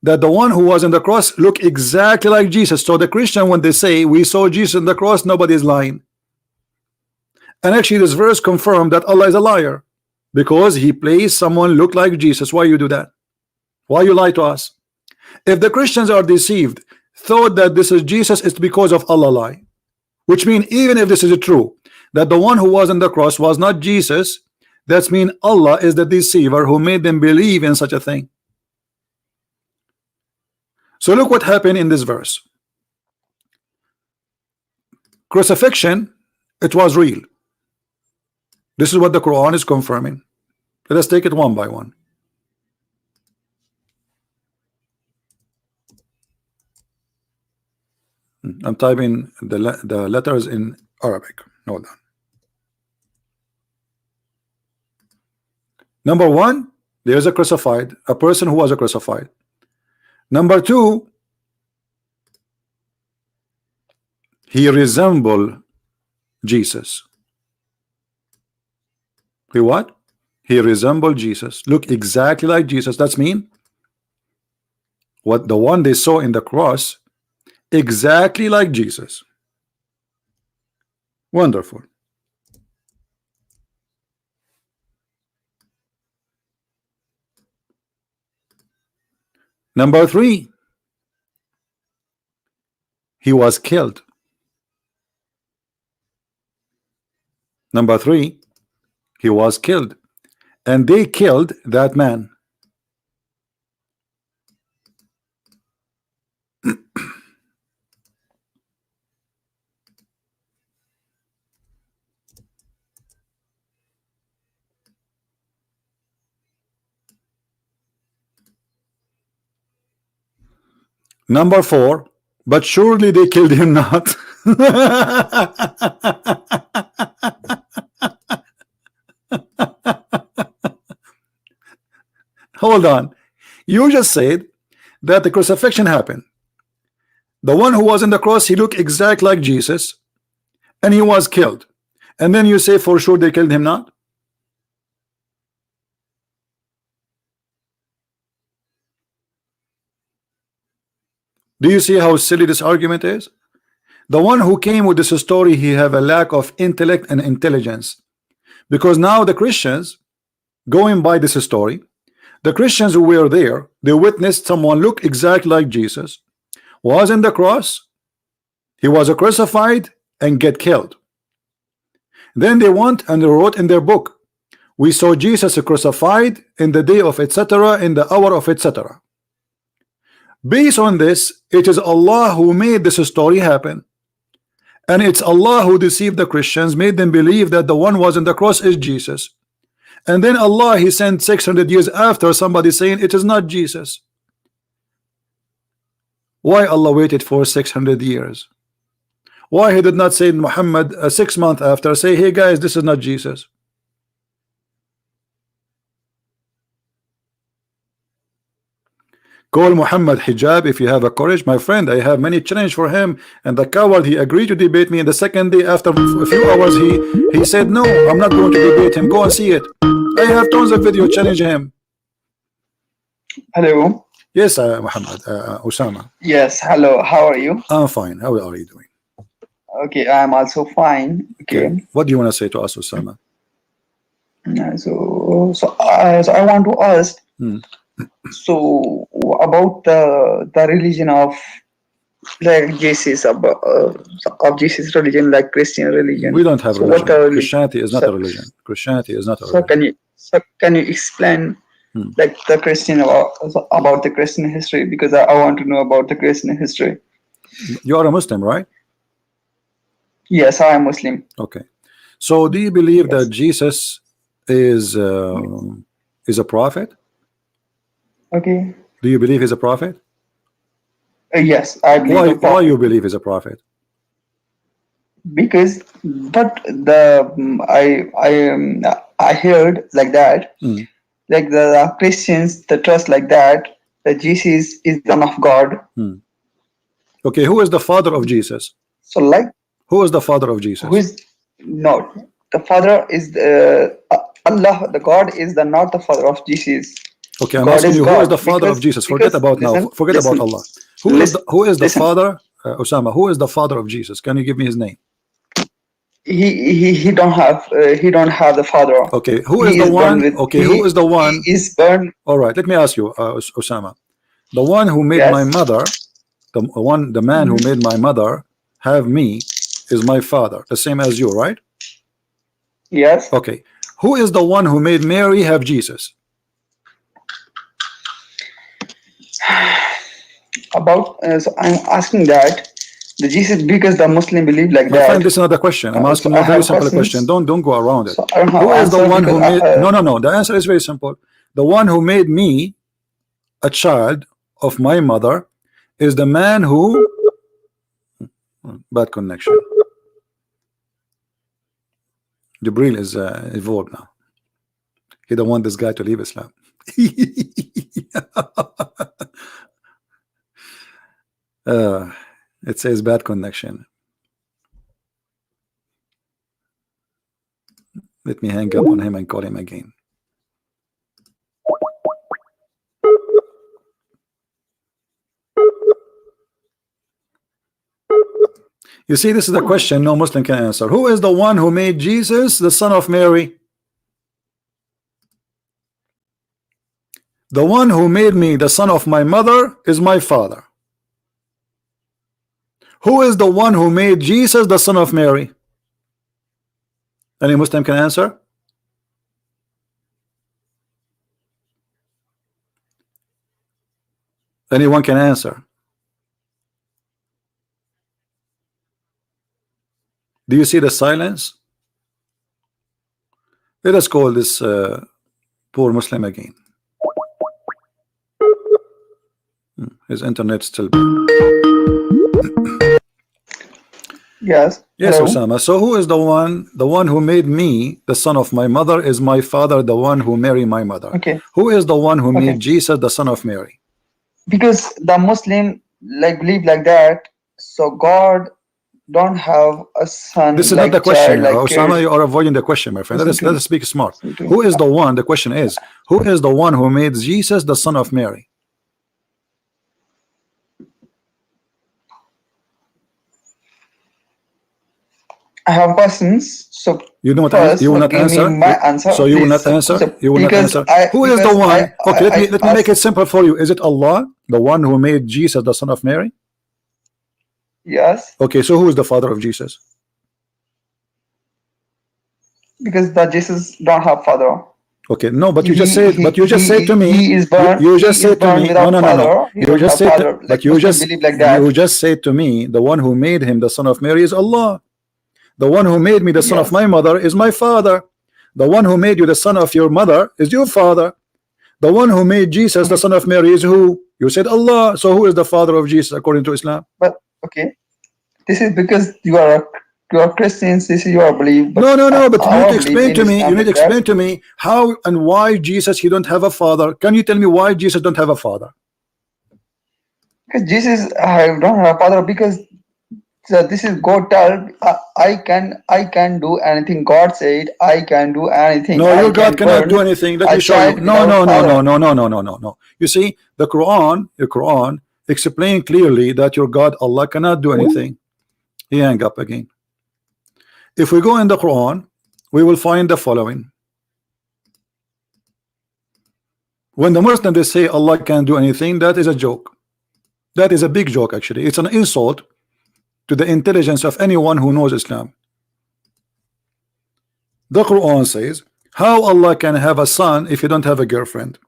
that the one who was on the cross looked exactly like Jesus. So the Christian, when they say we saw Jesus on the cross, nobody is lying. And actually this verse confirmed that Allah is a liar, because he placed someone look like Jesus. Why you do that? Why you lie to us? If the Christians are deceived, thought that this is Jesus, it's because of Allah lie. Which means even if this is true, that the one who was on the cross was not Jesus, that means Allah is the deceiver who made them believe in such a thing. So look what happened in this verse. Crucifixion, it was real. This is what the Quran is confirming. Let us take it one by one. I'm typing the letters in Arabic. Hold on. Number one, there's a crucified, a person who was a crucified. Number two, he resembled Jesus. He what? He resembled Jesus. Look exactly like Jesus. That's mean what the one they saw in the cross, exactly like Jesus. Wonderful. Number three, he was killed. Number three, he was killed, and they killed that man. Number four, but surely they killed him not. Hold on. You just said that the crucifixion happened. The one who was in the cross, he looked exactly like Jesus, and he was killed. And then you say for sure they killed him not? Do you see how silly this argument is? The one who came with this story, he have a lack of intellect and intelligence. Because now the Christians, going by this story, the Christians who were there, they witnessed someone look exactly like Jesus, was in the cross, he was crucified and get killed. Then they went and they wrote in their book, we saw Jesus crucified in the day of etc., in the hour of etc. Based on this, it is Allah who made this story happen, and it's Allah who deceived the Christians, made them believe that the one was in the cross is Jesus. And then Allah, he sent 600 years after somebody saying it is not Jesus. Why Allah waited for 600 years? Why he did not say Muhammad 6 months after, say, hey guys, this is not Jesus? Call Muhammad hijab if you have a courage. My friend, I have many challenge for him, and the coward, he agreed to debate me, and the second day after a few hours he said no, I'm not going to debate him. Go and see it. I have tons of video challenge him. Hello. Yes, Muhammad, Osama. Yes, hello. How are you? I'm fine. How are you doing? Okay, I'm also fine. Okay. What do you want to say to us, Osama? So I want to ask. So about the religion of like Jesus, of Jesus religion, like Christian religion. We don't have religion. Christianity is not a religion. Christianity is not a religion. Can you explain like the Christian about the Christian history, because I want to know about the Christian history. You are a Muslim, right? Yes, I am Muslim. Okay. So do you believe that Jesus is a prophet? Okay. Do you believe he's a prophet? Yes, I believe Why? the Why prophet. you believe he's a prophet? Because, but I heard like that, Mm. like the Christians, the trust like that Jesus is the Son of God. Mm. Okay, who is the father of Jesus? So like, Who is the father of who Jesus? is not the father is Allah. The God is the not the father of Jesus. Okay, I'm God asking is you, who is the God father of Jesus? Forget about now. listen, Forget about listen, Allah. listen, Who is the listen. father? Osama, who is the father of Jesus? Can you give me his name? He don't have the father. Okay, who is He the is born one? with Okay, who is the one? he is born. All right, let me ask you, Osama. The one who made my Yes. mother, the man who made my mother have me, is my father, the same as you, right? Yes. Okay, who is the one who made Mary have Jesus? About so I'm asking that the Jesus, because the Muslim believe like My friend, that. this is another question. I'm So asking you I a very have simple question. questions. Don't go around it. So I don't have Who is the answer one because who made? No. The answer is very simple. The one who made me a child of my mother is the man who. Bad connection. Jibril is involved now. He don't want this guy to leave Islam. uh, it says bad connection. Let me hang up on him and call him again. You see, this is the question no Muslim can answer. Who is the one who made Jesus the son of Mary? The one who made me the son of my mother is my father. Who is the one who made Jesus the son of Mary? Any Muslim can answer? Anyone can answer? Do you see the silence? Let us call this poor Muslim again. His internet still bad. yes. Yes, Hello. Osama. So who is the one? The one who made me the son of my mother is my father, the one who married my mother. Okay. Who is the one who Okay. made Jesus the son of Mary? Because the Muslim like believe like that. So God don't have a son This is not like the question, child like Osama. kid. You are avoiding the question, my friend. Listen to Let me. us speak smart. Listen to me. Who is the one? The question is, who is the one who made Jesus the son of Mary? I have questions. So You don't first, you will so not give me answer. my answer, So you will please. not answer. You will not Because answer. Who is the one? Okay, let me make asked. it simple for you. Is it Allah, the one who made Jesus the son of Mary? Yes. Okay, so who is the father of Jesus? Because the Jesus don't have father. Okay, no, but you just said, to me, He is born. you He just is said to born me, no, without no, no, no. father. He You don't just have said, father. but Like Muslim believe like you that. just said to me, the one who made him the son of Mary is Allah. The one who made me the son of Yes. my mother is my father. The one who made you the son of your mother is your father. The one who made Jesus the son of Mary is who? You said Allah. So who is the father of Jesus according to Islam? But okay, this is because you are Christians. This is your belief. But No. But you need our to belief explain in to me. You Islam need to like that. explain to me how and why Jesus he don't have a father. Can you tell me why Jesus don't have a father? Because Jesus I don't have father because this is God tell I can do anything. God said I can do anything. No, I your God can cannot do burn anything. Let a me show you. child without father. No. You see, the Quran explain clearly that your God Allah cannot do anything. He hang up again. If we go in the Quran, we will find the following. When the Muslims they say Allah can't do anything, that is a joke. That is a big joke actually. It's an insult to the intelligence of anyone who knows Islam. The Quran says, how Allah can have a son if he don't have a girlfriend?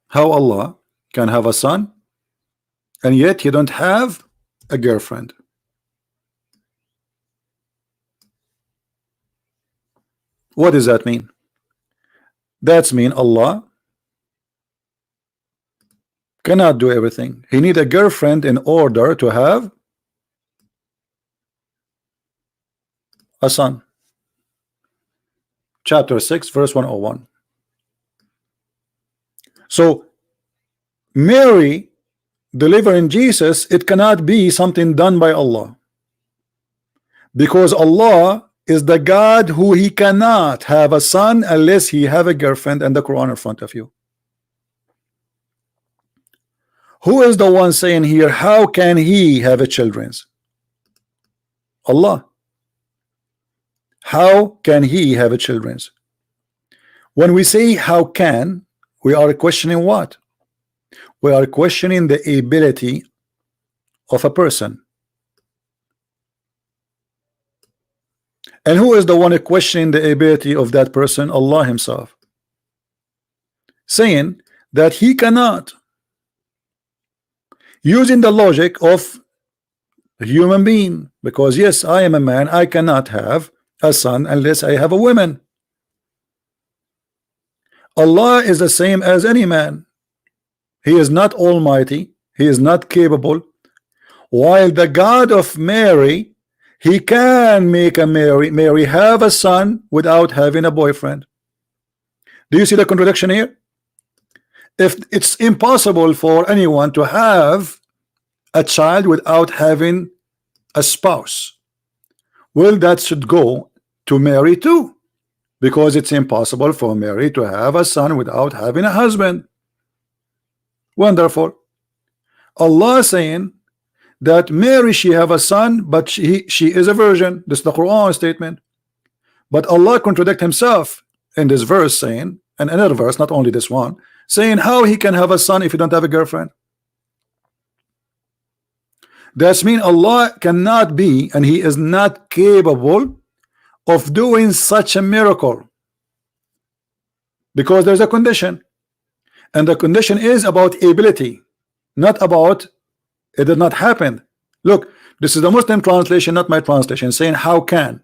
How Allah can have a son and yet he don't have a girlfriend? What does that mean? That's mean Allah cannot do everything. He need a girlfriend in order to have a son. Chapter 6 verse 101. So Mary delivering Jesus, it cannot be something done by Allah, because Allah is the God who he cannot have a son unless he have a girlfriend, and the Quran in front of you. Who is the one saying here, how can he have a children? Allah. How can he have a children? When we say how can, we are questioning what? We are questioning the ability of a person. And who is the one questioning the ability of that person? Allah himself, saying that he cannot, using the logic of a human being, because yes, I am a man, I cannot have a son unless I have a woman. Allah is the same as any man. He is not almighty, he is not capable, while the God of Mary, he can make a Mary have a son without having a boyfriend. Do you see the contradiction here? If it's impossible for anyone to have a child without having a spouse, well, that should go to Mary too, because it's impossible for Mary to have a son without having a husband. Wonderful. Allah saying that Mary, she have a son, but she is a virgin. This is the Quran statement. But Allah contradict himself in this verse, saying, and another verse, not only this one, saying how he can have a son if he don't have a girlfriend. That's mean Allah cannot be, and he is not capable of doing such a miracle, because there's a condition, and the condition is about ability, not about it did not happen. Look, this is the Muslim translation, not my translation, saying how can,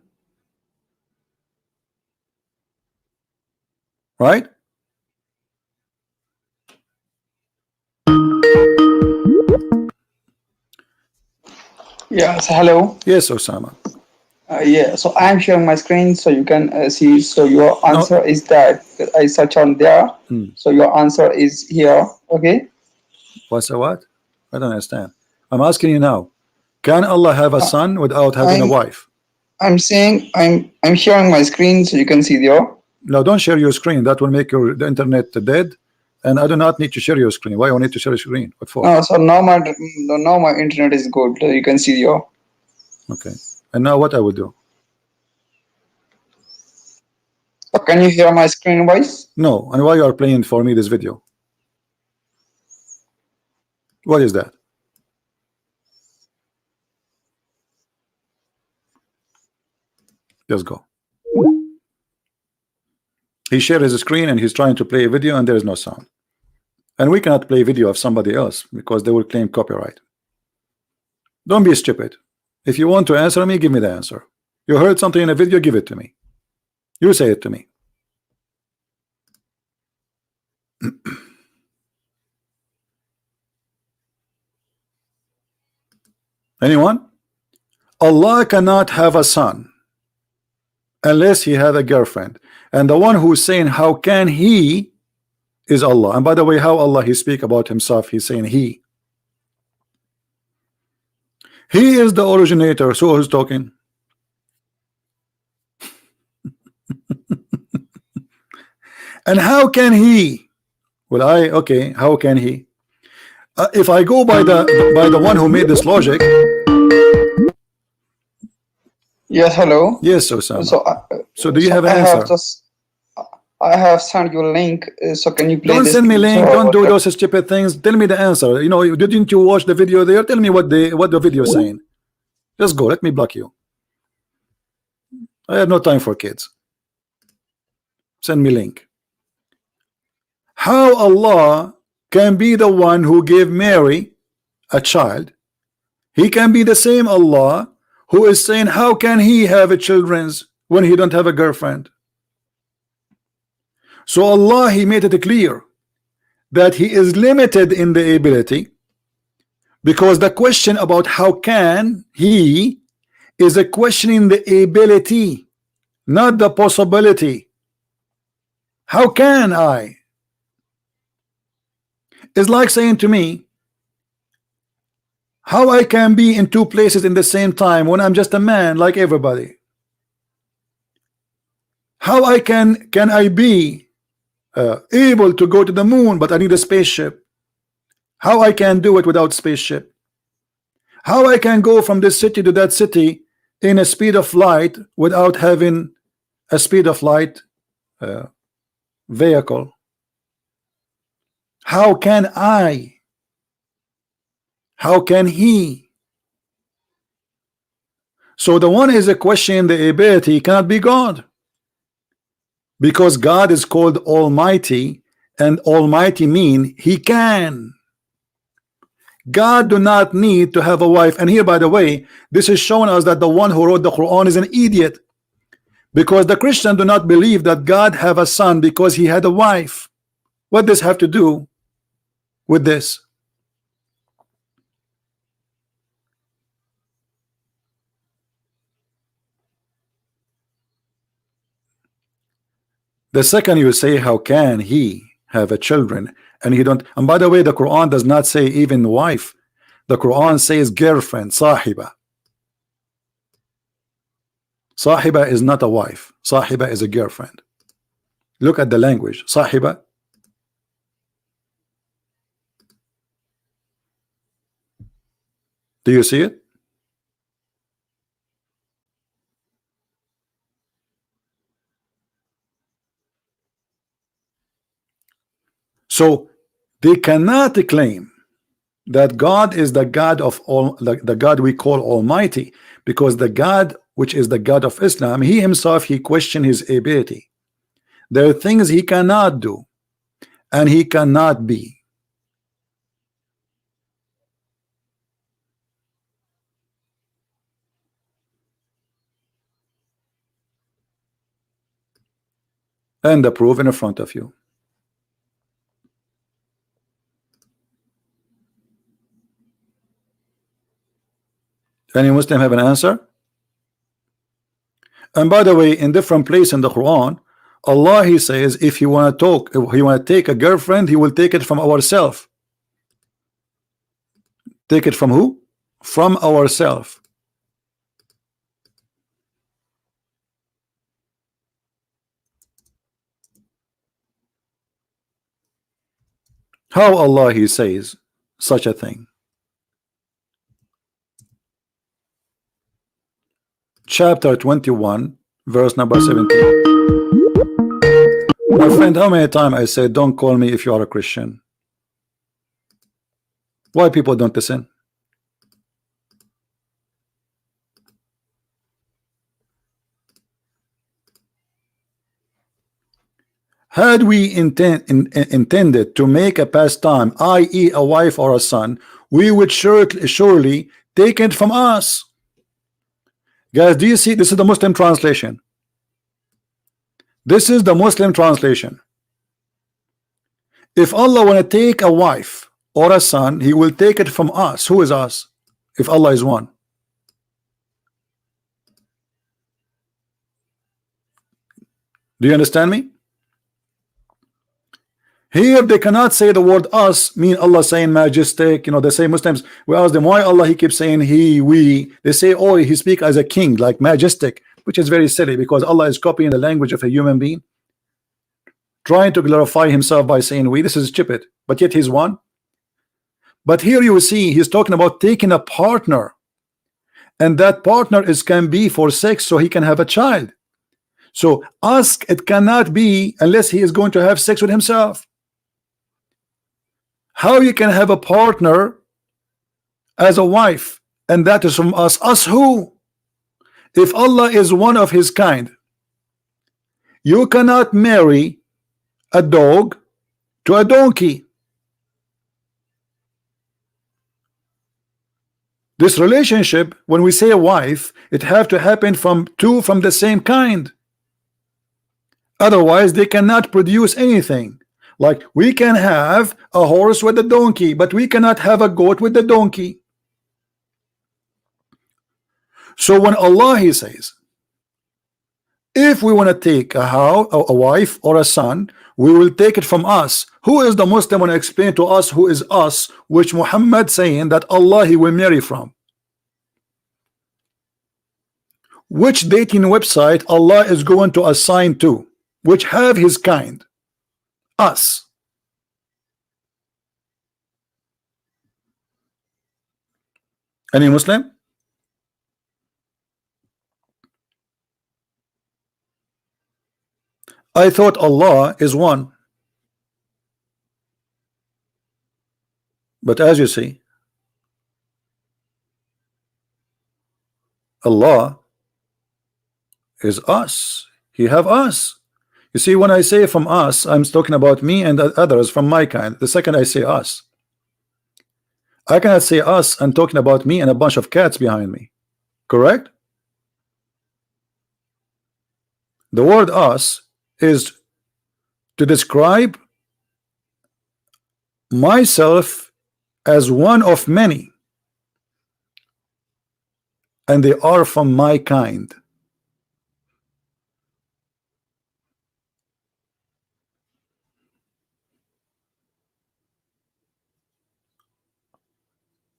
right? Yes, hello. Yes, Osama. Yeah, so I'm sharing my screen so you can see. So your answer is that I search on there. So your answer is here. Okay. What's a what? I don't understand. I'm asking you now. Can Allah have a son without having a wife? I'm saying I'm sharing my screen so you can see there. No, don't share your screen. That will make the internet dead. And I do not need to share your screen. Why do I need to share your screen? What for? No, so now my internet is good. You can see there. Okay. And now what I will do? So can you hear my screen voice? No. And why you are playing for me this video? What is that? Just go. He shared his screen and he's trying to play a video and there is no sound. And we cannot play video of somebody else because they will claim copyright. Don't be stupid. If you want to answer me, give me the answer. You heard something in a video, give it to me. You say it to me. Anyone? Allah cannot have a son unless he had a girlfriend. And the one who's saying how can he is Allah. And by the way, how Allah he speak about himself, he's saying he. He is the originator. So who's talking? And how can he? Well, okay, how can he? If I go by the one who made this logic. Yes, hello. Yes, Osama. So do you have an answer? I have sent you a link. So can you play Don't this? send me link. Don't do those stupid things. Tell me the answer. You know, didn't you watch the video there? Tell me what the video is saying. Just go. Let me block you. I have no time for kids. Send me link. How Allah can be the one who gave Mary a child? He can be the same Allah who is saying how can he have a children when he don't have a girlfriend? So Allah, He made it clear that He is limited in the ability, because the question about how can He is a question in the ability, not the possibility. How can I? It's like saying to me, how I can be in two places in the same time when I'm just a man like everybody? How I can I be able to go to the moon, but I need a spaceship? How I can do it without spaceship? How I can go from this city to that city in a speed of light without having a speed of light vehicle? How can I? How can He? So the one is a question, the ability cannot be God, because God is called Almighty, and Almighty mean He can. God do not need to have a wife. And here, by the way, this is showing us that the one who wrote the Quran is an idiot, because the Christians do not believe that God have a son because he had a wife. What does this have to do with this? The second you say, how can he have a children, and he don't? And by the way, the Quran does not say even wife. The Quran says girlfriend, sahiba. Sahiba is not a wife. Sahiba is a girlfriend. Look at the language. Sahiba. Do you see it? So they cannot claim that God is the God of all, the God we call Almighty, because the God which is the God of Islam, He himself, He questioned His ability. There are things He cannot do and He cannot be. And the proof in front of you. Any Muslim have an answer? And by the way, in different place in the Quran, Allah, He says, if you want to talk, if you want to take a girlfriend, He will take it from ourselves. Take it from who? From ourselves. How Allah, He says such a thing? Chapter 21, verse number 17. My friend, how many times I said, don't call me if you are a Christian? Why people don't listen? Had we intended to make a pastime, i.e. a wife or a son, we would surely take it from us. Guys, do you see? This is the Muslim translation. This is the Muslim translation. If Allah want to take a wife or a son, He will take it from us. Who is us? If Allah is one. Do you understand me? Here they cannot say the word us, mean Allah saying majestic. You know, they say Muslims, we ask them why Allah He keeps saying he, we. They say, oh, He speak as a king, like majestic, which is very silly, because Allah is copying the language of a human being, trying to glorify Himself by saying we. This is stupid, but yet He's one. But here you see He's talking about taking a partner, and that partner can be for sex, so he can have a child. So ask, it cannot be unless he is going to have sex with himself. How you can have a partner as a wife, and that is from us? Us who? If Allah is one of His kind, you cannot marry a dog to a donkey. This relationship, when we say a wife, it have to happen from two from the same kind. Otherwise, they cannot produce anything. Like we can have a horse with a donkey, but we cannot have a goat with the donkey. So when Allah He says, if we want to take a wife or a son, we will take it from us. Who is the Muslim want to explain to us who is us, which Muhammad saying that Allah He will marry from? Which dating website Allah is going to assign to, which have His kind? Us. Any Muslim? I thought Allah is one. But as you see, Allah is us. He have us. You see, when I say from us, I'm talking about me and others from my kind. The second I say us, I cannot say us and talking about me and a bunch of cats behind me. Correct? The word us is to describe myself as one of many, and they are from my kind.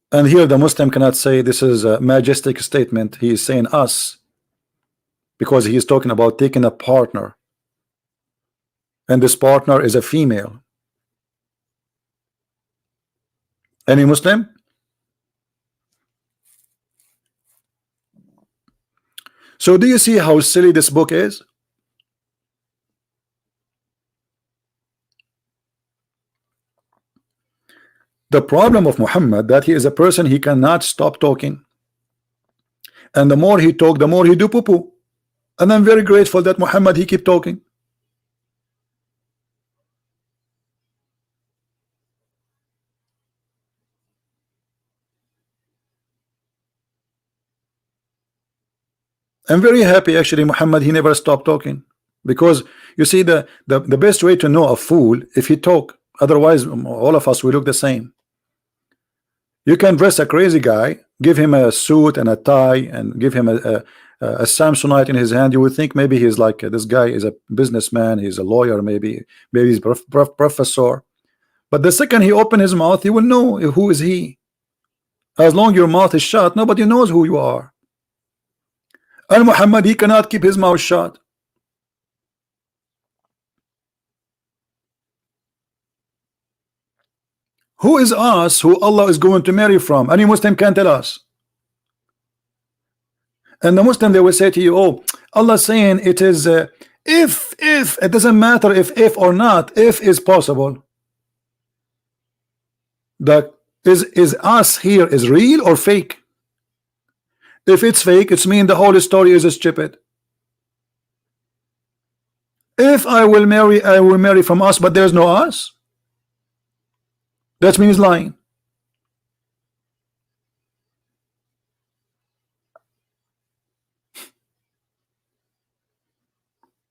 And here the Muslim cannot say this is a majestic statement. He is saying us because he is talking about taking a partner, and this partner is a female. Any Muslim? So do you see how silly this book is? The problem of Muhammad that he is a person, he cannot stop talking, and the more he talk, the more he do poo-poo. And I'm very grateful that Muhammad he keep talking. I'm very happy actually Muhammad he never stopped talking, because you see the best way to know a fool if he talk. Otherwise all of us will look the same. You can dress a crazy guy, give him a suit and a tie, and give him a Samsonite in his hand. You would think maybe he's like this guy is a businessman, he's a lawyer, maybe he's professor. But the second he open his mouth, you will know who is he. As long your mouth is shut, nobody knows who you are. And Muhammad he cannot keep his mouth shut. Who is us who Allah is going to marry from? Any Muslim can tell us. And the Muslim they will say to you, oh, Allah saying it is if it doesn't matter if or not, if is possible. That is us here is real or fake? If it's fake, it's mean the whole story is stupid. If I will marry from us, but there's no us. That means lying.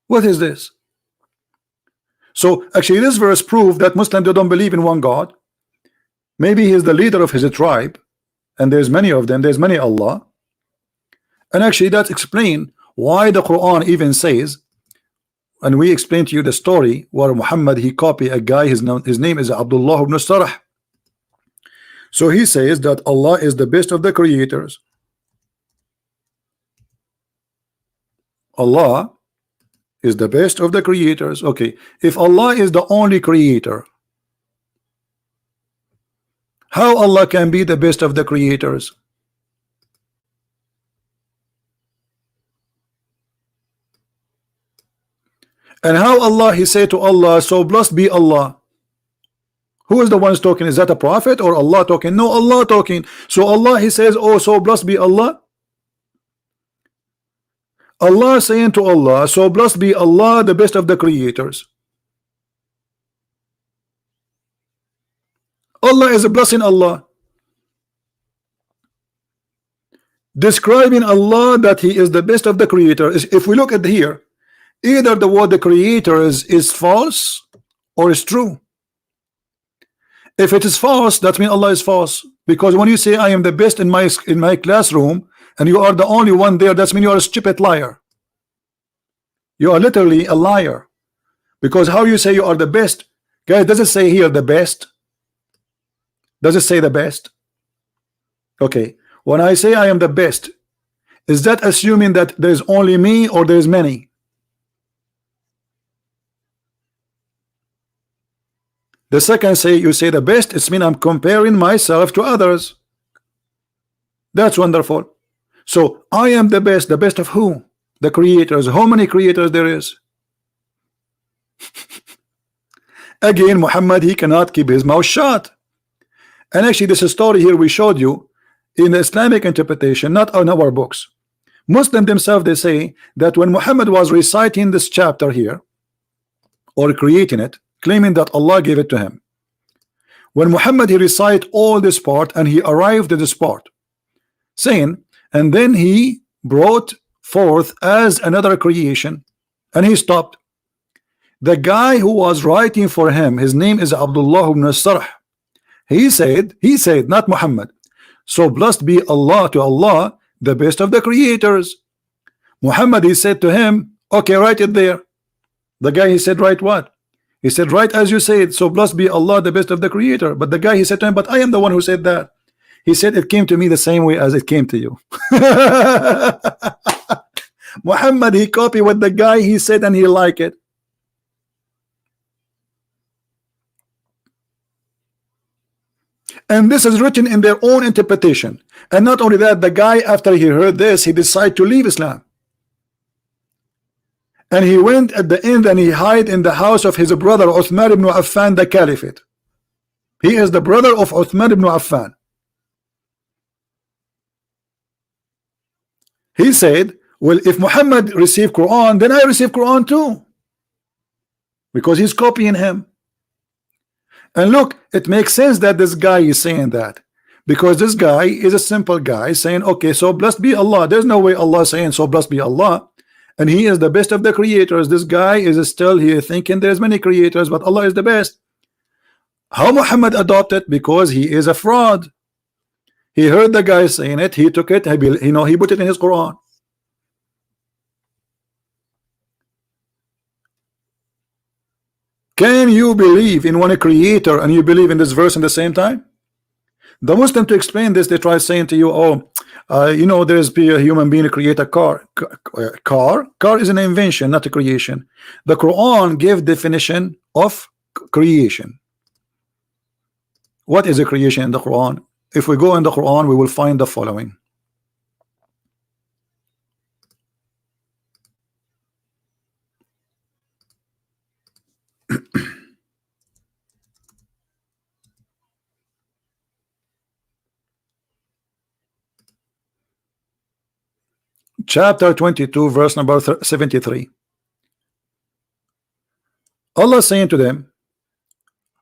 What is this? So actually this verse proves that Muslims don't believe in one God. Maybe he is the leader of his tribe, and there's many of them, there's many Allah. And actually that explains why the Quran even says, and we explain to you the story where Muhammad he copied a guy, his name is Abdullah ibn Sarh. So he says that Allah is the best of the creators. Allah is the best of the creators. Okay, if Allah is the only creator, how Allah can be the best of the creators? And how Allah he said to Allah, so blessed be Allah. Who is the one talking? Is that a prophet or Allah talking? No, Allah talking. So Allah he says, oh, so blessed be Allah. Allah saying to Allah, so blessed be Allah, the best of the creators. Allah is blessing Allah, describing Allah that he is the best of the creators. If we look at here, Either the word the creator is false or is true. If it is false, that means Allah is false. Because when you say I am the best in my classroom and you are the only one there, that means you are a stupid liar. You are literally a liar. Because how you say you are the best? Guys, does it say here the best? Does it say the best? Okay. When I say I am the best, is that assuming that there is only me or there is many? The second say you say the best, it's mean I'm comparing myself to others. That's wonderful. So I am the best of who? The creators. How many creators there is? Again, Muhammad, he cannot keep his mouth shut. And actually this story here we showed you in the Islamic interpretation, not on our books. Muslims themselves, they say that when Muhammad was reciting this chapter here or creating it, claiming that Allah gave it to him, when Muhammad he recite all this part and he arrived at this part saying, and then he brought forth as another creation, and he stopped. The guy who was writing for him, his name is Abdullah ibn Sarh. He said, not Muhammad, so blessed be Allah, to Allah the best of the creators. Muhammad, he said to him, okay, write it there. The guy, he said, write what? He said, right as you said, so blessed be Allah the best of the creator. But the guy, he said to him, but I am the one who said that. He said, it came to me the same way as it came to you. Muhammad, he copied what the guy he said and he liked it. And this is written in their own interpretation. And not only that, the guy, after he heard this, he decided to leave Islam. And he went at the end and he hid in the house of his brother Uthman ibn Affan, the caliphate. He is the brother of Uthman ibn Affan. He said, well, if Muhammad received Quran, then I receive Quran too. Because he's copying him. And look, it makes sense that this guy is saying that. Because this guy is a simple guy saying, okay, so blessed be Allah. There's no way Allah is saying, so blessed be Allah. And he is the best of the creators. This guy is still here thinking there's many creators, but Allah is the best. How Muhammad adopted? Because he is a fraud. He heard the guy saying it, he took it, he put it in his Quran. Can you believe in one creator and you believe in this verse in the same time? The Muslim, to explain this, they try saying to you, there's a human being to create a car. Car is an invention, not a creation. The Quran gave definition of creation. What is a creation in the Quran? If we go in the Quran, we will find the following. Chapter 22, verse number 73. Allah saying to them,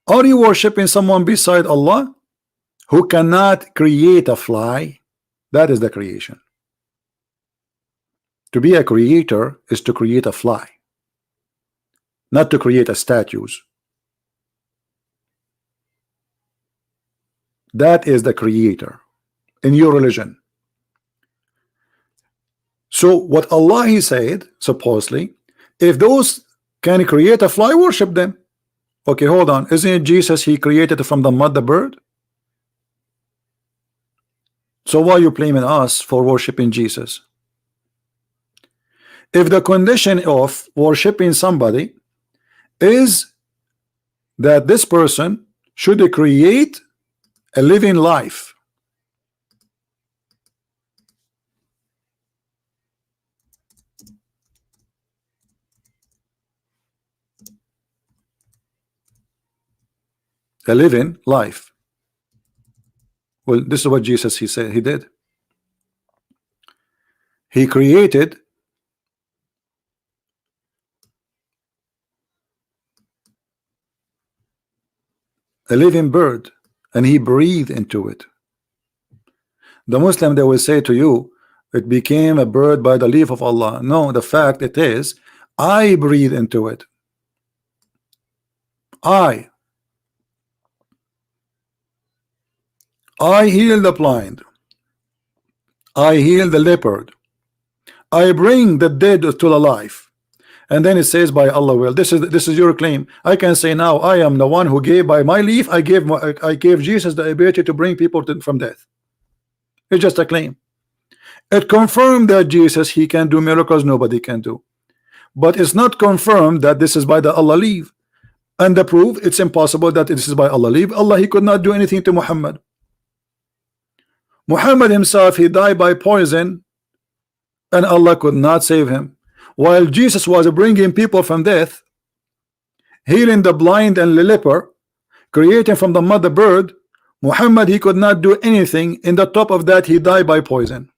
are you worshiping someone beside Allah who cannot create a fly? That is the creation. To be a creator is to create a fly, not to create a statues. That is the creator in your religion. So what Allah he said, supposedly, if those can create a fly, worship them. Okay, hold on. Isn't it Jesus, he created from the mud the bird? So why are you blaming us for worshiping Jesus? If the condition of worshiping somebody is that this person should create a living life, a living life. Well, this is what Jesus he said he did. He created a living bird and he breathed into it. The Muslim, they will say to you, it became a bird by the leave of Allah. No, the fact it is, I breathe into it. I heal the blind. I heal the leopard. I bring the dead to the life. And then it says, by Allah will. This is your claim. I can say now, I am the one who gave by my leave. I gave Jesus the ability to bring people from death. It's just a claim. It confirmed that Jesus, he can do miracles nobody can do. But it's not confirmed that this is by the Allah leave. And the proof, it's impossible that this is by Allah leave. Allah, he could not do anything to Muhammad. Muhammad himself, he died by poison, and Allah could not save him. While Jesus was bringing people from death, healing the blind and the leper, creating from the mother bird, Muhammad, he could not do anything. In the top of that, he died by poison.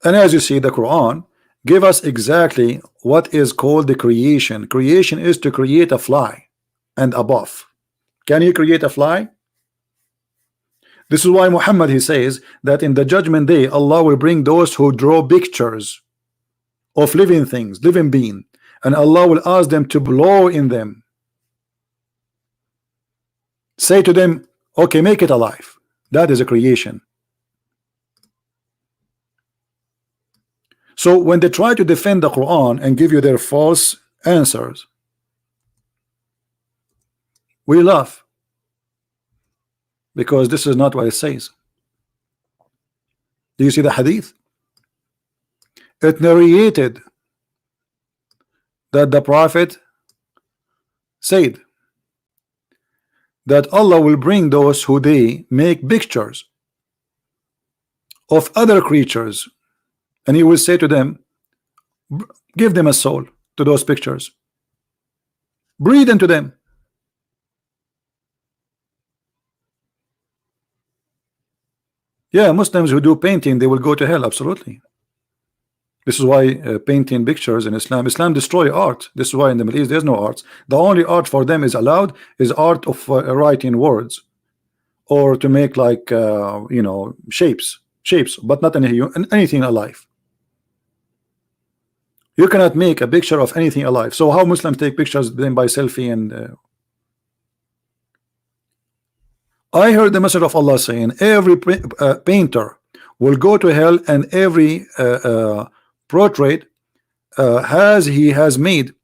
And as you see, the Quran give us exactly what is called the creation. Creation is to create a fly and a buff. Can you create a fly? This is why Muhammad, he says that in the judgment day, Allah will bring those who draw pictures of living things, living being, and Allah will ask them to blow in them. Say to them, okay, make it alive. That is a creation. So when they try to defend the Quran and give you their false answers, we laugh, because this is not what it says. Do you see the hadith? It narrated that the Prophet said that Allah will bring those who they make pictures of other creatures, and he will say to them, give them a soul to those pictures, breathe into them. Yeah, Muslims who do painting, they will go to hell, absolutely. This is why painting pictures in Islam destroy art. This is why in the Middle East there's no arts. The only art for them is allowed is art of writing words, or to make like you know, shapes, but not anything alive. You cannot make a picture of anything alive. So how Muslims take pictures then by selfie? And I heard the message of Allah saying every painter will go to hell, and every portrait he has made,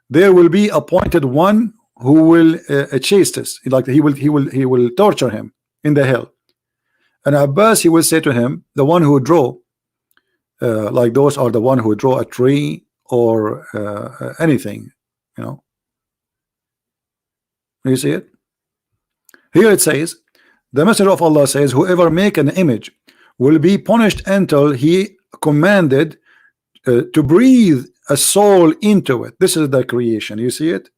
there will be appointed one who will chase this, like he will torture him in the hell. And Abbas, he will say to him, the one who draw like those are the one who draw a tree or anything, you know. You see it here. It says, the Messenger of Allah says, whoever make an image will be punished until he commanded to breathe a soul into it. This is the creation. You see it?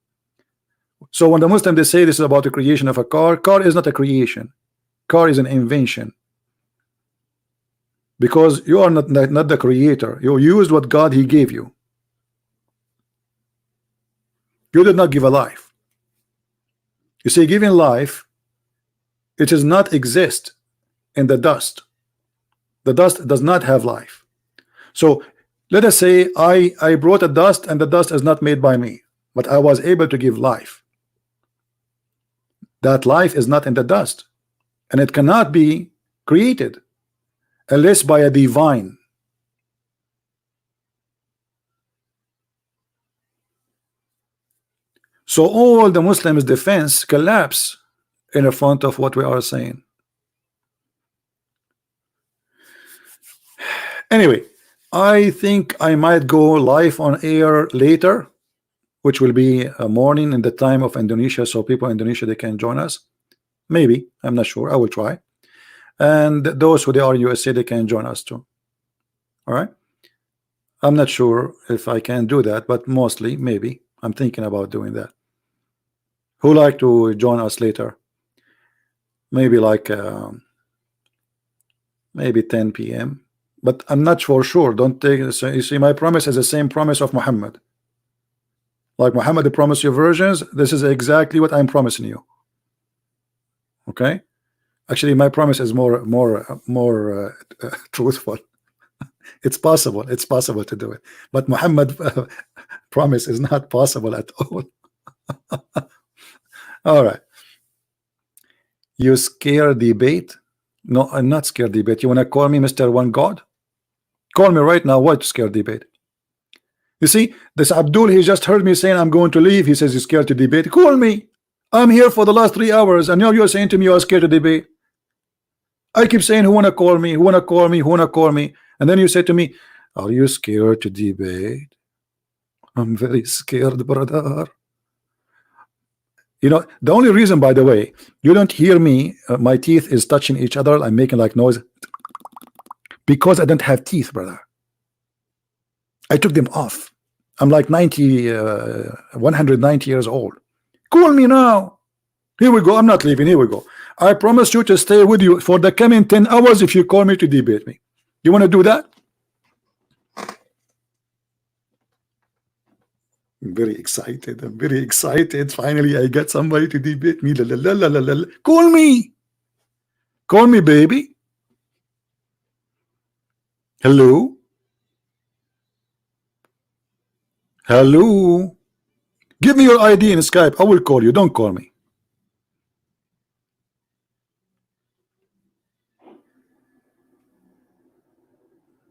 So when the Muslims, they say this is about the creation of a car is not a creation. Car is an invention, because you are not the creator. You used what God he gave you. You did not give a life. You see, giving life, it does not exist in the dust. The dust does not have life. So let us say I brought a dust, and the dust is not made by me, but I was able to give life. That life is not in the dust, and it cannot be created unless by a divine. So all the Muslims' defense collapse in front of what we are saying. Anyway, I think I might go live on air later, which will be a morning in the time of Indonesia, so people in Indonesia, they can join us. Maybe, I'm not sure. I will try. And those who they are in USA, they can join us too. All right. I'm not sure if I can do that, but mostly maybe I'm thinking about doing that. Who like to join us later? Maybe like maybe 10 p.m. But I'm not for sure. Don't take it. You see, my promise is the same promise of Muhammad. Like Muhammad promised you versions, this is exactly what I'm promising you. Okay, actually my promise is more truthful. It's possible, it's possible to do it, but Muhammad promise is not possible at all. All right, you scare debate? No, I'm not scared debate. You want to call me Mr. One God? Call me right now. What scare debate? You see, this Abdul, he just heard me saying I'm going to leave. He says he's scared to debate. Call me. I'm here for the last 3 hours, and now you're saying to me you are scared to debate. I keep saying who wanna call me, who wanna call me, who wanna call me, and then you say to me, are you scared to debate? I'm very scared, brother. You know, the only reason, by the way, you don't hear me, my teeth is touching each other, I'm making like noise, because I don't have teeth, brother. I took them off. I'm like 190 years old. Call me now. Here we go. I'm not leaving. Here we go. I promise you to stay with you for the coming 10 hours if you call me to debate me. You want to do that? I'm very excited. I'm very excited. Finally, I got somebody to debate me. La, la, la, la, la, la. Call me. Call me, baby. Hello? Hello? Give me your ID in Skype. I will call you. Don't call me.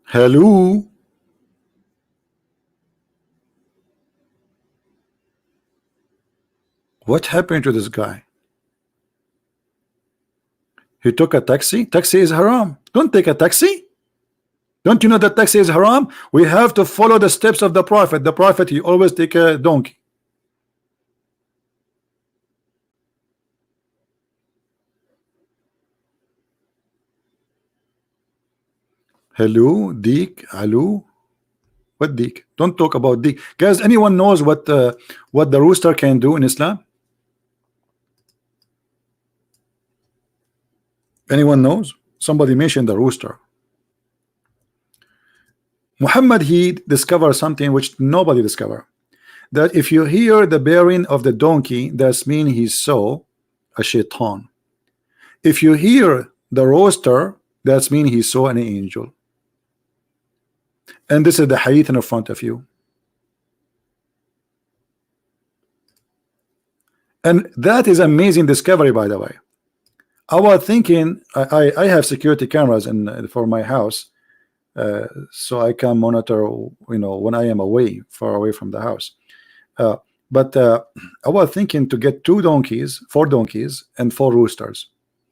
Hello? What happened to this guy? He took a taxi? Taxi is haram. Don't take a taxi. Don't you know that taxi is haram? We have to follow the steps of the Prophet. The Prophet, he always take a donkey. Hello, Deek, hello. What Deek? Don't talk about Deek. Guys, anyone knows what the rooster can do in Islam? Anyone knows? Somebody mentioned the rooster. Muhammad, he discovered something which nobody discovered. That if you hear the bearing of the donkey, that means he saw a shaitan. If you hear the rooster, that means he saw an angel. And this is the hadith in front of you. And that is amazing discovery, by the way. I was thinking, I have security cameras for my house, so I can monitor, you know, when I am away, far away from the house. But I was thinking to get 4 donkeys and 4 roosters.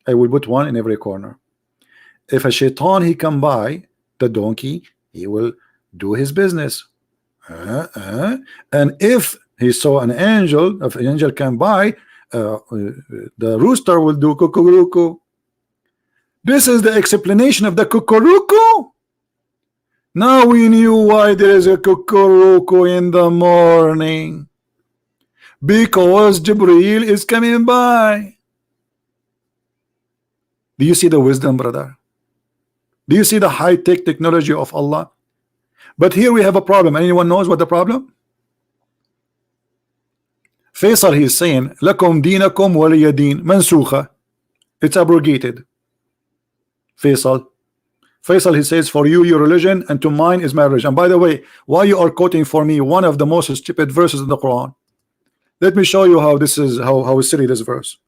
I will put one in every corner. If a shaitan he come by the donkey, he will do his business. And if he saw an angel, if an angel come by, the rooster will do cuckoo. This is the explanation of the cuckoo. Now we knew why there is a cuckoo in the morning, because Jibreel is coming by. Do you see the wisdom, brother? Do you see the high-tech technology of Allah? But here we have a problem. Anyone knows what the problem? Faisal, he is saying, Lakum dinakum waliya din, mansukha. It's abrogated. Faisal, he says, for you, your religion, and to mine is my religion. And by the way, why you are quoting for me one of the most stupid verses in the Quran? Let me show you how this is, how silly this verse.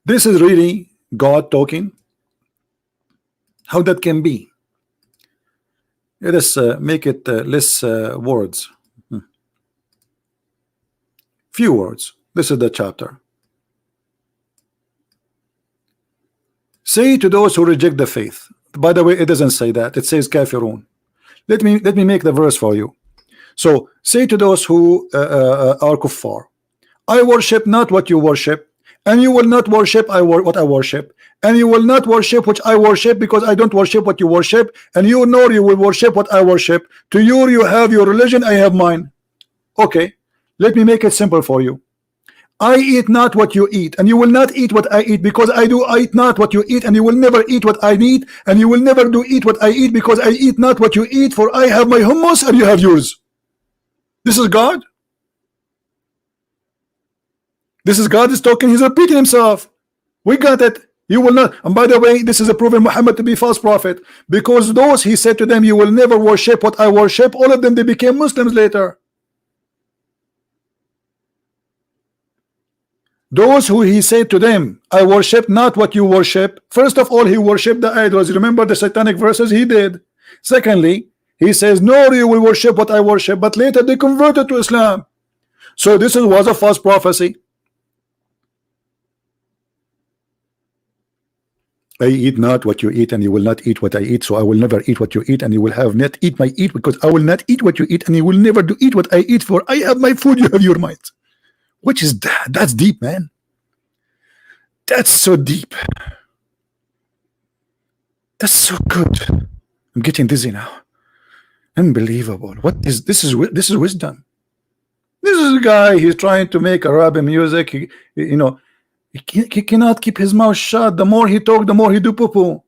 This is really God talking. How that can be? Let us make it less words. Few words. This is the chapter. Say to those who reject the faith. By the way, it doesn't say that. It says kafirun. Let me make the verse for you. So say to those who are kuffar, I worship not what you worship, and you will not worship what I worship, and you will not worship which I worship, because I don't worship what you worship, and you nor you will worship what I worship. To you have your religion, I have mine. Okay, let me make it simple for you. I eat not what you eat, and you will not eat what I eat, because I do eat not what you eat, and you will never eat what I eat, and you will never do eat what I eat, because I eat not what you eat, for I have my hummus and you have yours. This is God. This is God is talking. He's repeating himself. We got it. You will not. And by the way, this is a proven Muhammad to be false prophet, because those he said to them, you will never worship what I worship, all of them, they became Muslims later. Those who he said to them, I worship not what you worship. First of all, he worshiped the idols. Remember the satanic verses? He did. Secondly, he says, no, you will worship what I worship. But later they converted to Islam. So this was a false prophecy. I eat not what you eat, and you will not eat what I eat. So I will never eat what you eat, and you will have not eat my eat, because I will not eat what you eat, and you will never do eat what I eat, for I have my food, you have your mind. Which is that? That's deep, man. That's so deep. That's so good. I'm getting dizzy now. Unbelievable. What is this? Is wisdom. This is a guy. He's trying to make Arabian music. He cannot keep his mouth shut. The more he talk, the more he do poo-poo.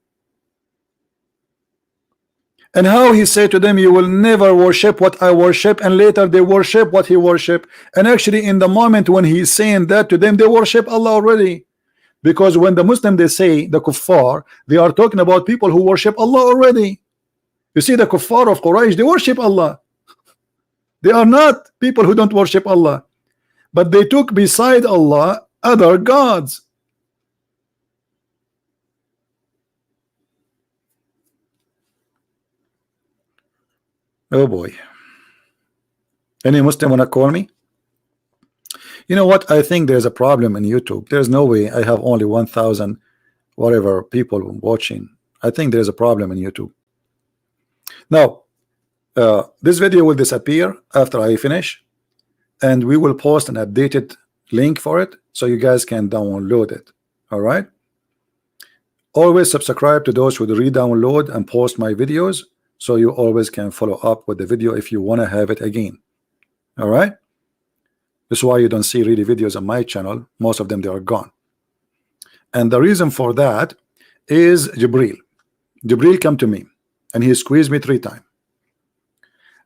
And how he said to them, you will never worship what I worship, and later they worship what he worship. And actually in the moment when he's saying that to them, they worship Allah already. Because when the Muslim, they say the kuffar, they are talking about people who worship Allah already. You see, the kuffar of Quraysh, they worship Allah. They are not people who don't worship Allah, but they took beside Allah other gods. Oh boy. Any Muslim wanna call me? You know what? I think there's a problem in YouTube. There's no way I have only 1,000 whatever people watching. I think there's a problem in YouTube. Now, this video will disappear after I finish, and we will post an updated link for it so you guys can download it. All right. Always subscribe to those who re-download and post my videos, so you always can follow up with the video if you want to have it again. All right. That's why you don't see really videos on my channel. Most of them, they are gone. And the reason for that is Jibril. Jibril come to me and he squeezed me 3 times.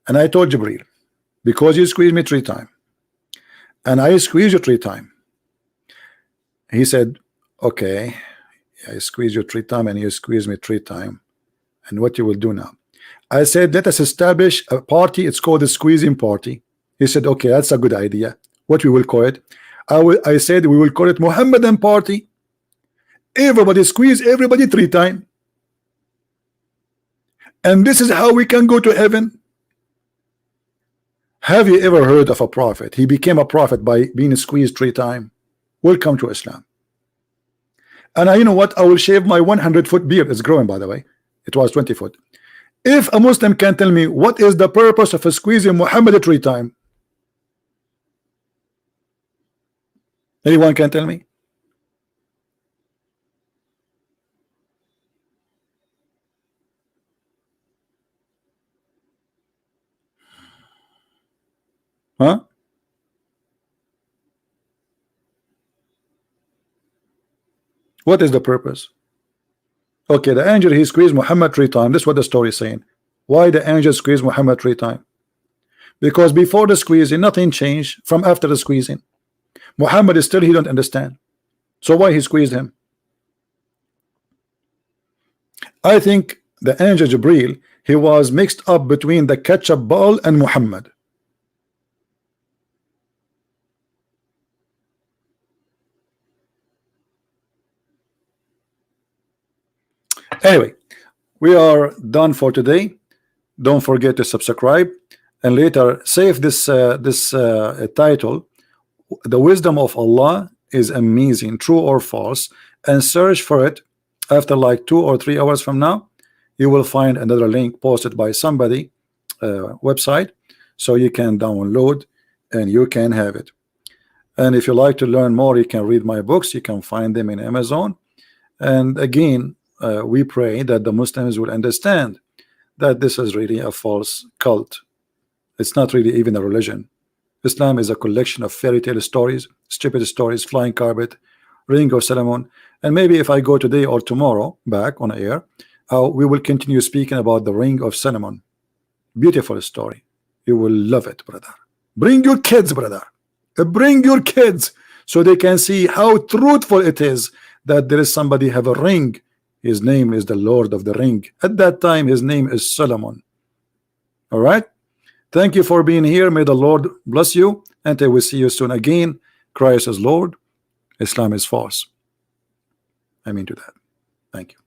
And I told Jibril, because you squeezed me 3 times and I squeezed you 3 times. He said, okay, I squeezed you 3 times and you squeezed me 3 times. And what you will do now? I said, let us establish a party. It's called the squeezing party. He said, okay, that's a good idea. What we will call it? I said we will call it Muhammadan party. Everybody squeeze everybody 3 times. And this is how we can go to heaven. Have you ever heard of a prophet? He became a prophet by being squeezed 3 times. Welcome to Islam. And you know what? I will shave my 100-foot beard. It's growing, by the way. It was 20 foot. If a Muslim can tell me what is the purpose of squeezing Muhammad 3 times, anyone can tell me? Huh? What is the purpose? Okay, the angel, he squeezed Muhammad 3 times. This is what the story is saying. Why the angel squeezed Muhammad 3 times? Because before the squeezing, nothing changed from after the squeezing. Muhammad is still, he don't understand. So why he squeezed him? I think the angel Jibril, he was mixed up between the ketchup ball and Muhammad. Anyway, we are done for today. Don't forget to subscribe, and later save this title. The wisdom of Allah is amazing, true or false, and search for it. After like 2 or 3 hours from now, you will find another link posted by somebody website, so you can download and you can have it. And if you like to learn more, you can read my books. You can find them in Amazon. And again, we pray that the Muslims will understand that this is really a false cult. It's not really even a religion. Islam is a collection of fairy tale stories, stupid stories, flying carpet, ring of Solomon. And maybe if I go today or tomorrow back on air, we will continue speaking about the ring of Solomon. Beautiful story. You will love it, brother. Bring your kids, brother. Bring your kids so they can see how truthful it is that there is somebody have a ring. His name is the Lord of the Ring. At that time, his name is Solomon. All right. Thank you for being here. May the Lord bless you. And I will see you soon again. Christ is Lord. Islam is false. I mean to that. Thank you.